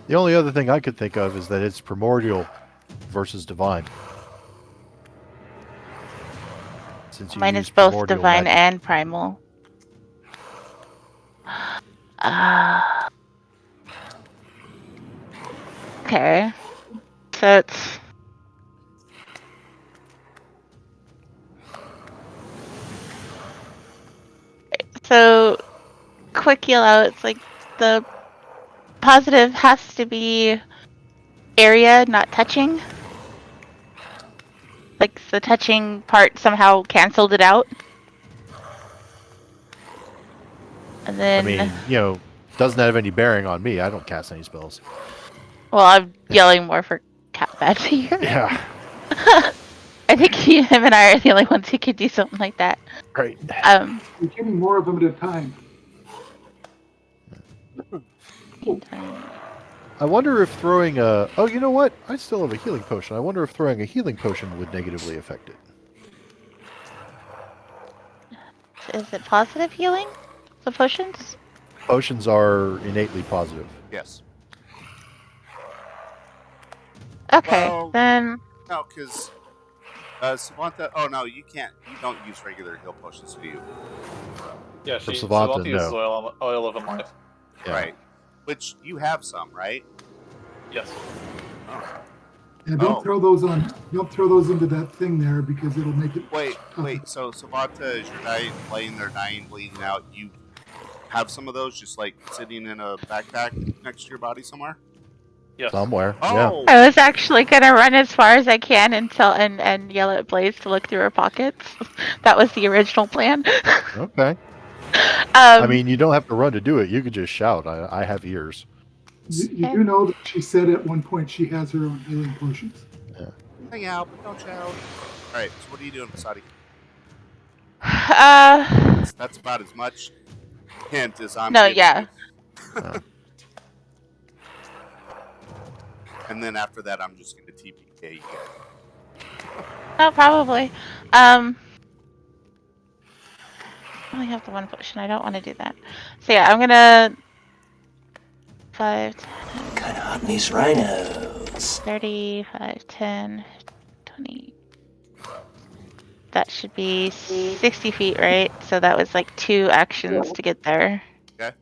The only other thing I could think of is that it's primordial versus divine. Since you Mine use is both primordial divine magic. and primal. Okay. So it's... So, quick yell out, it's like the positive has to be area, not touching. Like the touching part somehow canceled it out. And then... I mean, doesn't have any bearing on me. I don't cast any spells. Well, I'm yelling more for Catbad to hear. Yeah. I think him and I are the only ones who could do something like that. Great. You're getting more of them at a time. I wonder if throwing a... Oh, you know what? I still have a healing potion. I wonder if throwing a healing potion would negatively affect it. Is it positive healing? The potions? Potions are innately positive. Yes. Okay, well, then... No, because Samantha... Oh, no, you can't. You don't use regular heal potions, do you? Yeah, For Savanta Savanta, uses no. oil of Unlife. Yeah. Right. Which you have some, right? Yes. Oh. And don't throw those on. Don't throw those into that thing there because it'll make it. Wait. tougher. So Savanta, as you're laying there dying, bleeding out, you have some of those just like sitting in a backpack next to your body somewhere? Yes. Somewhere. Oh. I was actually gonna run as far as I can until and yell at Blaze to look through her pockets. That was the original plan. Okay. I Um, mean, you don't have to run to do it. You could just shout. I have ears. You do know that she said at one point she has her own healing potions. Yeah. Hang out, but don't shout. All right. So what are you doing, Masadi? That's about as much hint as I'm no, giving yeah. you. And then after that, I'm just going to TPK you guys. No, probably. I only have the one potion. I don't want to do that. So yeah, I'm gonna 5, 10, Kind of hot in these rhinos. 30, 5, 10, 20. That should be 60 feet, right? So that was like 2 actions to get there. Okay.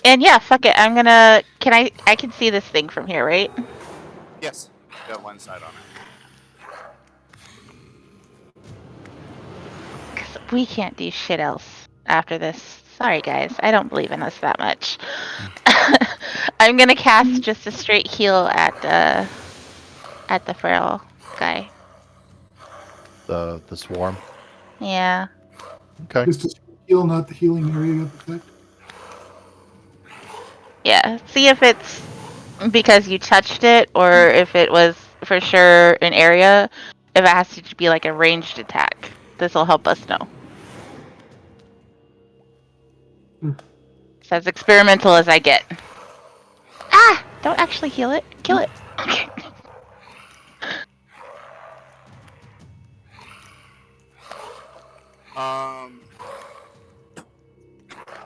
And yeah, fuck it. I'm gonna. I can see this thing from here, right? Yes. You got line of sight on it. Because we can't do shit else after this. Sorry, guys. I don't believe in us that much. I'm gonna cast just a straight heal at the frail guy. The swarm. Yeah. Okay. Just to heal, not the healing area effect. Yeah. See if it's because you touched it or if it was for sure an area. If it has to be like a ranged attack, this will help us know. It's as experimental as I get. Ah! Don't actually heal it. Kill it.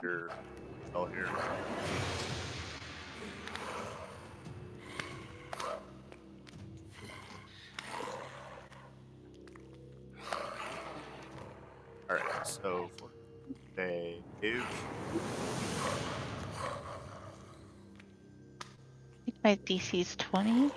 Here. Oh, here. All right. So for Dave. I think my DC's 20.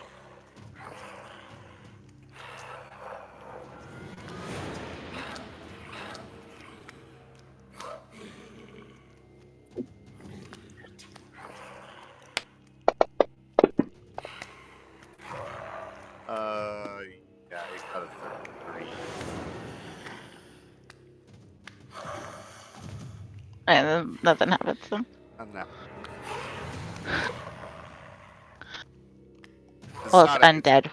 Yeah, it got a 33. And then nothing happens. So. No. Well, it's undead.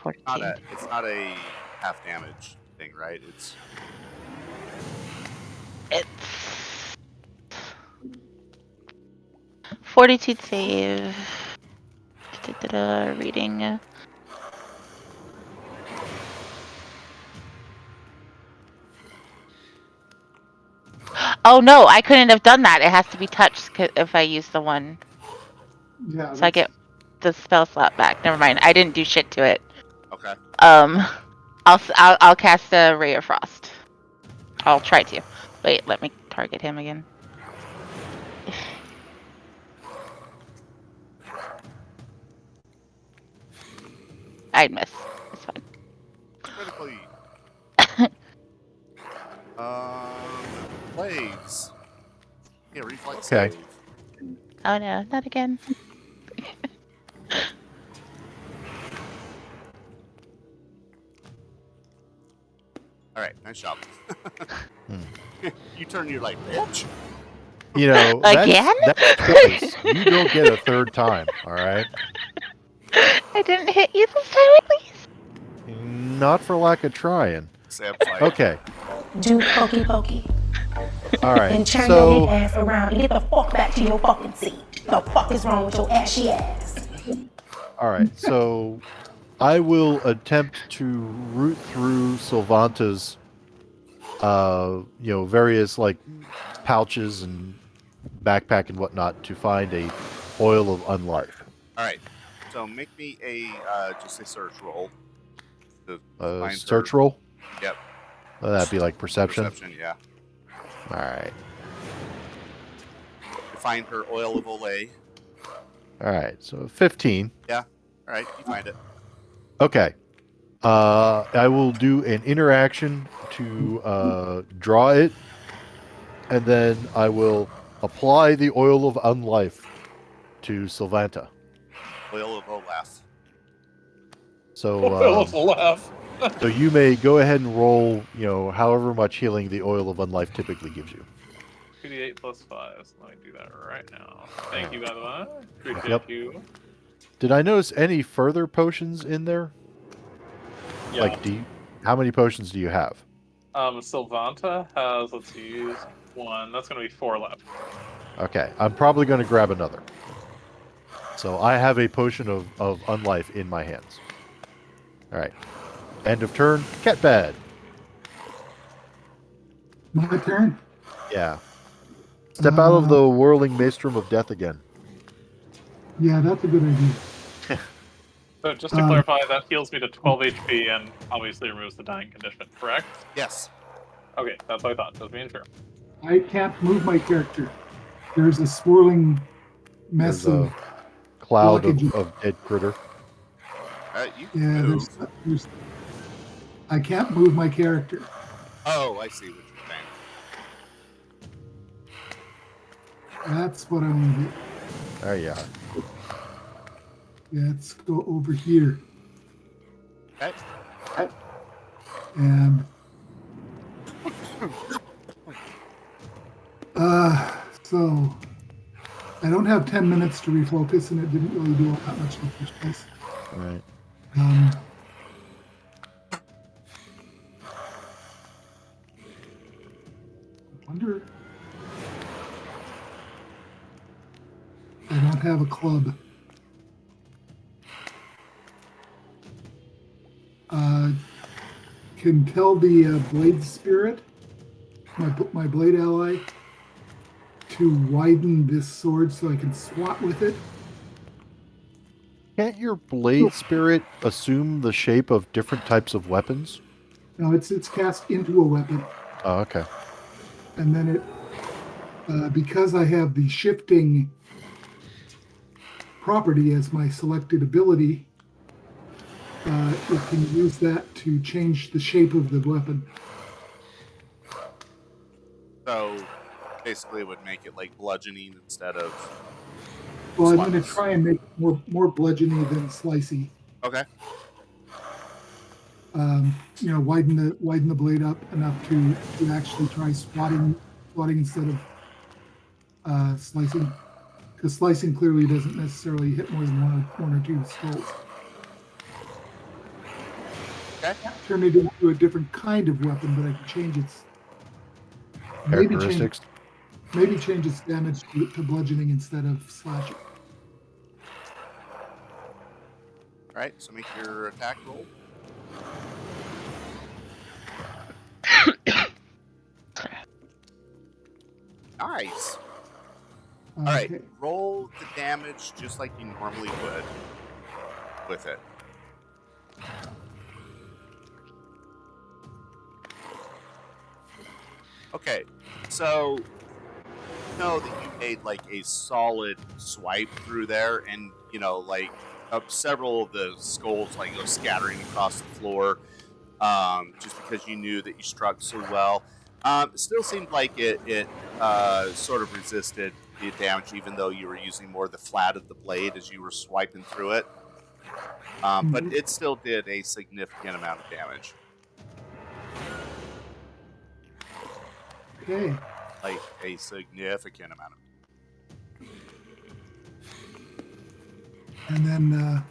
It's not a half damage thing, right? It's 42 save. Reading. Oh no, I couldn't have done that. It has to be touched if I use the one. Yeah. So I get the spell slot back. Never mind. I didn't do shit to it. okay. I'll cast a Ray of Frost. I'll try to. Wait, let me target him again. I'd miss. It's fine. Critically. Blaze. Yeah, reflex Okay. save. Oh no, not again. All right, nice job. You turn, you're like, bitch. You know, Again? that's twice. You don't get a third time. All right. I didn't hit you this time, at least. Not for lack of trying. Okay. Do pokey pokey. All right. And turn So your ass around and get the fuck back to your fucking seat. The fuck is wrong with your ashy ass? all right. So I will attempt to root through Sylvanta's various like pouches and backpack and whatnot to find a oil of unlife. All right. So make me a just a search roll. To find Search her. roll. Yep. Well, that'd be like perception. Perception, yeah. All right. You find her oil of Olay. All right. So 15. Yeah. All right. You find it. Okay. I will do an interaction to draw it, and then I will apply the oil of unlife to Sylvanta. Oil of Olaf. So, Oil of Olaf. so you may go ahead and roll, however much healing the oil of unlife typically gives you. 2d8 plus 5. So let me do that right now. Thank you, by the way. Appreciate Yep. you. Did I notice any further potions in there? Yeah. Like, how many potions do you have? Sylvanta has, let's see, 1. That's going to be 4 left. Okay, I'm probably going to grab another. So I have a potion of unlife in my hands. All right. End of turn. Cat bad. My turn? Yeah. Step out of the whirling maelstrom of death again. Yeah, that's a good idea. So just to clarify, that heals me to 12 HP and obviously removes the dying condition, correct? Yes. Okay, that's what I thought. Just being sure. I can't move my character. There's a swirling mess There's of a cloud blockage. of dead critter. You Yeah, move. there's. I can't move my character. Oh, I see what you're saying. That's what I'm gonna do. There you are. Let's go over here. Okay. And so I don't have 10 minutes to refocus, and it didn't really do all that much in the first place. All right. I wonder. I don't have a club. Can tell the blade spirit, my blade ally, to widen this sword so I can swat with it. Can't your blade spirit assume the shape of different types of weapons? No, it's cast into a weapon. Oh, okay. And then it, because I have the shifting property as my selected ability, it can use that to change the shape of the weapon. So basically it would make it like bludgeoning instead of. Well, I'm going to try and make it more bludgeony than slicey. Okay. Widen the blade up enough to actually try swatting instead of slicing, because slicing clearly doesn't necessarily hit more than one or two skulls. Okay. Turn it into a different kind of weapon, but I can change its characteristics. Maybe change its damage to bludgeoning instead of slashing. All right. So make your attack roll. Nice. All right. Roll the damage just like you normally would with it. Okay, so you know that you made like a solid swipe through there, and several of the skulls like go scattering across the floor, just because you knew that you struck so well. It still seemed like it sort of resisted the damage, even though you were using more of the flat of the blade as you were swiping through it. But it still did a significant amount of damage. Okay. Like a significant amount of. And then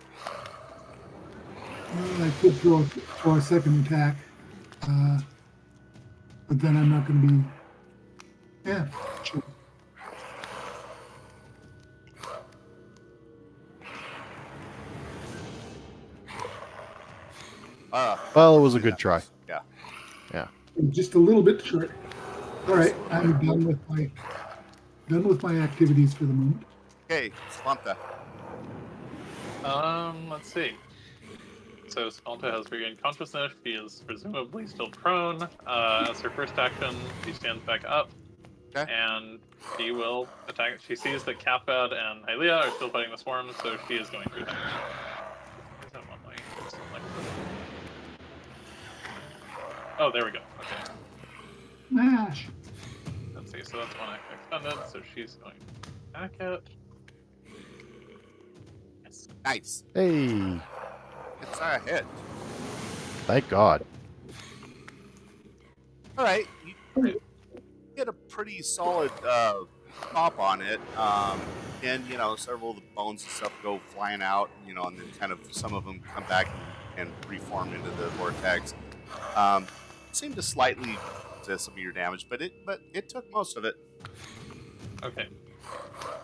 I could throw a second attack, but then I'm not going to be. Yeah. Sure. Well, it was a good try. Yeah. Yeah. Just a little bit short. All right, I'm done with my activities for the moment. Okay, Slumpa. Let's see. So Smalta has regained consciousness. She is presumably still prone. As her first action, she stands back up. Okay. And she will attack. She sees that Catbad and Hylia are still fighting the swarm, so she is going to attack. Where's that one light? Oh, there we go. Okay. Smash! Let's see. So that's one action expended. So she's going to attack it. Yes. Nice. Hey, It's a hit. thank God. All right. You get a pretty solid pop on it. And, several of the bones and stuff go flying out, and then kind of some of them come back and reform into the vortex. Seemed to slightly resist some of your damage, but it took most of it. Okay.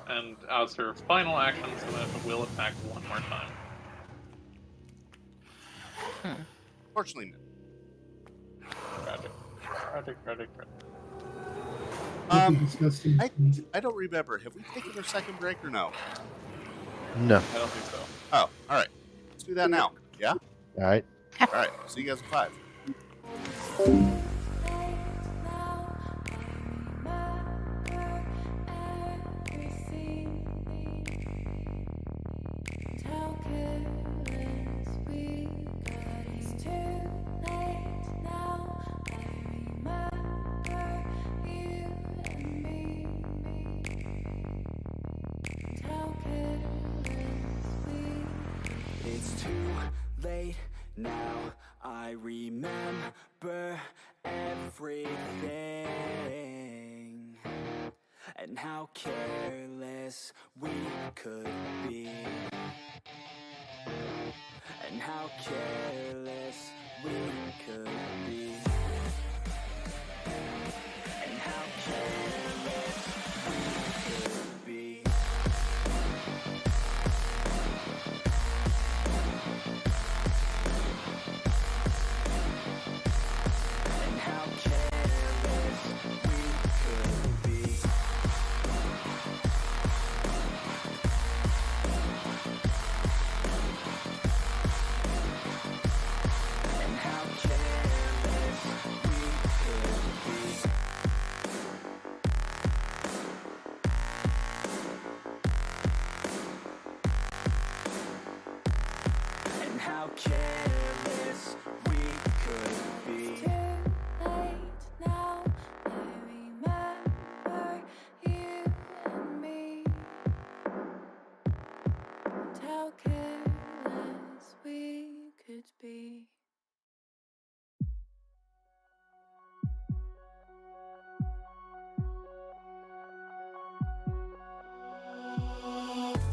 And as her final action, Samantha will attack one more time. Fortunately, Tragic. Disgusting. I don't remember. Have we taken our second break or no? No. I don't think so. Oh, all right. Let's do that now. Yeah? All right. All right. See you guys in 5. It's too late now. I remember everything and how careless we could be, and how careless we could be, and how careless we could be. And how careless we could be. And how careless we could be. And how careless we could be. How careless we could be.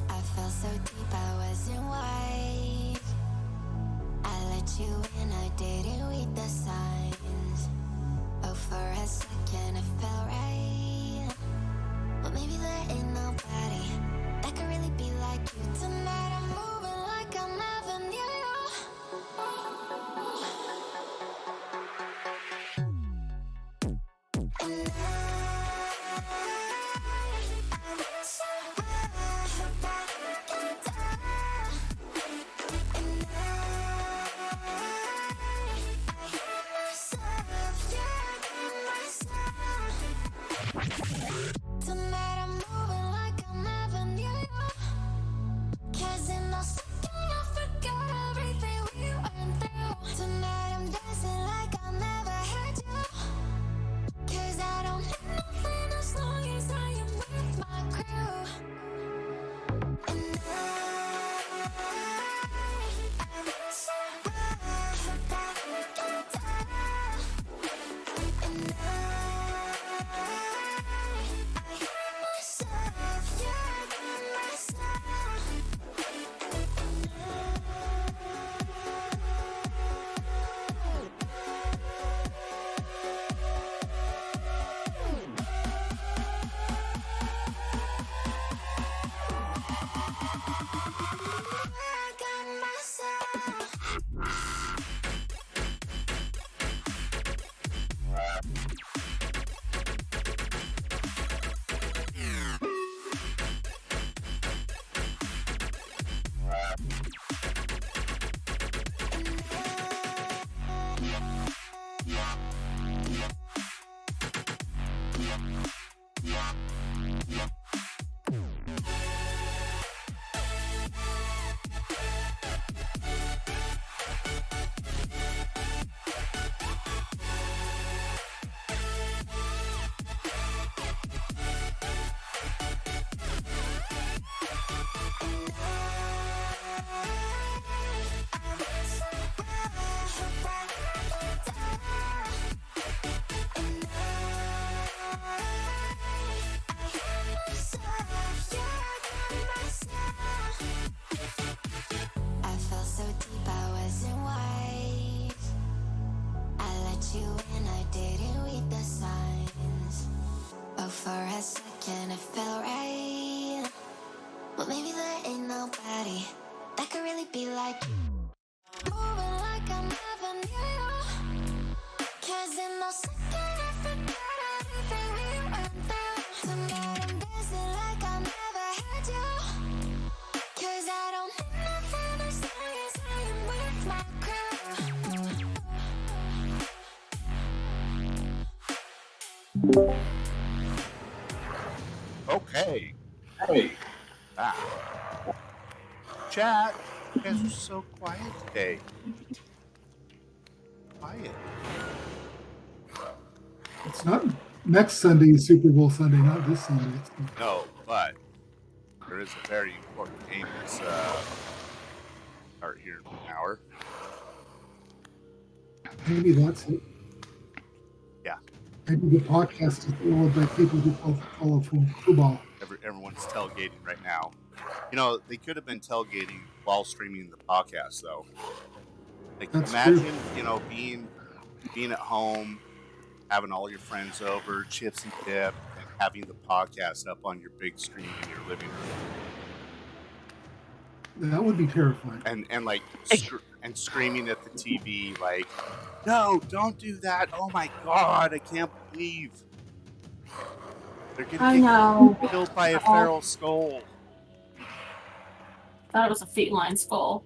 I fell so deep I wasn't wide. I let you in, I didn't read the signs. Oh, for a second it felt right. But maybe there ain't nobody that could really be like you. Tonight I'm moving like I never knew you. And I'm so high that I can die. And I hear myself, yeah, I hear myself. Tonight I'm moving like I never knew you. But maybe there ain't nobody that could really be like moving like I never knew you. 'Cause in those seconds I forgot everything we went through. Tonight I'm dancing like I never had you. 'Cause I don't need nothing to say as I am with my crew. Okay. Hey. Chat. You guys are so quiet today. Quiet. It's not next Sunday, is Super Bowl Sunday, not this Sunday. No, but there is a very important game that's start here in an hour. Maybe that's it. Yeah. Maybe the podcast is followed by people who follow football. Everyone's tailgating right now. You know, they could have been tailgating while streaming the podcast, though. Like, That's imagine, true. you know, being at home, having all your friends over, chips and dip, and having the podcast up on your big screen in your living room. That would be terrifying. And like screaming at the TV, like, "No, don't do that! Oh my God, I can't believe they're gonna get killed by a feral skull." Thought it was a feline skull.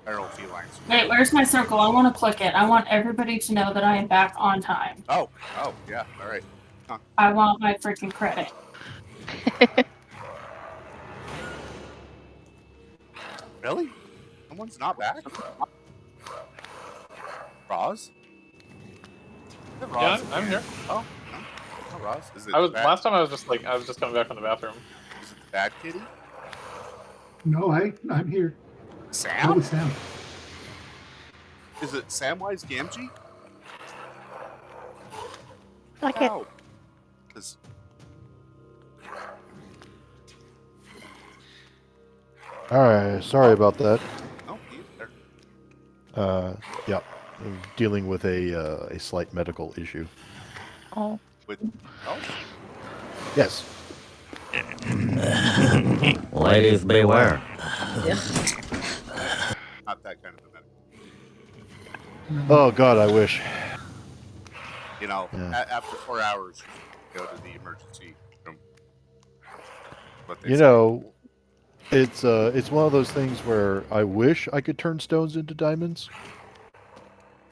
Feral feline skull. Wait, where's my circle? I want to click it. I want everybody to know that I am back on time. Oh, yeah, all right. Huh. I want my freaking credit. Really? Someone's not back? Roz? Yeah, I'm here. Oh, no. Oh, Roz. Is it last time I was just coming back from the bathroom. Is it the bad kitty? No, I'm here. Sam? Sam. Is it Samwise Gamgee? Okay. Oh. 'Cause All right, sorry about that. Oh, he's there. Yeah, I'm dealing with a slight medical issue. Oh. Yes. Ladies beware. Not that kind of a medical. Oh God, I wish. You know, Yeah. after 4 hours, you go to the emergency room. You know, it's one of those things where I wish I could turn stones into diamonds.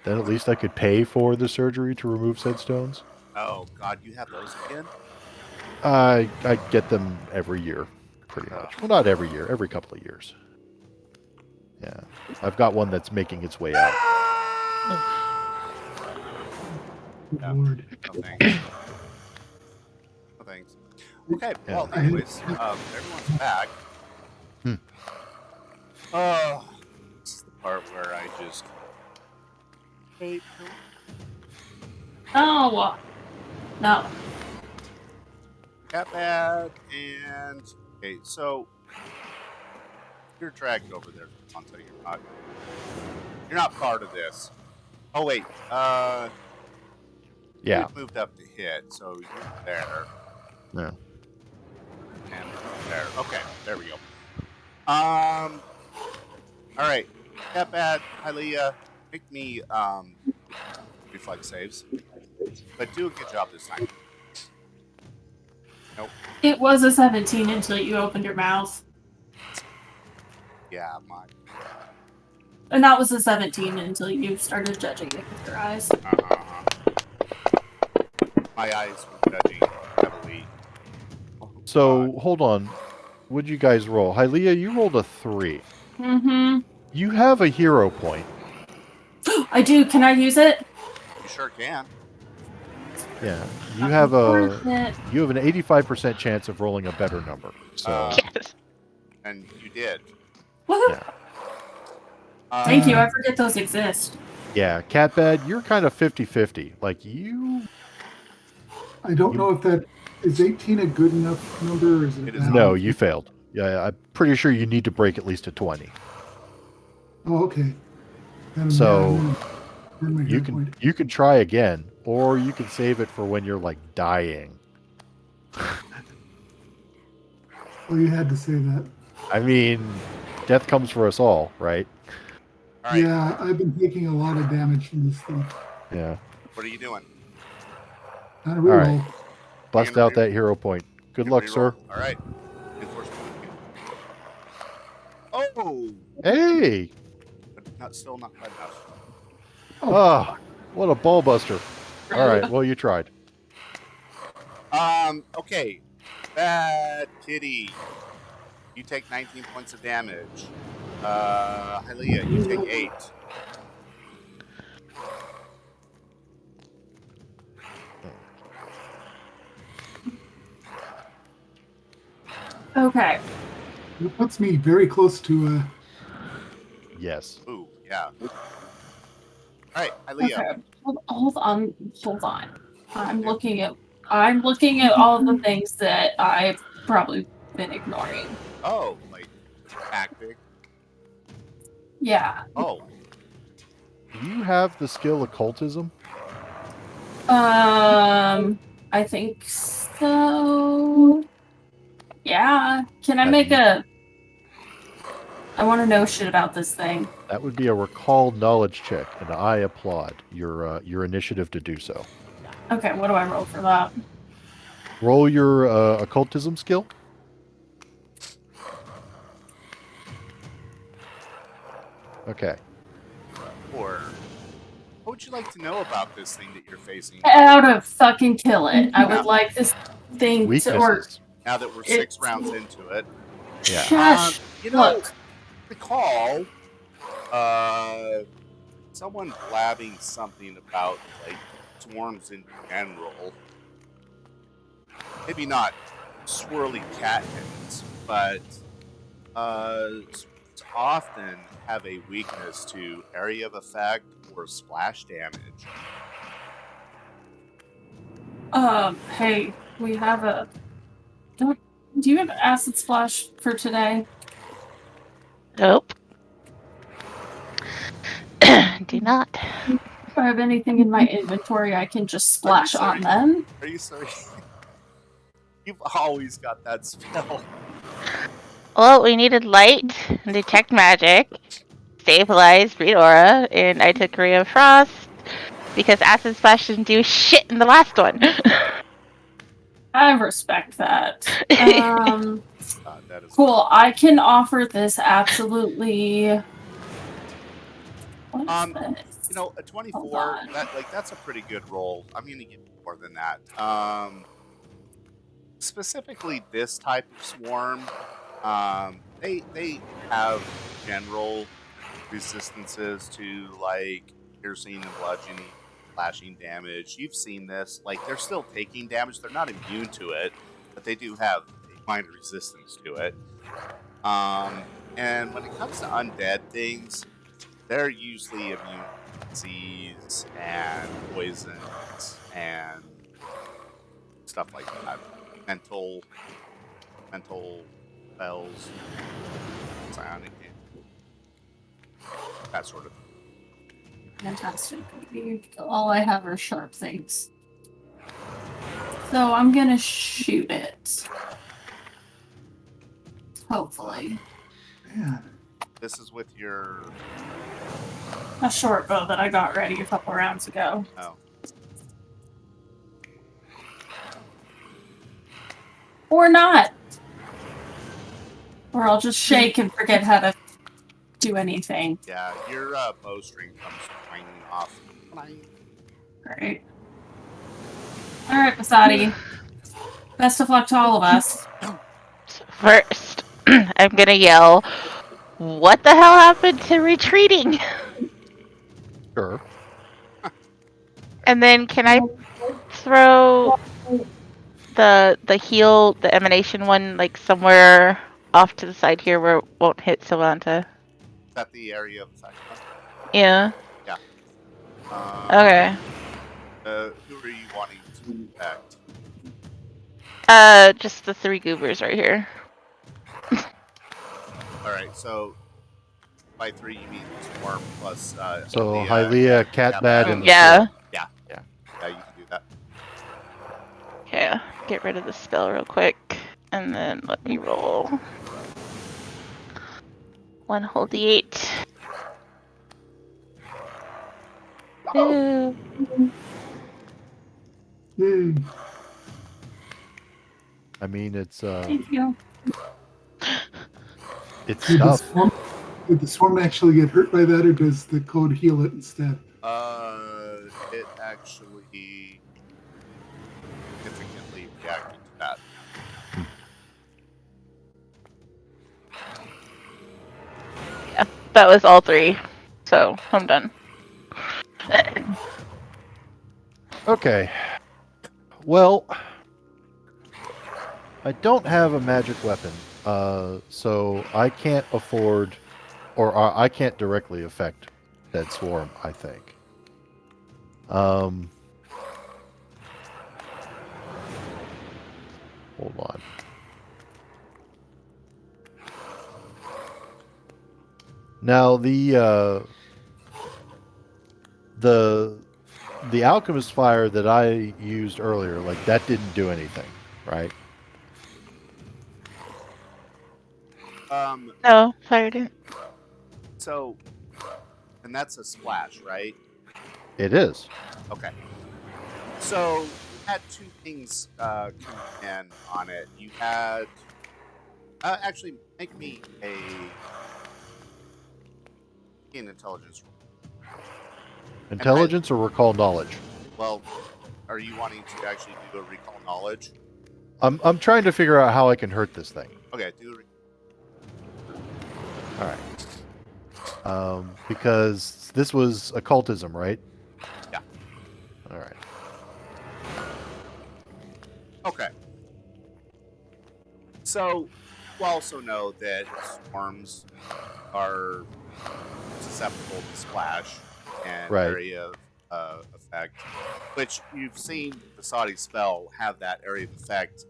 Then at least I could pay for the surgery to remove said stones. Oh God, you have those again? I get them every year, pretty much. Well, not every year, every couple of years. Yeah, I've got one that's making its way out. Yeah. Lord. No thanks. No thanks. Okay, well, anyways, everyone's back. Oh, this is the part where I just... Wait, Oh, no. Cat bad, and... Okay, so... You're dragged over there, Monta. You're not part of this. Oh, wait. Yeah. You've moved up to hit, so you're there. Yeah. And there. Okay, there we go. All right. Cat bad, Hylia, make me reflex saves, but do a good job this time. Nope. It was a 17 until you opened your mouth. Yeah, And that was a 17 until you started judging it with your eyes. My eyes were judging heavily. So hold on. What'd you guys roll? Hylia, you rolled a 3. Mm-hmm. You have a hero point. I do. Can I use it? You sure can. Yeah. You have an 85% chance of rolling a better number. So And you did. Woohoo! yeah. Thank you. I forget those exist. Yeah, Catbad, you're kind of 50-50. Like you I don't know if that is 18 a good enough number, or is it? No, you failed. Yeah, I'm pretty sure you need to break at least a 20. Oh, okay. Then, So then you can try again, or you can save it for when you're like dying. Well, you had to say that. I mean, death comes for us all, right? All right. Yeah, I've been taking a lot of damage from this stuff. Yeah. What are you doing? On a All right. reroll. Bust out that hero point. Good luck, sir. All right. Enforcement. Oh. Hey. But still not quite enough. Oh, what a ball buster. All right. Well, you tried. Okay. Bad kitty. You take 19 points of damage. Hylia, you take 8. Okay. It puts me very close to Yes. Ooh, yeah. All right, Hylia. Okay. Hold on. I'm looking at all the things that I've probably been ignoring. Oh, like tactic. Yeah. Oh. Do you have the skill occultism? I think so. Yeah. Can I make a? I want to know shit about this thing. That would be a recall knowledge check, and I applaud your initiative to do so. Okay, what do I roll for that? Roll your occultism skill. Okay. Or what would you like to know about this thing that you're facing? How to fucking kill it. I would like this thing to work. Now that we're 6 rounds into it. Yeah. Shush. You know, recall someone blabbing something about like swarms in general. Maybe not swirly cat heads, but often have a weakness to area of effect or splash damage. Hey, we have a. Do you have acid splash for today? Nope. Do not. Do I have anything in my inventory I can just splash on them? Are you sorry? You've always got that spell. Well, we needed light, detect magic, stabilize, breed aura, and I took Ray of Frost because acid splash didn't do shit in the last one. I respect that. Cool. I can offer this absolutely. What is this? You know, a 24. That's a pretty good roll. I'm gonna give you more than that. Specifically, this type of swarm, they have general resistances to like piercing and bludgeoning, slashing damage. You've seen this. Like they're still taking damage. They're not immune to it, but they do have a minor resistance to it. And when it comes to undead things, they're usually immune to disease and poisons and stuff like that. Mental spells, psionic, that sort of thing. Fantastic. All I have are sharp things. So I'm gonna shoot it. Hopefully. Man. This is with your A short bow that I got ready a couple rounds ago. Oh. Or not. Or I'll just shake and forget how to do anything. Yeah, your bowstring comes swinging off. Great. Alright, Basati. Best of luck to all of us. First, I'm gonna yell, what the hell happened to retreating? Sure. And then can I throw the heal, the emanation one, like somewhere off to the side here where it won't hit Savanta? Is that the area of effect? Yeah. Yeah. Okay. Who are you wanting to protect? Just the 3 goobers right here. Alright, so by 3 you mean swarm plus So the, Hylia, Catbad, and the yeah. Yeah, you can do that. Okay, get rid of the spell real quick. And And then let me roll. 1 whole d8. 2. I mean, it's Thank you. it's Did tough. Did the swarm actually get hurt by that, or does the code heal it instead? It actually significantly reacted to that. Yeah, that was all 3. So I'm done. Okay. Well, I don't have a magic weapon, so I can't afford, or I can't directly affect that swarm, I think. Hold on. Now the alchemist fire that I used earlier, like that didn't do anything, right? No, fire didn't. So, and that's a splash, right? It is. Okay. So you had 2 things come in on it. You had actually make me an intelligence roll. Intelligence or recall knowledge? Well, are you wanting to actually do a recall knowledge? I'm trying to figure out how I can hurt this thing. Okay, do All right. Because this was occultism, right? Yeah. All right. Okay. So you also know that swarms are susceptible to splash and Right. area of effect, which you've seen the Saudi spell have that area of effect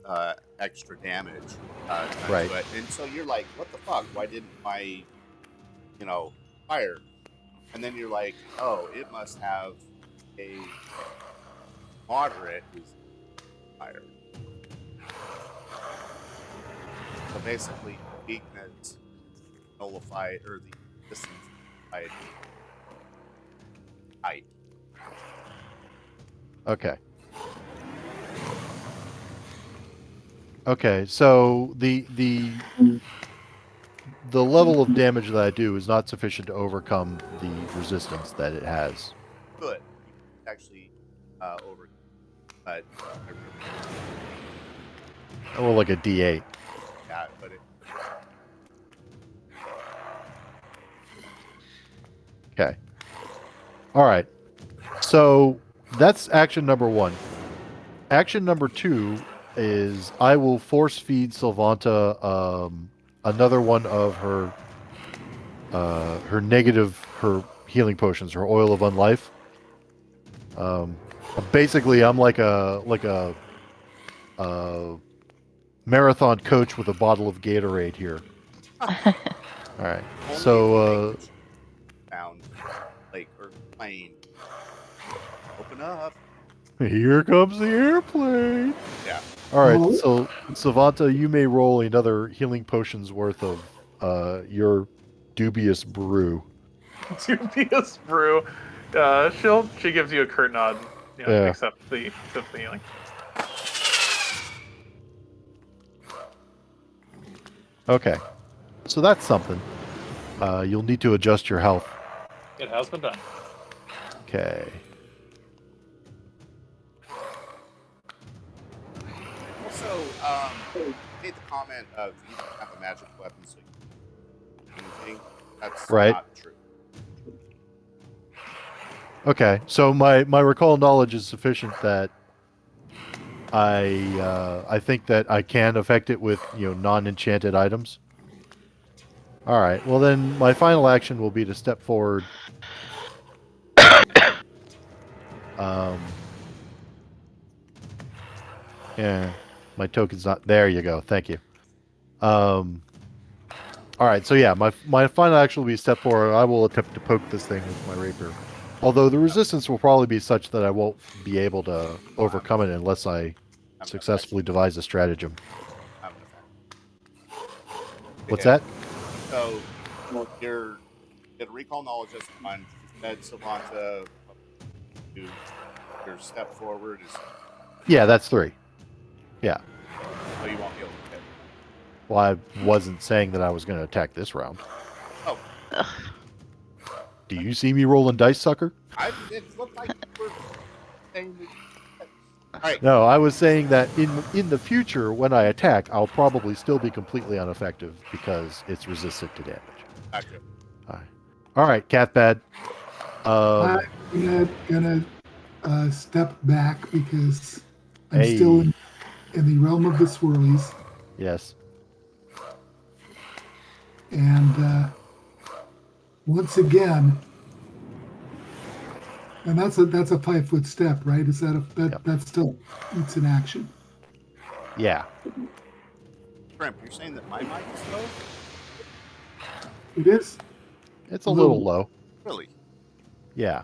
extra damage done Right. to it. And so you're like, what the fuck? Why didn't my, fire? And then you're like, oh, it must have a moderate fire. So basically, weakness nullified, or the distance nullified height. Okay. Okay. So the level of damage that I do is not sufficient to overcome the resistance that it has. Good. You actually over, but I roll like a D8. yeah, but it. Okay. All right. So that's action number 1. Action number 2 is I will force feed Sylvanta another one of her her healing potions, her oil of unlife. Basically, I'm like a marathon coach with a bottle of Gatorade here. All right. Only So found lake or plane. Open up. here comes the airplane. Yeah. All right. So Savanta, you may roll another healing potions worth of your dubious brew. Dubious brew. She gives you a curt nod. Yeah, Yeah. accept the healing. Okay. So that's something. You'll need to adjust your health. It has been done. Okay. Also, made the comment of you don't have a magic weapon, so you anything. That's Right. not true. Okay. So my recall knowledge is sufficient that I think that I can affect it with non-enchanted items. All right. Well, then my final action will be to step forward. Yeah, my token's not. There you go. Thank you. All right. So yeah, my final action will be step forward. I will attempt to poke this thing with my rapier. Although the resistance will probably be such that I won't be able to overcome it unless I successfully devise a stratagem. What's that? So your recall knowledge is one. You said Savanta. Your step forward is. Yeah, that's 3. Yeah. So you won't be able to hit. Well, I wasn't saying that I was going to attack this round. Oh. Do you see me rolling dice, sucker? It looked like you were saying that. All right. No, I was saying that in the future, when I attack, I'll probably still be completely ineffective because it's resistant to damage. Gotcha. All right, Catbad. I'm gonna step back because I'm still in the realm of the swirlies. Yes. And once again, and that's a 5-foot step, right? Is that still eats an action? Yeah. Shrimp, you're saying that my mic is low? It is. It's a little low. Really? Yeah.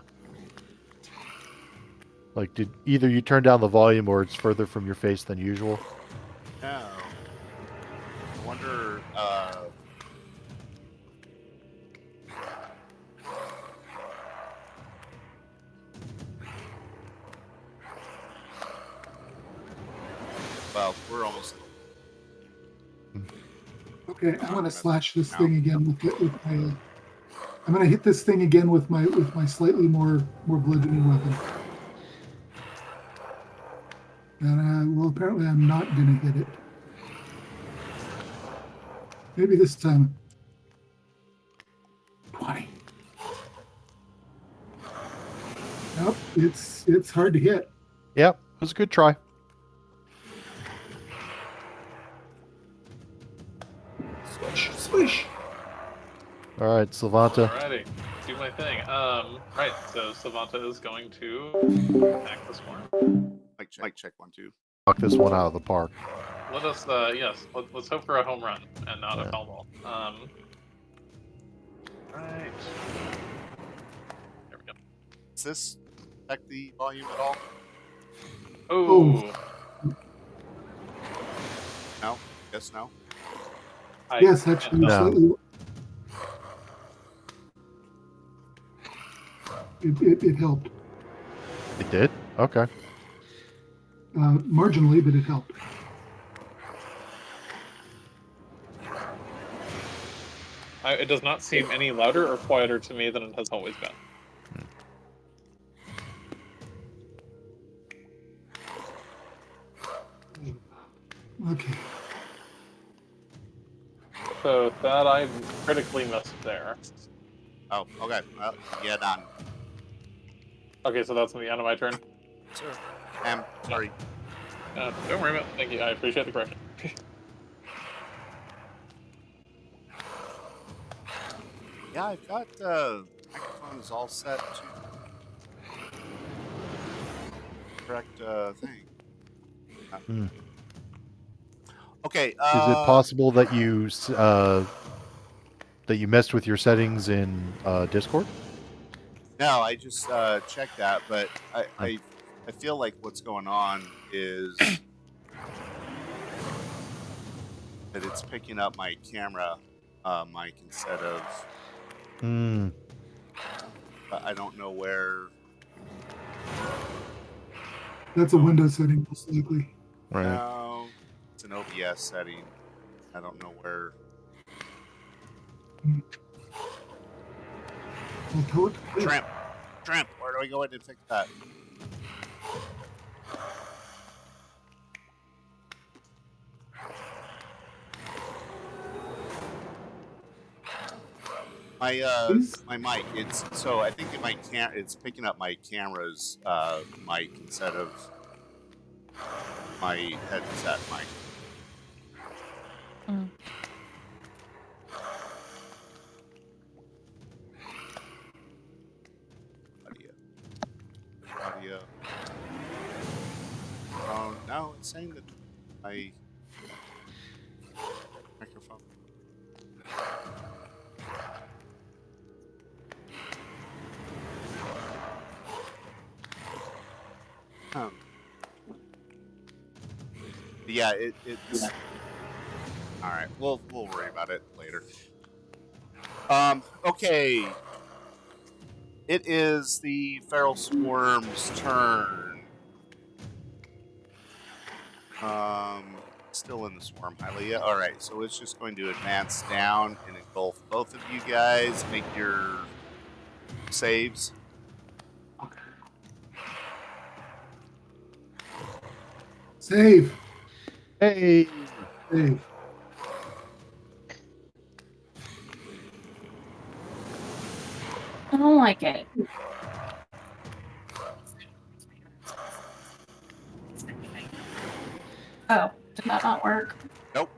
Like, did either you turn down the volume or it's further from your face than usual? No. I wonder. Well, we're almost. Okay, I'm gonna slash this thing again with my. I'm gonna hit this thing again with my slightly more bludgeoning weapon. And well, apparently I'm not gonna hit it. Maybe this time. 20. Nope, it's hard to hit. Yep, it was a good try. Swish. All right, Savanta. Alrighty, do my thing. Right. So Savanta is going to attack this one. Mic check 1 2. Knock this one out of the park. Let us, yes. Let's hope for a home run and not a foul ball. Right. There we go. Does this affect the volume at all? Oh. No. Yes. No. Yes, actually, slightly. It helped. It did? Okay. Marginally, but it helped. It does not seem any louder or quieter to me than it has always been. Okay. So that I critically missed there. Oh, okay. Well, yeah, done. Okay, so that's the end of my turn. Sure. Sorry. Don't worry about it. Thank you. I appreciate the correction. Yeah, I've got microphones all set to correct thing. Okay. Is it possible that you messed with your settings in Discord? No, I just checked that, but I feel like what's going on is that it's picking up my camera mic instead of. I don't know where. That's a Windows setting, most likely. Right. No, it's an OBS setting. I don't know where. Tramp, where do I go in and fix that? My mic. It's so I think it's picking up my camera's mic instead of my headset mic. Audio. Oh no, it's saying that my microphone. Yeah, it's All right, we'll worry about it later. Okay. It is the Feral Swarm's turn. Still in the swarm, Hylia. All right, so it's just going to advance down and engulf both of you guys. Make your saves. Save. Hey. Save. I don't like it. Oh, did that not work? Nope.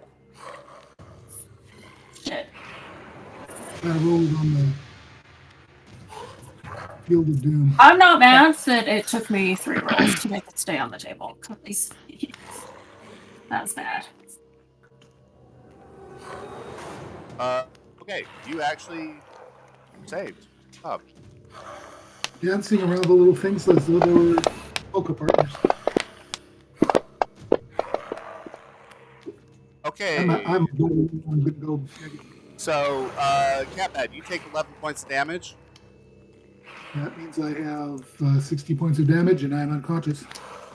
Shit. I rolled on the Field of Doom. I'm not mad that it took me 3 rolls to make it stay on the table. That's bad. Okay, you actually saved. Oh. Dancing around the little things as though they were polka partners. Okay. I'm gonna go. So, Catbad, you take 11 points of damage. That means I have 60 points of damage and I'm unconscious.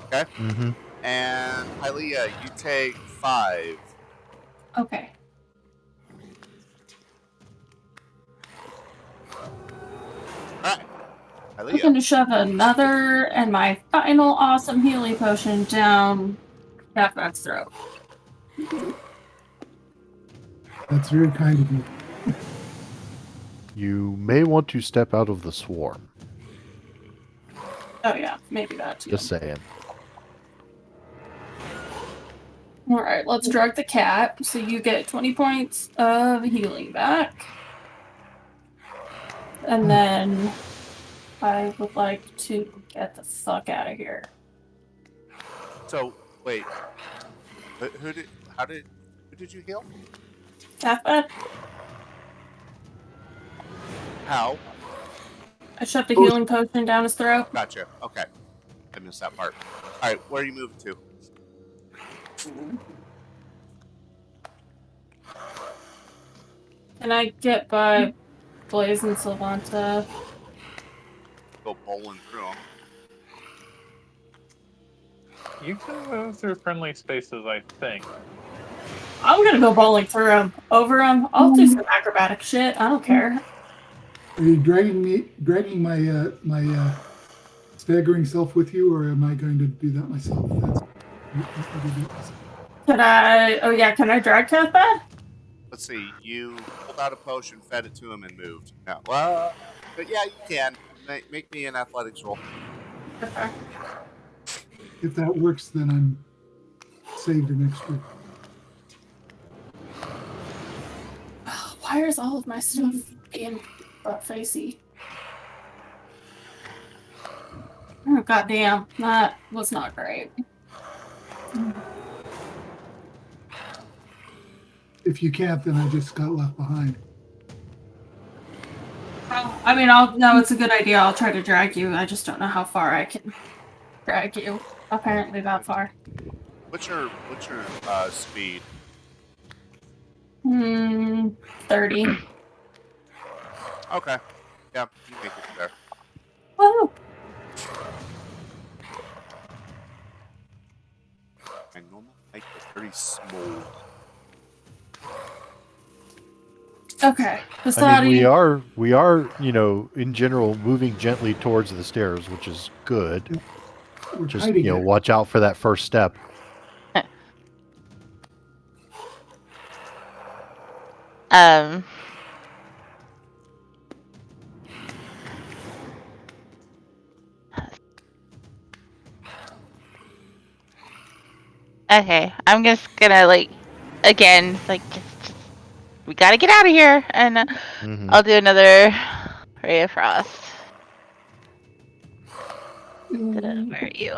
Okay. Mm-hmm. And Hylia, you take 5. Okay. Alright. I'm going to shove another and my final awesome healing potion down Catbad's throat. That's very kind of you. You may want to step out of the swarm. Oh yeah, maybe that too. Just saying. Alright, let's drug the cat. So you get 20 points of healing back. And then I would like to get the fuck out of here. So, wait. Who did you heal? Catbad? How? I shoved a healing potion down his throat. Gotcha. Okay. I missed that part. Alright, where are you moving to? Can I get by Blaze and Sylvanta? Go bowling through them. You can move through friendly spaces, I think. I'm gonna go bowling through them. Over them. I'll do some acrobatic shit. I don't care. Are you dragging my staggering self with you, or am I going to do that myself? Can I? Oh yeah, can I drag Catbad? Let's see. You pulled out a potion, fed it to him, and moved. No, well, but yeah, you can. Make me an athletics roll. Okay. If that works, then I'm saved an extra. Why is all of my stuff being butt-facey? Oh, goddamn. That was not great. If you can't, then I just got left behind. Well, I mean, no, it's a good idea. I'll try to drag you. I just don't know how far I can drag you. Apparently that far. What's your speed? 30. Okay. Yeah, you make it there. Woo! My normal height is very small. Okay. I mean, we are, in general, moving gently towards the stairs, which is good. We're Just, watch out for that first step. Okay, I'm just gonna again, just we gotta get out of here, and I'll do another Ray of Frost. Where are you?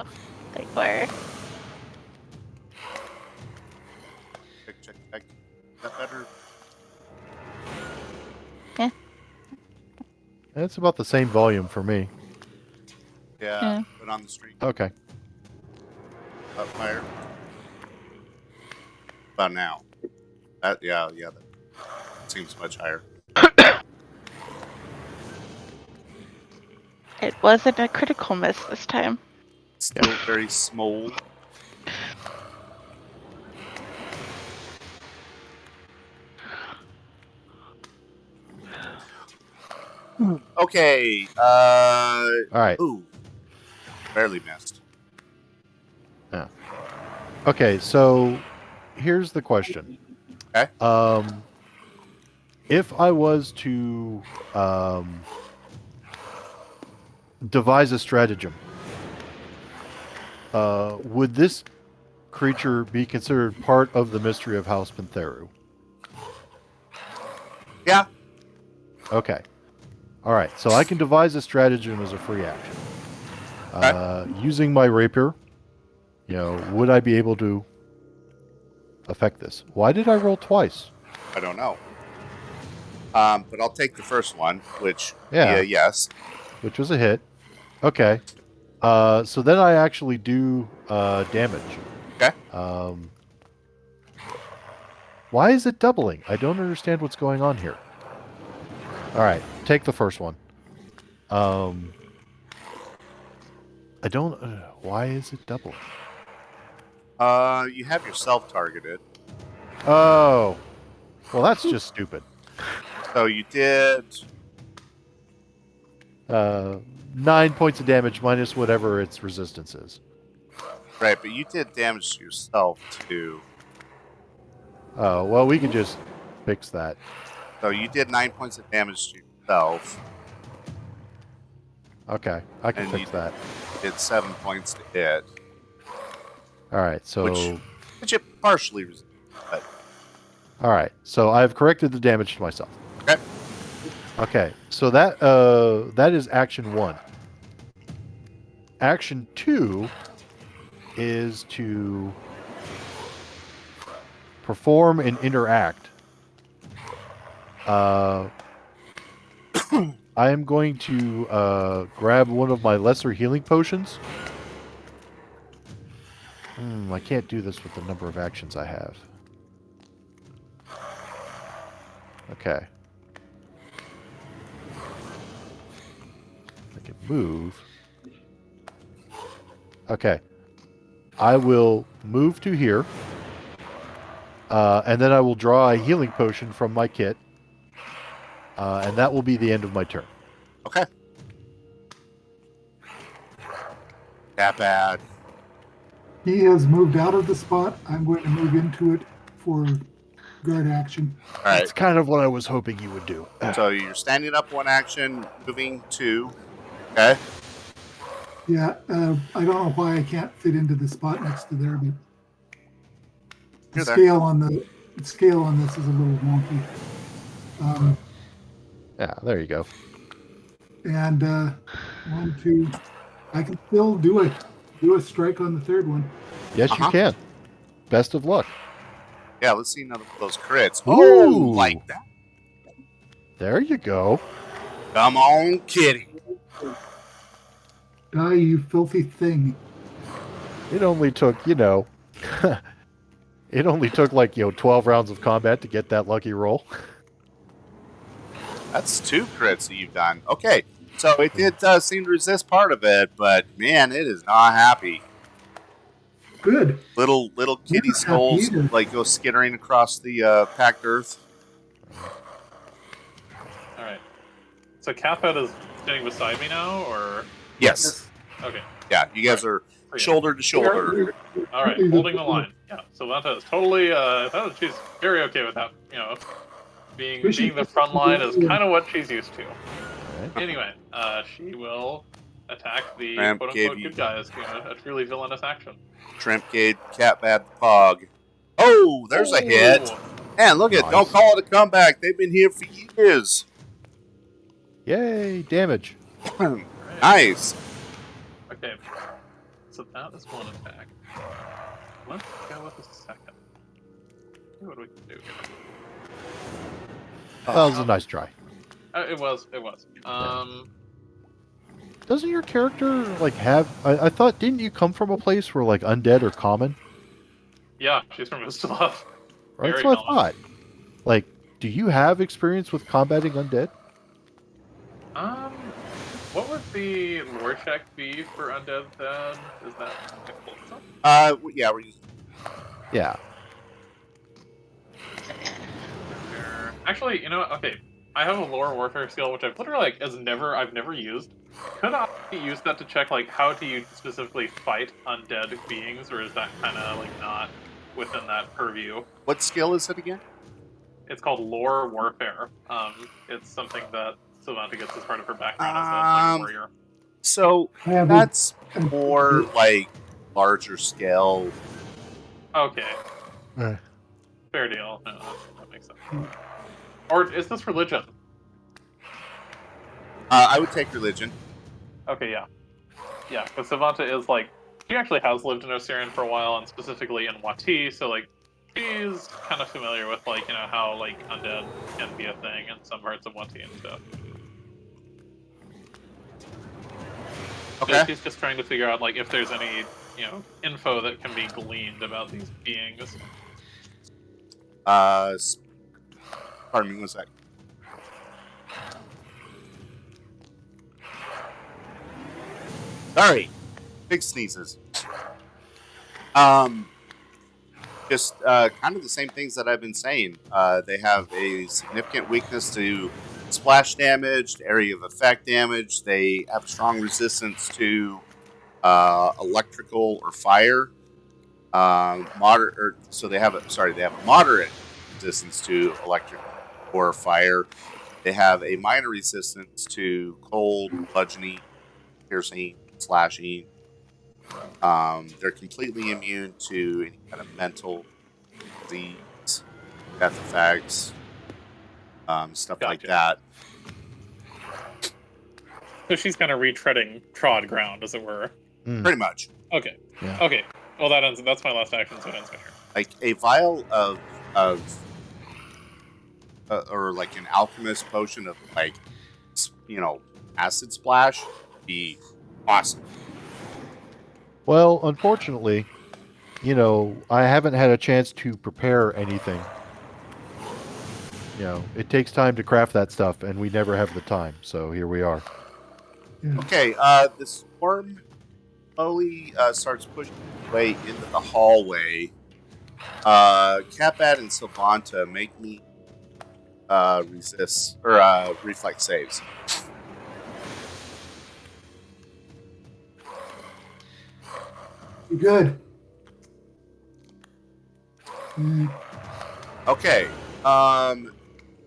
Where? Check. That better? Yeah. It's about the same volume for me. Yeah. Put on the street. Okay. Up higher. About now. Yeah, that seems much higher. It wasn't a critical miss this time. Still very small. Okay. All right. Ooh. Barely missed. Yeah. Okay, so here's the question. Okay. If I was to devise a stratagem, would this creature be considered part of the mystery of House Pantheru? Yeah. Okay. All right. So I can devise a stratagem as a free action. Using my rapier, would I be able to affect this? Why did I roll twice? I don't know. But I'll take the first one, which Yeah. yes. Which was a hit. Okay. So then I actually do damage. Okay. Why is it doubling? I don't understand what's going on here. All right, take the first one. I don't. Why is it doubling? You have yourself targeted. Oh, well, that's just stupid. So you did 9 points of damage minus whatever its resistance is. Right, but you did damage to yourself too. Oh, well, we can just fix that. So you did 9 points of damage to yourself. Okay, I can fix that. Did 7 points to hit. All right, so which it partially resisted. But... All right, so I've corrected the damage to myself. Okay. Okay, so that is action 1. Action 2 is to perform and interact. I am going to grab one of my lesser healing potions. I can't do this with the number of actions I have. Okay. I can move. Okay. I will move to here. And then I will draw a healing potion from my kit. And that will be the end of my turn. Okay. That bad. He has moved out of the spot. I'm going to move into it for guard action. All right. That's kind of what I was hoping you would do. So you're standing up 1 action, moving 2. Okay. Yeah, I don't know why I can't fit into the spot next to there, but the scale on this is a little wonky. Yeah, there you go. And 1, 2, I can still do a strike on the third one. Yes, you can. Best of luck. Yeah, let's see another of those crits. Ooh. Oh, like that. There you go. Come on, kitty. Die, you filthy thing. It only took, it only took like, 12 rounds of combat to get that lucky roll. That's 2 crits that you've done. Okay, so it did seem to resist part of it, but man, it is not happy. Good. Little kitty skulls go skittering across the packed earth. All right. So Cathead is sitting beside me now, or? Yes. Okay. Yeah, you guys are shoulder to shoulder. All right, holding the line. Yeah. So Lanta is totally. She's very okay with that. Being the front line is kind of what she's used to. Right. Anyway, she will attack the quote-unquote good guys. A truly villainous action. Shrimp gate, cat bad pog. Oh, there's a hit. Man, look at don't call it a comeback. They've been here for years. Yay, damage. Nice. Okay, so that is 1 attack. Let's go with the second. See what we can do here. That was a nice try. It was. Doesn't your character have? I thought, didn't you come from a place where undead are common? Yeah, she's from Mistlove. Right, that's what I thought. Like, do you have experience with combating undead? What would the lore check be for undead then? Is that explosive? Yeah, we're using. Yeah. Actually, you know what? Okay, I have a lore warfare skill which I've literally I've never used. Could I use that to check like how do you specifically fight undead beings, or is that kind of like not within that purview? What skill is it again? It's called lore warfare. It's something that Savanta gets as part of her background as a warrior. So that's more like larger scale. Okay. Fair deal. No, that makes sense. Or is this religion? I would take religion. Okay, yeah. Yeah, because Savanta is like, she actually has lived in Osirian for a while, and specifically in Wati, so like, she's kind of familiar with like, you know, how like undead can be a thing in some parts of Wati and stuff. Okay. So she's just trying to figure out like if there's any, you know, info that can be gleaned about these beings. Pardon me, one sec. Sorry, big sneezes. Just kind of the same things that I've been saying. They have a significant weakness to splash damage, to area of effect damage. They have strong resistance to electrical or fire. They have a moderate resistance to electric or fire. They have a minor resistance to cold, bludgeoning, piercing, slashing. They're completely immune to any kind of mental disease, death effects, stuff like that. So she's kind of retreading trod ground, as it were. Pretty much. Okay. Yeah. Okay. Well, that's my last action, so it ends my turn. Like a vial of or like an alchemist potion of like, you know, acid splash would be awesome. Well, unfortunately, you know, I haven't had a chance to prepare anything. You know, it takes time to craft that stuff, and we never have the time. So here we are. Okay, the swarm slowly starts pushing its way into the hallway. Capat and Savanta, make me resist or reflex saves. Good. Okay.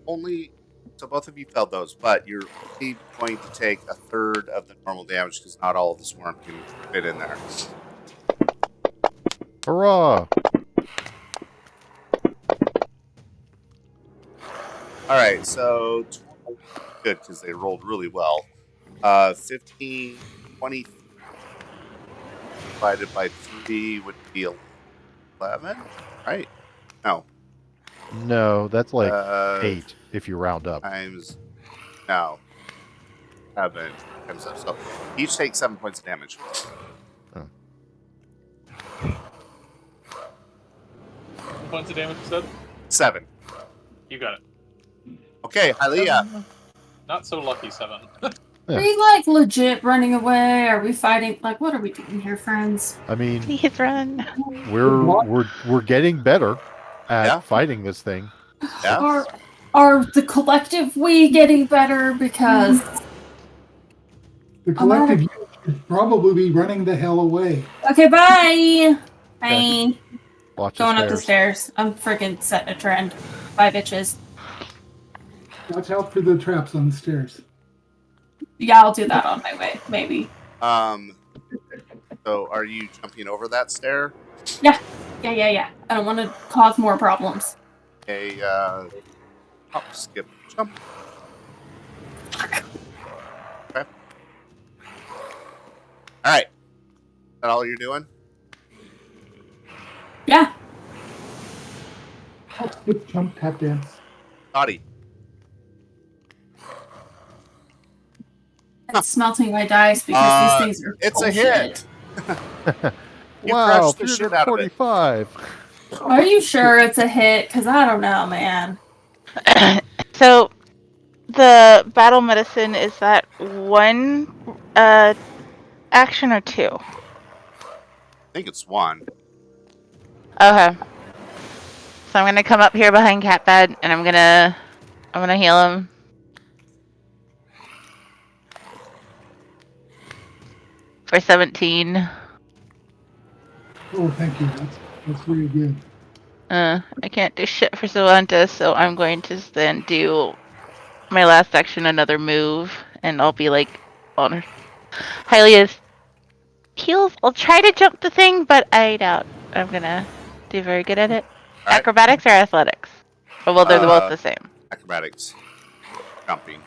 Only so both of you failed those, but you're only going to take a third of the normal damage because not all of the swarm can fit in there. Hurrah! All right, so good because they rolled really well. 15, 20 divided by 3 would be 11, right? No, that's like 8 if you round up. Times 7 times up. So each takes 7 points of damage. Oh. Points of damage, you said? 7. You got it. Okay, Hylia. Not so lucky 7. Are you like legit running away? Are we fighting? Like, what are we doing here, friends? I mean, please run. We're getting better at fighting this thing. Yeah. Are the collective we getting better? Because the collective you should probably be running the hell away. Okay, bye. Bye. Watch Going up the stairs. I'm freaking setting a trend. Bye, bitches. Watch out for the traps on the stairs. Yeah, I'll do that on my way, maybe. So are you jumping over that stair? Yeah. I don't want to cause more problems. Okay, hop, skip, jump. Okay. Alright. Is that all you're doing? Yeah. Hop, skip, jump, tap dance. Dottie. I'm smelting my dice because these things are It's bullshit. a hit. You wow, crushed the shit out of it. 45. Are you sure it's a hit? Because I don't know, man. So the battle medicine, is that one action or two? I think it's one. Okay. So I'm gonna come up here behind Catbad and I'm gonna heal him. For 17. Oh, thank you. That's really good. I can't do shit for Savanta, so I'm going to then do my last action, another move, and I'll be like on Hylia's heels. I'll try to jump the thing, but I doubt I'm gonna do very good at it. All right. Acrobatics or athletics? Oh, well, they're both the same. Acrobatics. Jumping.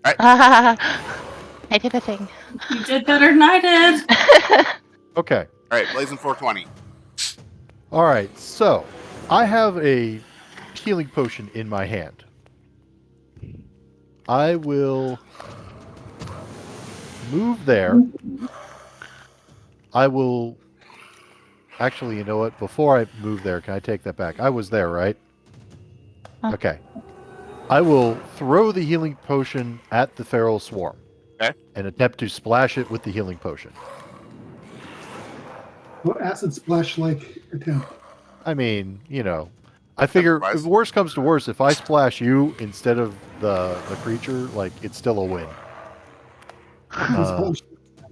All right. I did the thing. You did better than I did. Okay. All right. Blazing 420. All right. So I have a healing potion in my hand. I will move there. I will. Actually, you know what? Before I move there, can I take that back? I was there, right? Huh. Okay. I will throw the healing potion at the feral swarm. Okay. And attempt to splash it with the healing potion. What acid splash like attempt? I mean, you know, I figure if worst comes to worst, if I splash you instead of the creature, like it's still a win.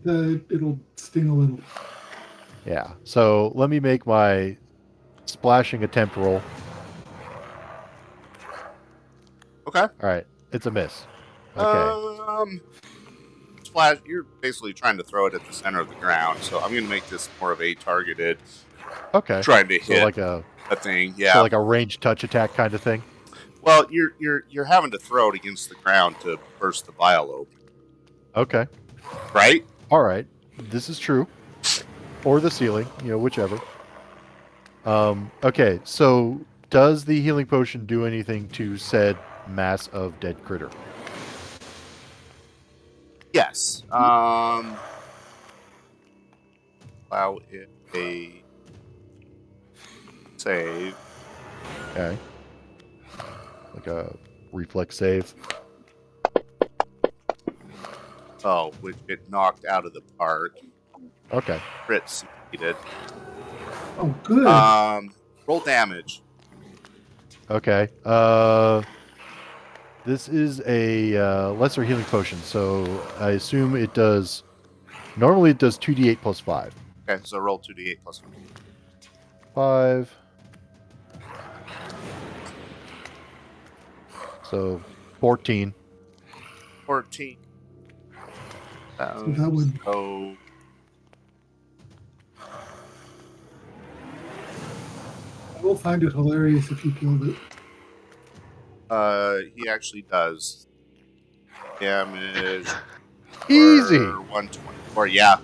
It'll sting a little. Yeah. So let me make my splashing attempt roll. Okay. All right. It's a miss. Okay. Splash. You're basically trying to throw it at the center of the ground, so I'm going to make this more of a targeted. Okay. Trying to So hit like a thing. Yeah. So like a ranged touch attack kind of thing. Well, you're having to throw it against the ground to burst the vial open. Okay. Right? All right. This is true. Or the ceiling, you know, whichever. Okay, so does the healing potion do anything to said mass of dead critter? Yes. Allow it a save. Okay. Like a reflex save. Oh, which it knocked out of the park. Okay. Crit succeeded. Oh, good. Roll damage. Okay. This is a lesser healing potion, so I assume it does. Normally, it does 2d8 plus 5. Okay, so roll 2d8 plus 5. So 14. 14. So that would. So I will find it hilarious if you killed it. he actually does damage. Easy. 124. Yeah.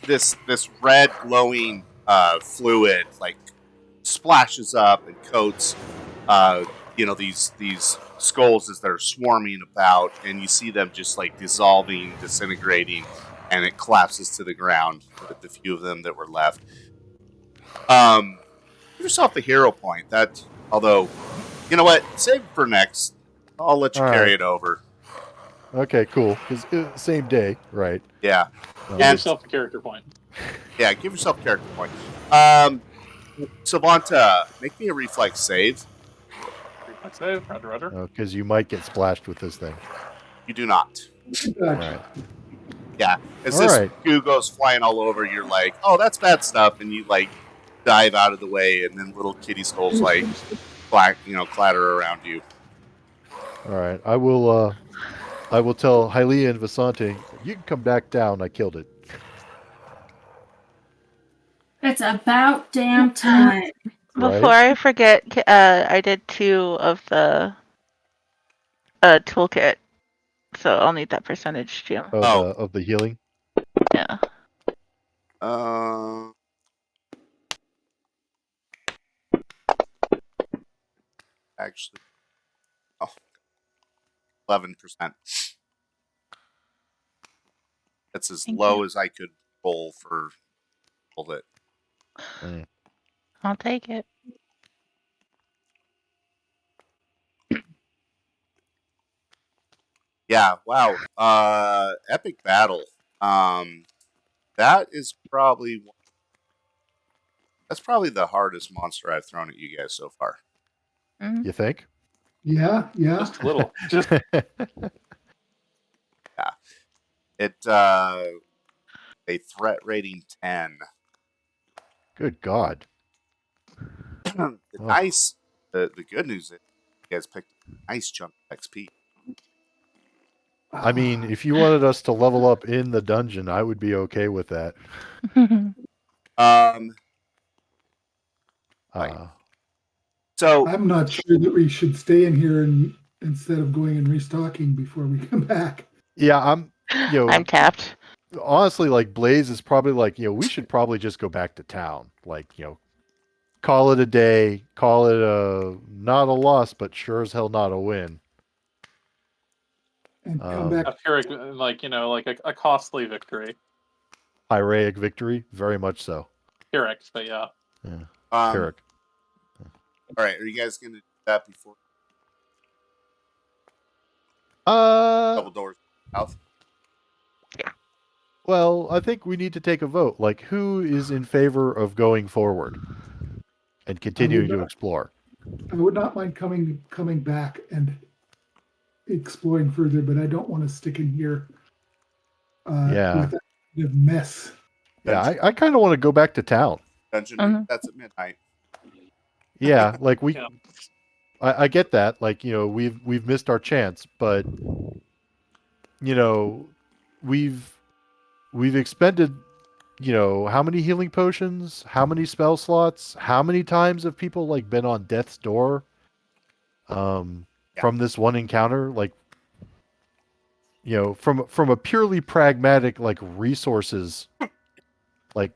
This red glowing fluid like splashes up and coats these skulls as they're swarming about, and you see them just like dissolving, disintegrating, and it collapses to the ground with the few of them that were left. Give yourself the hero point. That, although, you know what, save it for next. I'll let you carry it over. Okay, cool. Because same day, right? Yeah. Give yourself a character point. Yeah, give yourself a character point. Savanta, make me a reflex save. Reflex save, roger. Because you might get splashed with this thing. You do not. All right. Yeah. As this goo goes flying all over, you're like, oh, that's bad stuff. And you, like, dive out of the way, and then little kitty skulls, like, clatter around you. All right. I will tell Hylia and Vasante, you can come back down. I killed it. It's about damn time. Before I forget, I did 2 of the toolkit, so I'll need that percentage too. Of the healing? Yeah. Actually, 11%. That's as low as I could roll for all that. I'll take it. Yeah, wow. Epic battle. That is probably the hardest monster I've thrown at you guys so far. You think? Yeah. Just a little. Just Yeah. It a threat rating 10. Good God. The good news is you guys picked a nice chunk of XP. I mean, if you wanted us to level up in the dungeon, I would be okay with that. Right. So I'm not sure that we should stay in here and instead of going and restocking before we come back. Yeah, I'm tapped. Honestly, like Blaze is probably like, we should probably just go back to town. Like, call it a day, call it not a loss, but sure as hell not a win. And come back. a Pyrrhic, like a costly victory. Pyrrhic victory, very much so. Pyrrhic, but yeah. Pyrrhic. All right, are you guys going to do that before? Double doors south. Well, I think we need to take a vote. Like, who is in favor of going forward and continuing to explore? I would not mind coming back and exploring further, but I don't want to stick in here with that kind of mess. Yeah, I kind of want to go back to town. Dungeon, that's at midnight. Yeah, like I get that. Like, we've missed our chance, but we've expended, how many healing potions, how many spell slots, how many times have people like been on death's door from this one encounter? Like, from a purely pragmatic like resources, like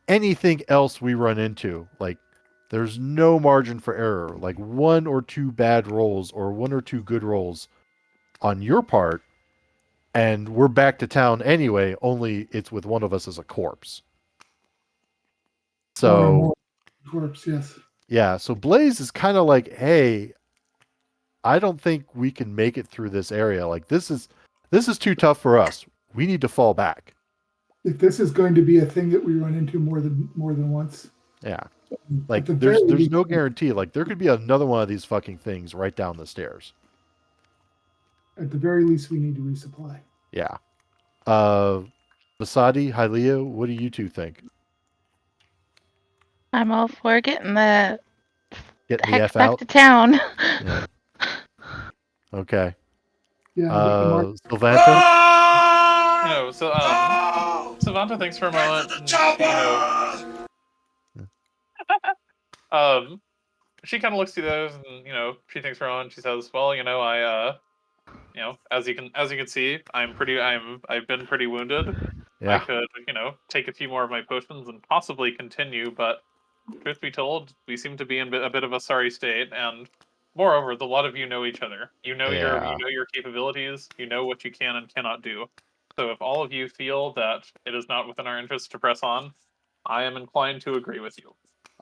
anything else we run into, like there's no margin for error. Like one or two bad rolls or one or two good rolls on your part, and we're back to town anyway, only it's with one of us as a corpse. So corpse, yes. Yeah, so Blaze is kind of like, hey, I don't think we can make it through this area. Like this is too tough for us. We need to fall back. If this is going to be a thing that we run into more than once. Yeah. Like there's no guarantee. Like there could be another one of these fucking things right down the stairs. At the very least, we need to resupply. Yeah. Basadi, Hylia, what do you two think? I'm all for getting the heck F back out to town. Yeah. Okay. Yeah. Sylvanta? Sylvanta thinks for a moment. She kind of looks through those, and she thinks for a moment. She says, "Well, I, as you can see, I've been pretty wounded. Yeah. I could, take a few more of my potions and possibly continue, but truth be told, we seem to be in a bit of a sorry state, and moreover, the lot of you know each other. You know your capabilities. You know what you can and cannot do. So if all of you feel that it is not within our interest to press on, I am inclined to agree with you.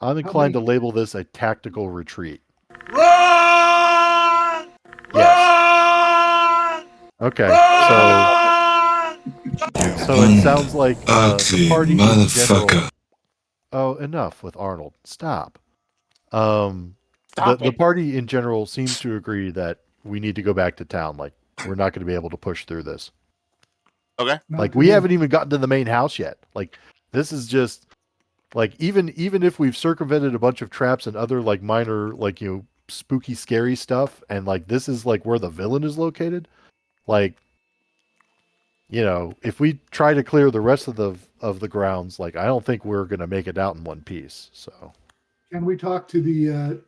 I'm inclined to label this a tactical retreat. Run! Yes. Okay. So it sounds like the party in general. Oh, enough with Arnold. Stop. The party in general seems to agree that we need to go back to town. Like we're not going to be able to push through this. Okay. Like we haven't even gotten to the main house yet. Like this is just like even if we've circumvented a bunch of traps and other like minor like spooky scary stuff, and like this is like where the villain is located. Like if we try to clear the rest of the grounds, like I don't think we're gonna make it out in one piece. So can we talk to the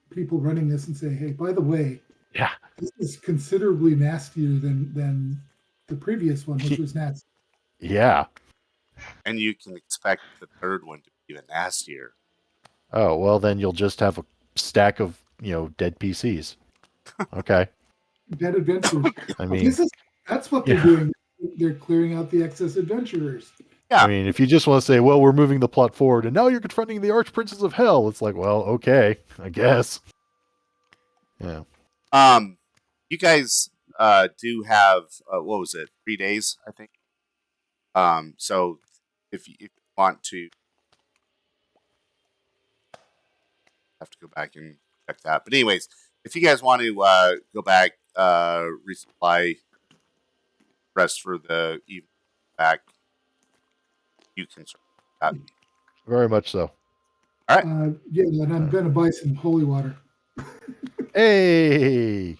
people running this and say, hey, by the way, yeah, this is considerably nastier than the previous one, which was nasty. Yeah. And you can expect the third one to be even nastier. Oh, well then you'll just have a stack of, dead PCs. Okay. Dead adventurers. I mean, that's what they're doing. They're clearing out the excess adventurers. Yeah. I mean, if you just want to say, well, we're moving the plot forward and now you're confronting the Archprinces of Hell, it's like, well, okay, I guess. Yeah. You guys do have what was it, 3 days, I think. So if you want to, have to go back and check that. But anyways, if you guys want to go back, resupply rest for the evening back, you can start that. Very much so. All right. Yeah, and I'm going to buy some holy water. Hey.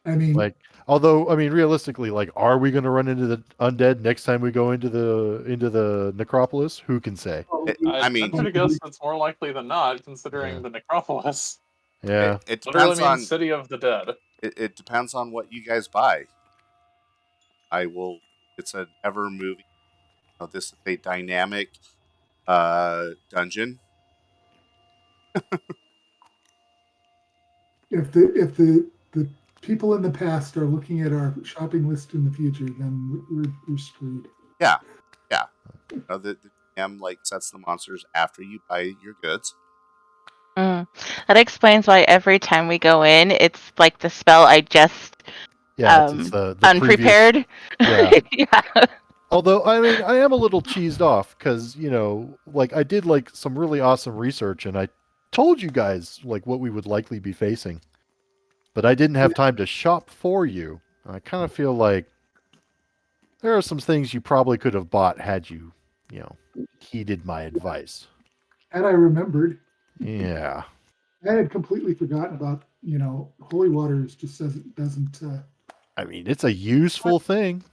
I mean, like, although, I mean, realistically, like, are we going to run into the undead next time we go into the necropolis? Who can say? I mean, I'm going to guess it's more likely than not, considering the necropolis. Yeah. It literally depends means on city of the dead. It depends on what you guys buy. I will. It's an ever moving. This is a dynamic dungeon. if the people in the past are looking at our shopping list in the future, then we're screwed. Yeah. The DM sets the monsters after you buy your goods. That explains why every time we go in, it's like the spell I just it's the unprepared. Previous, yeah. Yeah. Although, I mean, I am a little cheesed off because, I did some really awesome research and I told you guys what we would likely be facing, but I didn't have time to shop for you. I kind of feel like there are some things you probably could have bought had you, heeded my advice. Had I remembered. Yeah. I had completely forgotten about, holy water just doesn't. I mean, it's a useful thing.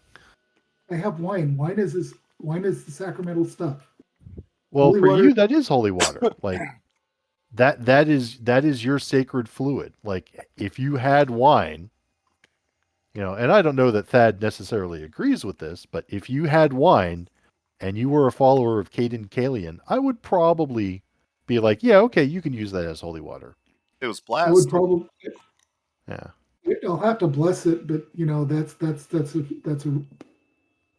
I have wine. Wine is the sacramental stuff. Well, holy for water, you, that is holy water. that is your sacred fluid. If you had wine, and I don't know that Thad necessarily agrees with this, but if you had wine and you were a follower of Caden Kalian, I would probably be like, yeah, okay, you can use that as holy water. It was blessed. I would probably. Yeah. I'll have to bless it, but that's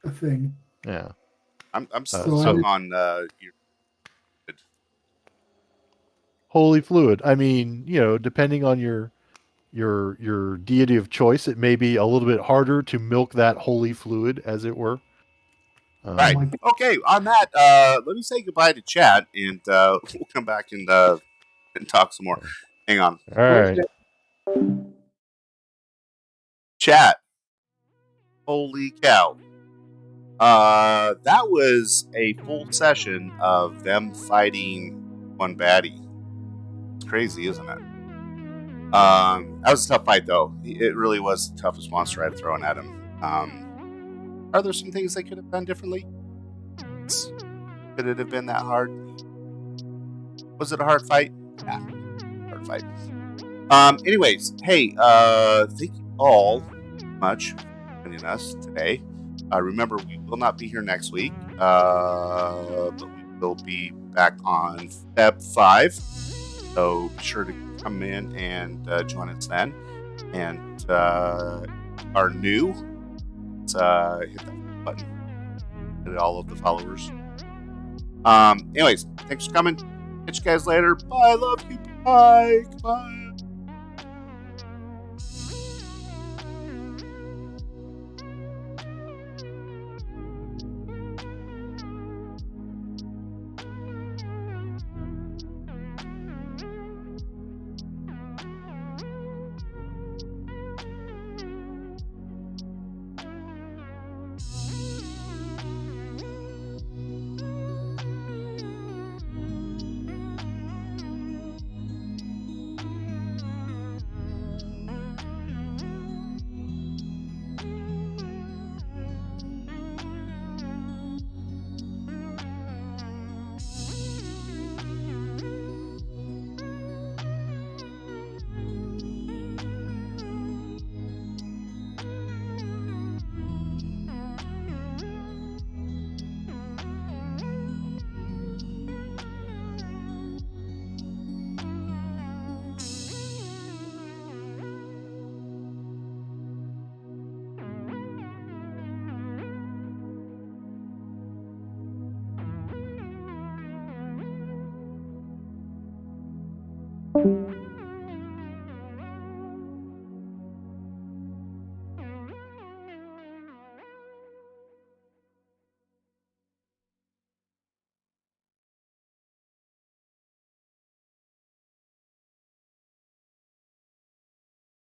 a thing. Yeah. I'm stuck on your holy fluid. I mean, depending on your deity of choice, it may be a little bit harder to milk that holy fluid, as it were. Right. Okay. On that, let me say goodbye to chat, and we'll come back and talk some more. Hang on. All right. Chat. Holy cow. That was a full session of them fighting one baddie. It's crazy, isn't it? That was a tough fight, though. It really was the toughest monster I'd thrown at him. Are there some things they could have done differently? Could it have been that hard? Was it a hard fight? Yeah, hard fight. Anyways, hey, thank you all much for joining us today. Remember, we will not be here next week, but we will be back on Feb 5. So be sure to come in and join us then. And are new, hit that button. Hit all of the followers. Anyways, thanks for coming. Catch you guys later. Bye. Love you. Bye. Bye.